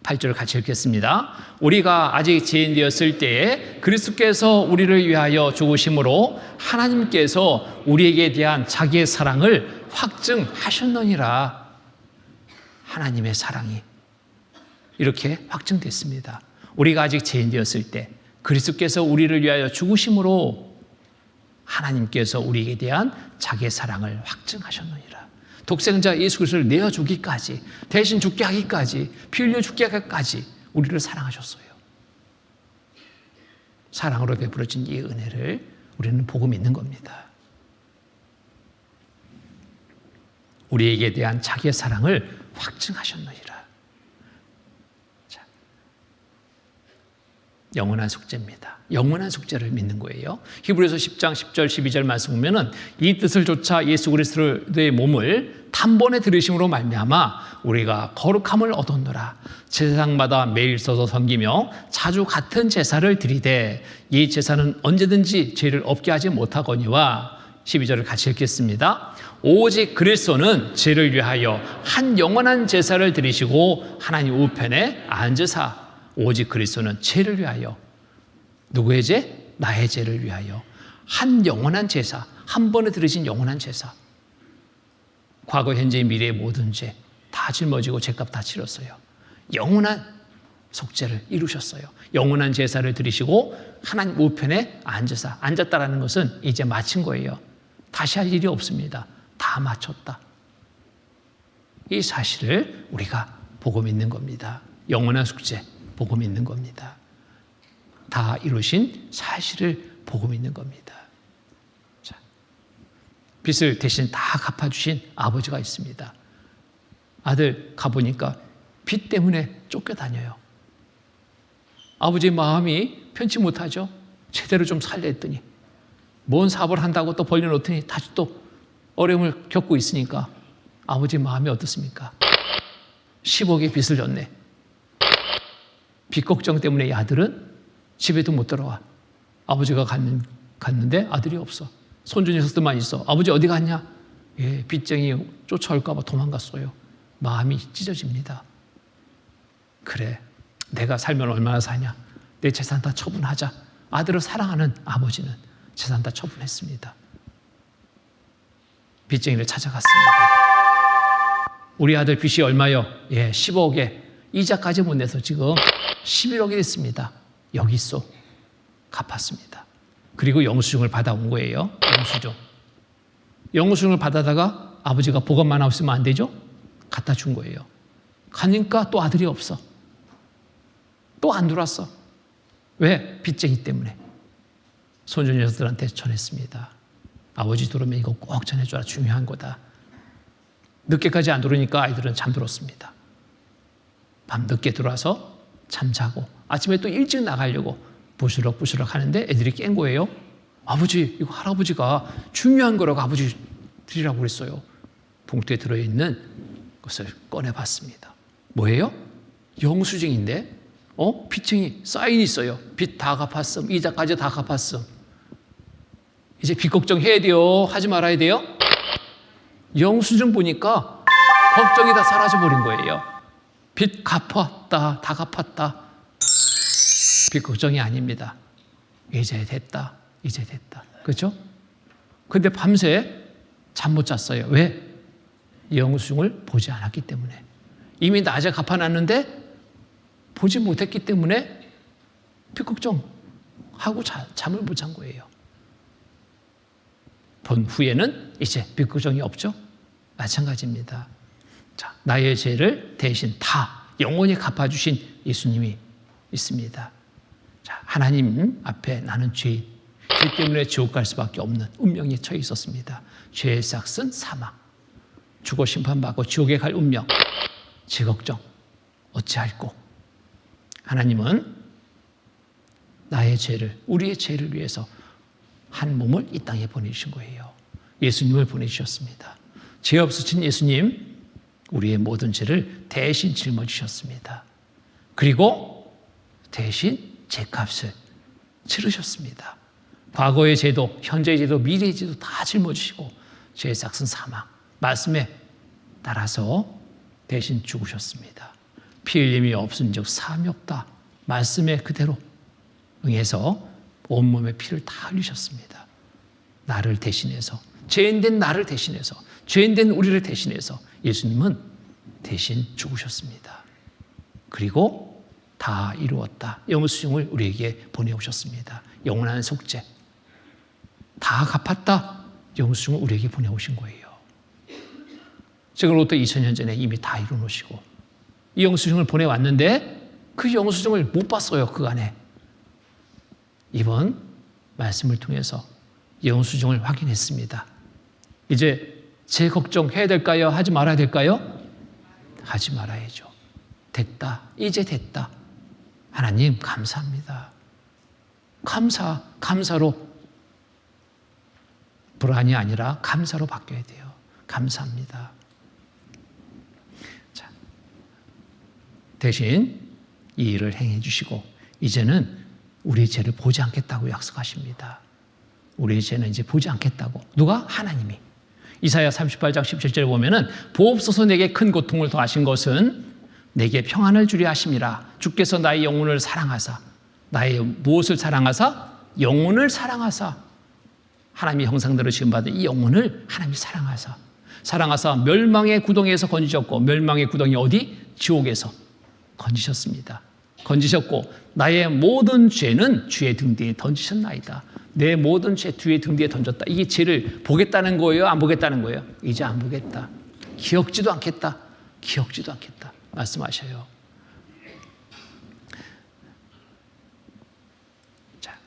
8절을 같이 읽겠습니다. 우리가 아직 죄인되었을 때에 그리스도께서 우리를 위하여 죽으심으로 하나님께서 우리에게 대한 자기의 사랑을 확증하셨느니라. 하나님의 사랑이 이렇게 확증됐습니다. 우리가 아직 죄인되었을 때 그리스도께서 우리를 위하여 죽으심으로 하나님께서 우리에게 대한 자기의 사랑을 확증하셨느니라. 독생자 예수 그리스도를 내어주기까지, 대신 죽게 하기까지, 피 흘려 죽게 하기까지 우리를 사랑하셨어요. 사랑으로 베풀어진 이 은혜를 우리는 보고 믿는 겁니다. 우리에게 대한 자기의 사랑을 확증하셨느니라. 자, 영원한 속죄입니다. 영원한 속죄를 믿는 거예요. 히브리서 10장 10절 12절 말씀 보면은 이 뜻을 좇아 예수 그리스도의 몸을 단번에 들으심으로 말미암아 우리가 거룩함을 얻었노라. 제사장마다 매일 서서 섬기며 자주 같은 제사를 드리되 이 제사는 언제든지 죄를 없게 하지 못하거니와. 12절을 같이 읽겠습니다. 오직 그리스도는 죄를 위하여 한 영원한 제사를 드리시고 하나님 우편에 앉으사. 오직 그리스도는 죄를 위하여, 누구의 죄? 나의 죄를 위하여 한 영원한 제사, 한 번에 드리신 영원한 제사. 과거, 현재, 미래의 모든 죄 다 짊어지고 죄값 다 치렀어요. 영원한 속죄를 이루셨어요. 영원한 제사를 드리시고 하나님 우편에 앉으사. 앉았다라는 것은 이제 마친 거예요. 다시 할 일이 없습니다. 다 마쳤다. 이 사실을 우리가 보고 믿는 겁니다. 영원한 속죄 보고 믿는 겁니다. 다 이루신 사실을 보고 믿는 겁니다. 자, 빚을 대신 다 갚아주신 아버지가 있습니다. 아들 가보니까 빚 때문에 쫓겨다녀요. 아버지 마음이 편치 못하죠. 제대로 좀 살려 했더니 뭔 사업을 한다고 또 벌려놓더니 다시 또 어려움을 겪고 있으니까 아버지 마음이 어떻습니까? 10억의 빚을 졌네. 빚 걱정 때문에 이 아들은 집에도 못 들어와. 아버지가 갔는데 아들이 없어. 손주 녀석들만 있어. 아버지 어디 갔냐? 예, 빚쟁이 쫓아올까 봐 도망갔어요. 마음이 찢어집니다. 그래, 내가 살면 얼마나 사냐? 내 재산 다 처분하자. 아들을 사랑하는 아버지는 재산 다 처분했습니다. 빚쟁이를 찾아갔습니다. 우리 아들 빚이 얼마요? 15억에 이자까지 못 내서 지금 11억이 됐습니다. 여기 있어. 갚았습니다. 그리고 영수증을 받아온 거예요. 영수증을 받아다가 아버지가 보관만 없으면 안 되죠? 갖다 준 거예요. 가니까 또 아들이 없어. 또 안 들어왔어. 왜? 빚쟁이 때문에. 손주 녀석들한테 전했습니다. 아버지 들어오면 이거 꼭 전해줘라. 중요한 거다. 늦게까지 안 들어오니까 아이들은 잠들었습니다. 밤 늦게 들어와서 잠자고 아침에 또 일찍 나가려고 부스럭부스럭 하는데 애들이 깬 거예요. 아버지, 이거 할아버지가 중요한 거라고 아버지 드리라고 그랬어요. 봉투에 들어있는 것을 꺼내봤습니다. 뭐예요? 영수증인데 빚쟁이 사인이 있어요. 빚 다 갚았음. 이자까지 다 갚았음. 이제 빚 걱정해야 돼요? 하지 말아야 돼요? 영수증 보니까 걱정이 다 사라져버린 거예요. 빚 갚았다. 다 갚았다. 빚 걱정이 아닙니다. 이제 됐다. 이제 됐다. 그렇죠? 근데 밤새 잠 못 잤어요. 왜? 영수증을 보지 않았기 때문에. 이미 낮에 갚아놨는데 보지 못했기 때문에 빚 걱정하고 잠을 못 잔 거예요. 본 후에는 이제 빚 걱정이 없죠? 마찬가지입니다. 자, 나의 죄를 대신 다 영원히 갚아주신 예수님이 있습니다. 자, 하나님 앞에 나는 죄 때문에 지옥 갈 수밖에 없는 운명에 처해 있었습니다. 죄의 삭은 사망, 죽어 심판받고 지옥에 갈 운명, 죄 걱정 어찌할꼬. 하나님은 나의 죄를, 우리의 죄를 위해서 한 몸을 이 땅에 보내주신 거예요. 예수님을 보내주셨습니다. 죄 없으신 예수님, 우리의 모든 죄를 대신 짊어지셨습니다. 그리고 대신 죄값을 치르셨습니다. 과거의 죄도, 현재의 죄도, 미래의 죄도 다 짊어지시고 죄의 삭은 사망, 말씀에 따라서 대신 죽으셨습니다. 피 흘림이 없은즉 사함이 없다. 말씀에 그대로 응해서 온몸에 피를 다 흘리셨습니다. 나를 대신해서, 죄인된 나를 대신해서, 죄인된 우리를 대신해서 예수님은 대신 죽으셨습니다. 그리고 다 이루었다. 영수증을 우리에게 보내오셨습니다. 영원한 속죄. 다 갚았다. 영수증을 우리에게 보내오신 거예요. 지금으로부터 2000년 전에 이미 다 이루어놓으시고 이 영수증을 보내왔는데 그 영수증을 못 봤어요. 그 안에. 이번 말씀을 통해서 영수증을 확인했습니다. 이제 제 걱정해야 될까요? 하지 말아야 될까요? 하지 말아야죠. 됐다. 이제 됐다. 하나님 감사합니다. 감사로 불안이 아니라 감사로 바뀌어야 돼요. 감사합니다. 자, 대신 이 일을 행해 주시고 이제는 우리의 죄를 보지 않겠다고 약속하십니다. 우리의 죄는 이제 보지 않겠다고. 누가? 하나님이. 이사야 38장 17절에 보면은 보옵소서 내게 큰 고통을 더하신 것은 내게 평안을 주려 하심이라. 주께서 나의 영혼을 사랑하사. 나의 무엇을 사랑하사? 영혼을 사랑하사. 하나님의 형상대로 지음받은 이 영혼을 하나님이 사랑하사 멸망의 구덩이에서 건지셨고, 멸망의 구덩이 어디? 지옥에서 건지셨습니다. 건지셨고 나의 모든 죄는 주의 등 뒤에 던지셨나이다. 내 모든 죄 주의 등 뒤에 던졌다. 이게 죄를 보겠다는 거예요? 안 보겠다는 거예요? 이제 안 보겠다. 기억지도 않겠다. 기억지도 않겠다. 말씀하셔요. 자,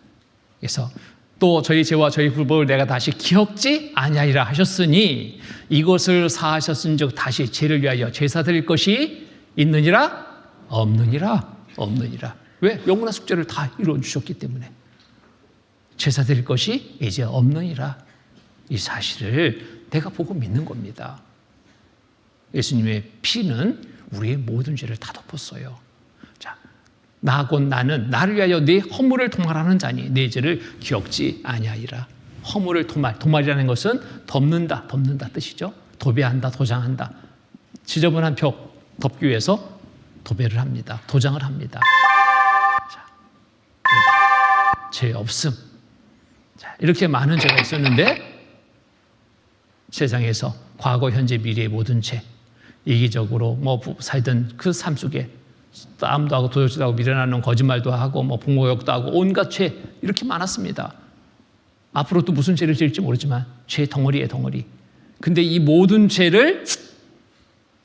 그래서 또 저희 죄와 저희 불법을 내가 다시 기억지 아니하리라 하셨으니 이것을 사하셨은즉 다시 죄를 위하여 제사 드릴 것이 있느니라? 없느니라? 없느니라. 왜? 영원한 숙제를 다 이루어 주셨기 때문에. 제사 드릴 것이 이제 없느니라. 이 사실을 내가 보고 믿는 겁니다. 예수님의 피는 우리의 모든 죄를 다 덮었어요. 자, 나 곧 나는 나를 위하여 네 허물을 도말하는 자니 네 죄를 기억지 아니하리라. 허물을 도말이라는 것은 덮는다 뜻이죠. 도배한다, 도장한다. 지저분한 벽 덮기 위해서 도배를 합니다. 도장을 합니다. 자, 죄 없음. 자, 이렇게 많은 죄가 있었는데 세상에서 과거, 현재, 미래의 모든 죄, 이기적으로 살던 그 삶 속에 땀도 하고 도둑질도 하고 미련하는 거짓말도 하고 부모욕도 하고 온갖 죄 이렇게 많았습니다. 앞으로 또 무슨 죄를 지을지 모르지만 죄 덩어리에 덩어리. 근데 이 모든 죄를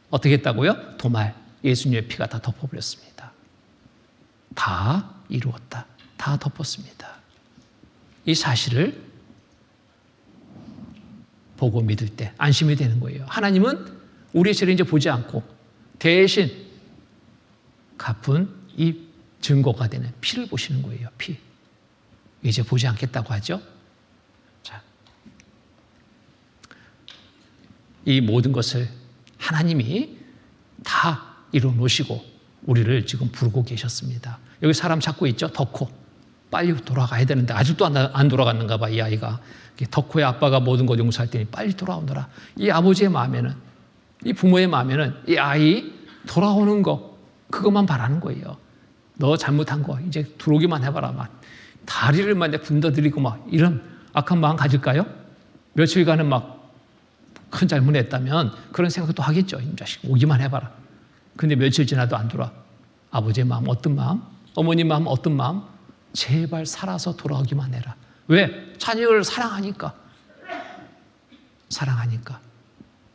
어떻게 했다고요? 도말, 예수님의 피가 다 덮어버렸습니다. 다 이루었다. 다 덮었습니다. 이 사실을 보고 믿을 때 안심이 되는 거예요. 하나님은 우리의 죄를 이제 보지 않고 대신 갚은 이 증거가 되는 피를 보시는 거예요. 피. 이제 보지 않겠다고 하죠. 자, 이 모든 것을 하나님이 다 이루어 놓으시고 우리를 지금 부르고 계셨습니다. 여기 사람 찾고 있죠? 덕호. 빨리 돌아가야 되는데 아직도 안 돌아갔는가 봐, 이 아이가. 덕호의 아빠가 모든 것 용서할 테니 빨리 돌아오너라. 이 아버지의 마음에는, 이 부모의 마음에는 이 아이 돌아오는 거, 그것만 바라는 거예요. 너 잘못한 거 이제 들어오기만 해봐라. 막 다리를 막 분더드리고 막 이런 악한 마음 가질까요? 며칠간은 막 큰 잘못했다면 그런 생각도 하겠죠. 이 자식 오기만 해봐라. 근데 며칠 지나도 안 돌아. 아버지의 마음 어떤 마음? 어머니 마음 어떤 마음? 제발 살아서 돌아오기만 해라. 왜? 자녀를 사랑하니까. 사랑하니까.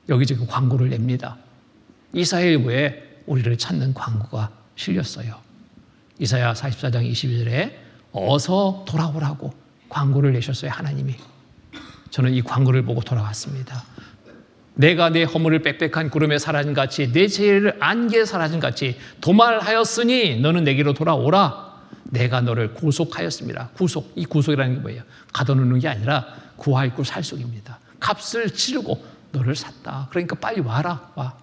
여기 지금 광고를 냅니다. 이사야일보에 우리를 찾는 광고가 실렸어요. 이사야 44장 22절에 어서 돌아오라고 광고를 내셨어요. 하나님이. 저는 이 광고를 보고 돌아왔습니다. 내가 내 허물을 빽빽한 구름에 사라진 같이 내 죄를 안개에 사라진 같이 도말하였으니 너는 내게로 돌아오라. 내가 너를 구속하였습니다. 구속, 이 구속이라는 게 뭐예요? 가둬놓는 게 아니라 구하고 살속입니다. 값을 치르고 너를 샀다. 그러니까 빨리 와라. 와.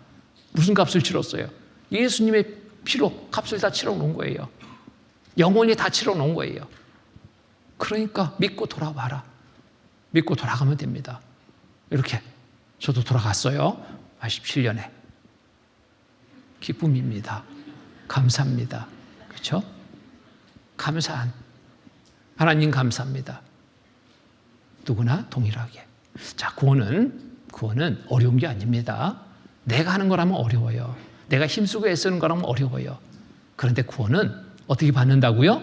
무슨 값을 치렀어요? 예수님의 피로 값을 다 치러 놓은 거예요. 영원히 다 치러 놓은 거예요. 그러니까 믿고 돌아와라. 믿고 돌아가면 됩니다. 이렇게 저도 돌아갔어요. 87년에. 기쁨입니다. 감사합니다. 그렇죠? 감사한 하나님 감사합니다. 누구나 동일하게. 자, 구원은 어려운 게 아닙니다. 내가 하는 거라면 어려워요. 내가 힘쓰고 애쓰는 거라면 어려워요. 그런데 구원은 어떻게 받는다고요?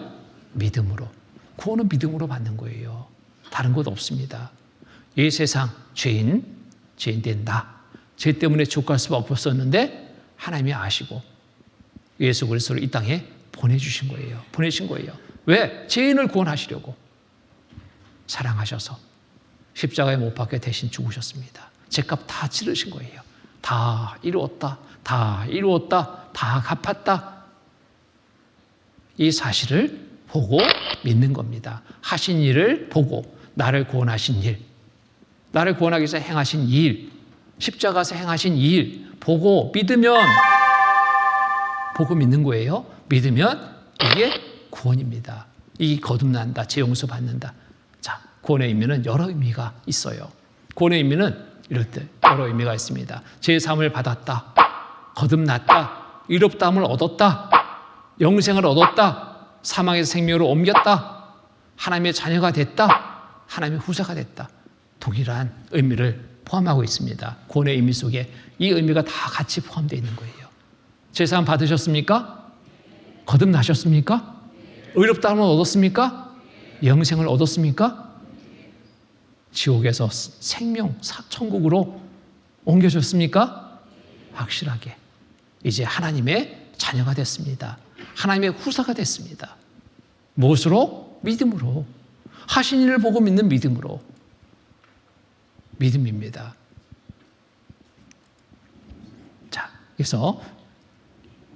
믿음으로. 구원은 믿음으로 받는 거예요. 다른 것 없습니다. 이 세상 죄인 된 나, 죄 때문에 죽을 수밖에 없었는데 하나님이 아시고 예수 그리스도를 이 땅에 보내주신 거예요. 보내신 거예요. 왜? 죄인을 구원하시려고. 사랑하셔서 십자가에 못 박혀 대신 죽으셨습니다. 죄값 다 치르신 거예요. 다 이루었다. 다 이루었다. 다 갚았다. 이 사실을 보고 믿는 겁니다. 하신 일을 보고 나를 구원하신 일, 나를 구원하기 위해서 행하신 일, 십자가에서 행하신 일 보고 믿으면, 보고 믿는 거예요. 믿으면 이게 구원입니다. 이 거듭난다, 죄 용서 받는다. 자, 구원의 의미는 여러 의미가 있어요. 구원의 의미는 이럴 때 여러 의미가 있습니다. 죄 사함을 받았다, 거듭났다, 의롭다함을 얻었다, 영생을 얻었다, 사망에서 생명으로 옮겼다, 하나님의 자녀가 됐다, 하나님의 후사가 됐다. 동일한 의미를 포함하고 있습니다. 구원의 의미 속에 이 의미가 다 같이 포함되어 있는 거예요. 죄사함 받으셨습니까? 거듭나셨습니까? 의롭다함을 얻었습니까? 영생을 얻었습니까? 지옥에서 생명, 천국으로 옮겨졌습니까? 확실하게. 이제 하나님의 자녀가 됐습니다. 하나님의 후사가 됐습니다. 무엇으로? 믿음으로. 하신 일을 보고 믿는 믿음으로. 믿음입니다. 자, 그래서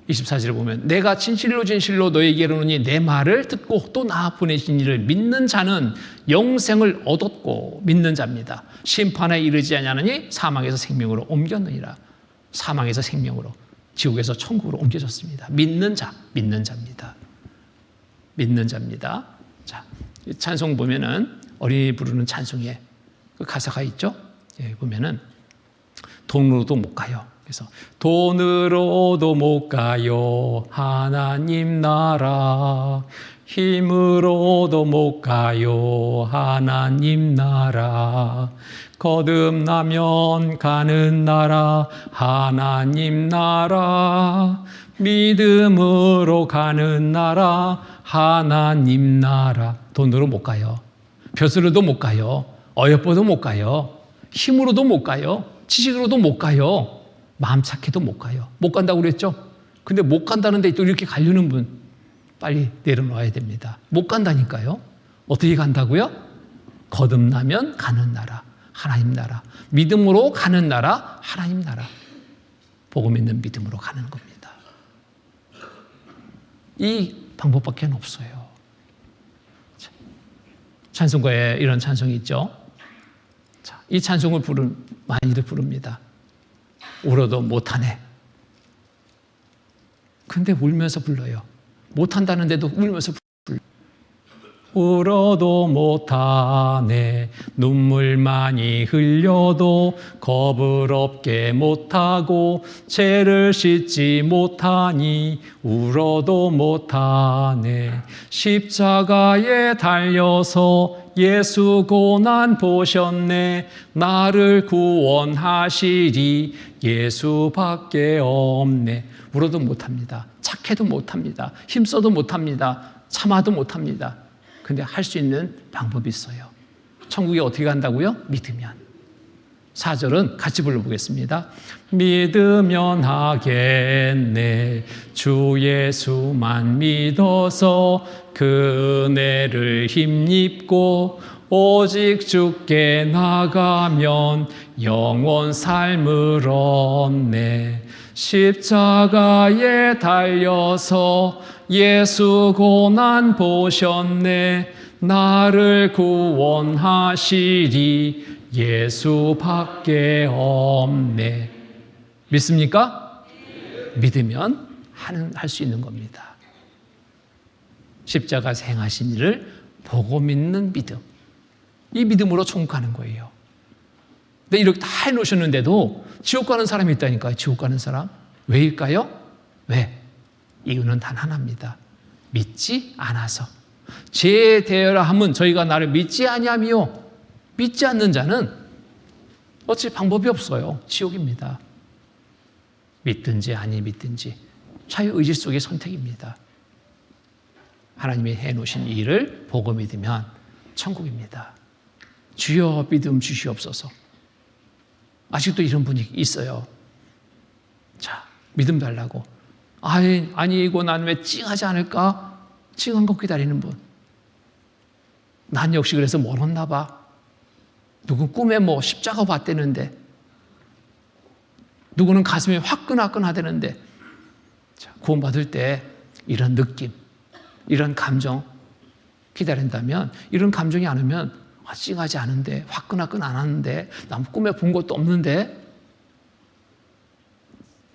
24절에 보면 내가 진실로 진실로 너에게 이르노니 내 말을 듣고 또 나 보내신 이를 믿는 자는 영생을 얻었고, 믿는 자입니다. 심판에 이르지 아니하느니 사망에서 생명으로 옮겼느니라. 사망에서 생명으로, 지옥에서 천국으로 옮겨졌습니다. 믿는 자, 믿는 자입니다. 믿는 자입니다. 자, 찬송 보면은 어린이 부르는 찬송에 그 가사가 있죠. 예, 보면은 돈으로도 못 가요. 그래서 돈으로도 못 가요 하나님 나라, 힘으로도 못 가요. 하나님 나라. 거듭나면 가는 나라. 하나님 나라. 믿음으로 가는 나라. 하나님 나라. 돈으로 못 가요. 벼슬로도 못 가요. 어여뻐도 못 가요. 힘으로도 못 가요. 지식으로도 못 가요. 마음 착해도 못 가요. 못 간다고 그랬죠? 근데 못 간다는데 또 이렇게 가려는 분 빨리 내려놓아야 됩니다. 못 간다니까요. 어떻게 간다고요? 거듭나면 가는 나라, 하나님 나라. 믿음으로 가는 나라, 하나님 나라. 복음 있는 믿음으로 가는 겁니다. 이 방법밖에 없어요. 찬송가에 이런 찬송이 있죠. 자, 이 찬송을 많이들 부릅니다. 울어도 못하네. 근데 울면서 불러요. 못한다는데도 울면서 불러요. 울어도 못하네. 눈물 많이 흘려도 겁을 없게 못하고 죄를 씻지 못하니 울어도 못하네. 십자가에 달려서 예수 고난 보셨네. 나를 구원하시리 예수밖에 없네. 울어도 못합니다. 착해도 못합니다. 힘써도 못합니다. 참아도 못합니다. 근데 할 수 있는 방법이 있어요. 천국에 어떻게 간다고요? 믿으면. 4절은 같이 불러보겠습니다. 믿으면 하겠네. 주 예수만 믿어서 그 은혜를 힘입고 오직 주께 나가면 영원 삶을 얻네. 십자가에 달려서 예수 고난 보셨네. 나를 구원하시리 예수밖에 없네. 믿습니까? 믿으면 할 수 있는 겁니다. 십자가 행하신 일을 보고 믿는 믿음. 이 믿음으로 천국 가는 거예요. 근데 이렇게 다 해놓으셨는데도 지옥 가는 사람이 있다니까요. 지옥 가는 사람. 왜일까요? 왜? 이유는 단 하나입니다. 믿지 않아서. 제 대여라 함은 저희가 나를 믿지 아니하며 믿지 않는 자는 어찌 방법이 없어요. 지옥입니다. 믿든지 아니 믿든지 자유의지 속의 선택입니다. 하나님이 해놓으신 일을 보고 믿으면 천국입니다. 주여 믿음 주시옵소서. 아직도 이런 분이 있어요. 자, 믿음 달라고. 아니고 난 왜 찡하지 않을까? 찡한 거 기다리는 분. 난 역시 그래서 멀었나 봐. 누군 꿈에 십자가 봤대는데, 누구는 가슴이 화끈화끈하다는데, 자, 구원받을 때 이런 느낌, 이런 감정 기다린다면, 이런 감정이 안 오면 찡하지 않은데, 화끈화끈 안 하는데, 난 꿈에 본 것도 없는데,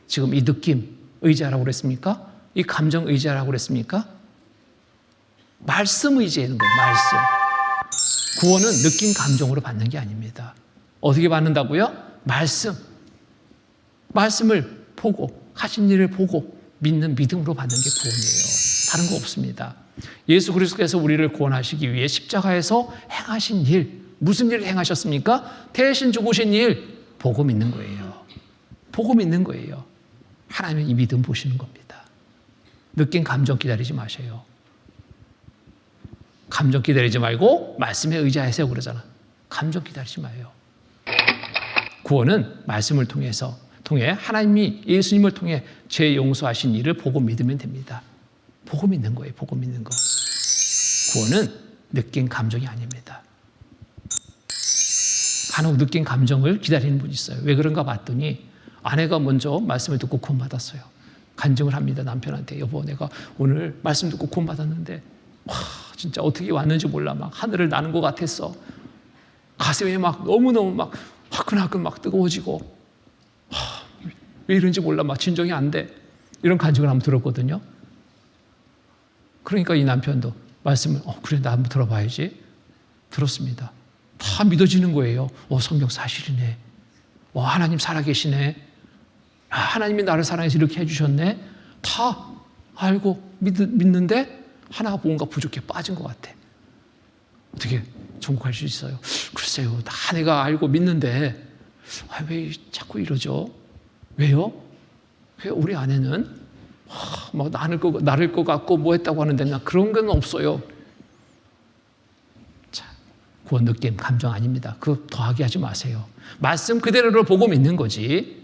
지금 이 느낌 의지하라고 그랬습니까? 이 감정 의지하라고 그랬습니까? 말씀 의지하는 거예요. 말씀. 구원은 느낀 감정으로 받는 게 아닙니다. 어떻게 받는다고요? 말씀. 말씀을 보고 하신 일을 보고 믿는 믿음으로 받는 게 구원이에요. 다른 거 없습니다. 예수 그리스도께서 우리를 구원하시기 위해 십자가에서 행하신 일, 무슨 일을 행하셨습니까? 대신 죽으신 일 보고 믿는 거예요. 보고 믿는 거예요. 하나님은 이 믿음 보시는 겁니다. 느낀 감정 기다리지 마세요. 감정 기다리지 말고 말씀에 의지하세요 그러잖아. 감정 기다리지 마요. 구원은 말씀을 통해 하나님이 예수님을 통해 죄 용서하신 일을 보고 믿으면 됩니다. 보고 믿는 거예요. 보고 믿는 거. 구원은 느낀 감정이 아닙니다. 간혹 느낀 감정을 기다리는 분이 있어요. 왜 그런가 봤더니 아내가 먼저 말씀을 듣고 구원받았어요. 간증을 합니다. 남편한테. 여보, 내가 오늘 말씀 듣고 구원받았는데 와, 진짜 어떻게 왔는지 몰라. 막 하늘을 나는 것 같았어. 가슴이 막 너무너무 막 화끈화끈 막 뜨거워지고 와, 왜 이런지 몰라. 막 진정이 안 돼. 이런 간증을 한번 들었거든요. 그러니까 이 남편도 말씀을 그래 나 한번 들어봐야지. 들었습니다. 다 믿어지는 거예요. 성경 사실이네. 하나님 살아계시네. 하나님이 나를 사랑해서 이렇게 해주셨네. 다 알고 믿는데 하나가 뭔가 부족해 빠진 것 같아. 어떻게 천국 갈 수 있어요? 글쎄요, 다 내가 알고 믿는데 왜 자꾸 이러죠? 왜요? 왜 우리 안에는 막 나를 것 같고 뭐 했다고 하는데 나 그런 건 없어요. 자, 구원 느낌, 감정 아닙니다. 그거 더하게 하지 마세요. 말씀 그대로를 보고 믿는 거지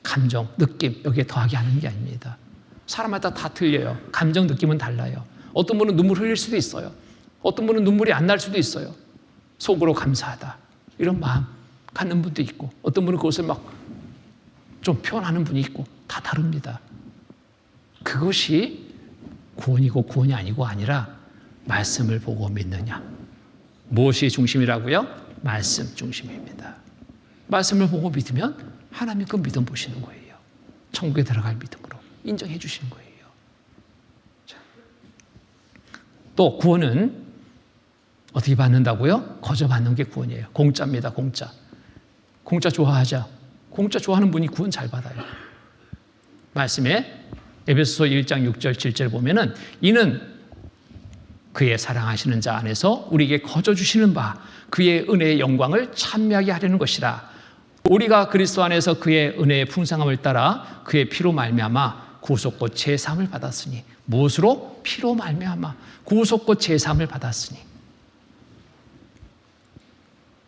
감정, 느낌 여기에 더하게 하는 게 아닙니다. 사람마다 다 틀려요. 감정, 느낌은 달라요. 어떤 분은 눈물 흘릴 수도 있어요. 어떤 분은 눈물이 안 날 수도 있어요. 속으로 감사하다 이런 마음 갖는 분도 있고 어떤 분은 그것을 막 좀 표현하는 분이 있고 다 다릅니다. 그것이 구원이고 구원이 아니고 아니라 말씀을 보고 믿느냐. 무엇이 중심이라고요? 말씀 중심입니다. 말씀을 보고 믿으면 하나님이 그 믿음 보시는 거예요. 천국에 들어갈 믿음으로 인정해 주시는 거예요. 자. 또 구원은 어떻게 받는다고요? 거저 받는 게 구원이에요. 공짜입니다. 공짜. 공짜 좋아하자. 공짜 좋아하는 분이 구원 잘 받아요. 말씀에 에베소서 1장 6절 7절 보면은 이는 그의 사랑하시는 자 안에서 우리에게 거저 주시는 바 그의 은혜의 영광을 찬미하게 하려는 것이라. 우리가 그리스도 안에서 그의 은혜의 풍성함을 따라 그의 피로 말미암아 구속곧 제사함을 받았으니. 무엇으로? 피로 말미암아 구속곧 제사함을 받았으니.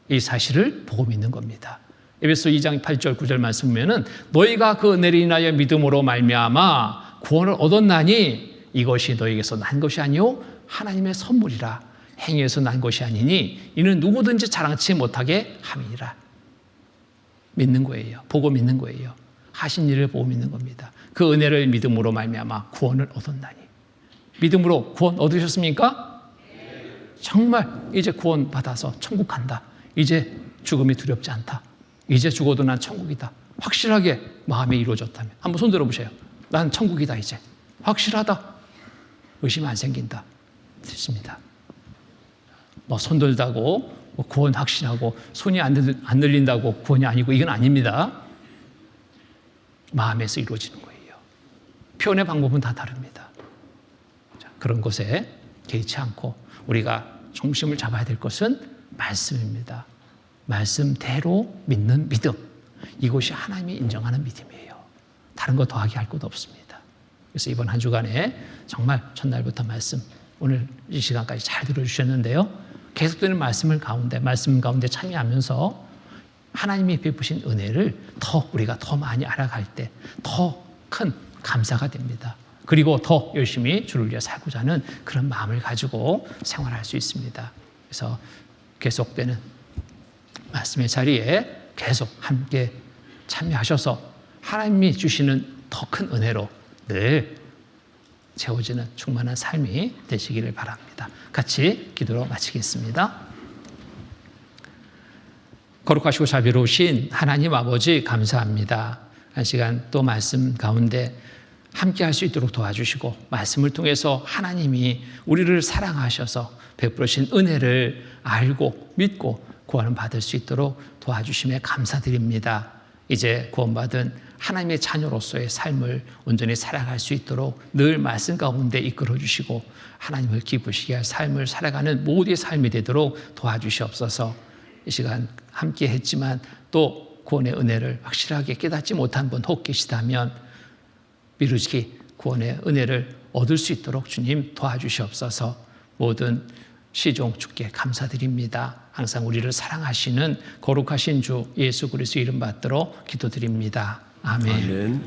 이 사실을 보고 믿는 겁니다. 에베소 2장 8절 9절 말씀 보면은 너희가 그 은혜를 인하여 믿음으로 말미암아 구원을 얻었나니 이것이 너희에게서 난 것이 아니요 하나님의 선물이라. 행위에서 난 것이 아니니 이는 누구든지 자랑치 못하게 함이니라. 믿는 거예요. 보고 믿는 거예요. 하신 일을 보고 믿는 겁니다. 그 은혜를 믿음으로 말미암아 구원을 얻었나니. 믿음으로 구원 얻으셨습니까? 정말 이제 구원 받아서 천국 간다. 이제 죽음이 두렵지 않다. 이제 죽어도 난 천국이다. 확실하게 마음에 이루어졌다면 한번 손 들어보세요. 난 천국이다 이제. 확실하다. 의심 안 생긴다. 됐습니다. 뭐 손 들다고 구원 확신하고 손이 안 들린다고 구원이 아니고 이건 아닙니다. 마음에서 이루어지는 거예요. 표현의 방법은 다 다릅니다. 자, 그런 것에 개의치 않고 우리가 중심을 잡아야 될 것은 말씀입니다. 말씀대로 믿는 믿음. 이것이 하나님이 인정하는 믿음이에요. 다른 거 더하게 할 것도 없습니다. 그래서 이번 한 주간에 정말 첫날부터 말씀, 오늘 이 시간까지 잘 들어주셨는데요. 계속되는 말씀 가운데 참여하면서 하나님이 베푸신 은혜를 우리가 더 많이 알아갈 때 더 큰 감사가 됩니다. 그리고 더 열심히 주를 위해 살고자 하는 그런 마음을 가지고 생활할 수 있습니다. 그래서 계속되는 말씀의 자리에 계속 함께 참여하셔서 하나님이 주시는 더 큰 은혜로 늘 채워지는 충만한 삶이 되시기를 바랍니다. 같이 기도로 마치겠습니다. 거룩하시고 자비로우신 하나님 아버지 감사합니다. 한 시간 또 말씀 가운데 함께 할 수 있도록 도와주시고 말씀을 통해서 하나님이 우리를 사랑하셔서 베풀으신 은혜를 알고 믿고 구원을 받을 수 있도록 도와주심에 감사드립니다. 이제 구원받은 하나님의 자녀로서의 삶을 온전히 살아갈 수 있도록 늘 말씀 가운데 이끌어 주시고 하나님을 기쁘시게 할 삶을 살아가는 모두의 삶이 되도록 도와주시옵소서. 이 시간 함께 했지만 또 구원의 은혜를 확실하게 깨닫지 못한 분 혹 계시다면 미루지 구원의 은혜를 얻을 수 있도록 주님 도와주시옵소서. 모든 시종 주께 감사드립니다. 항상 우리를 사랑하시는 거룩하신 주 예수 그리스도 이름 받들어 기도드립니다. 아멘.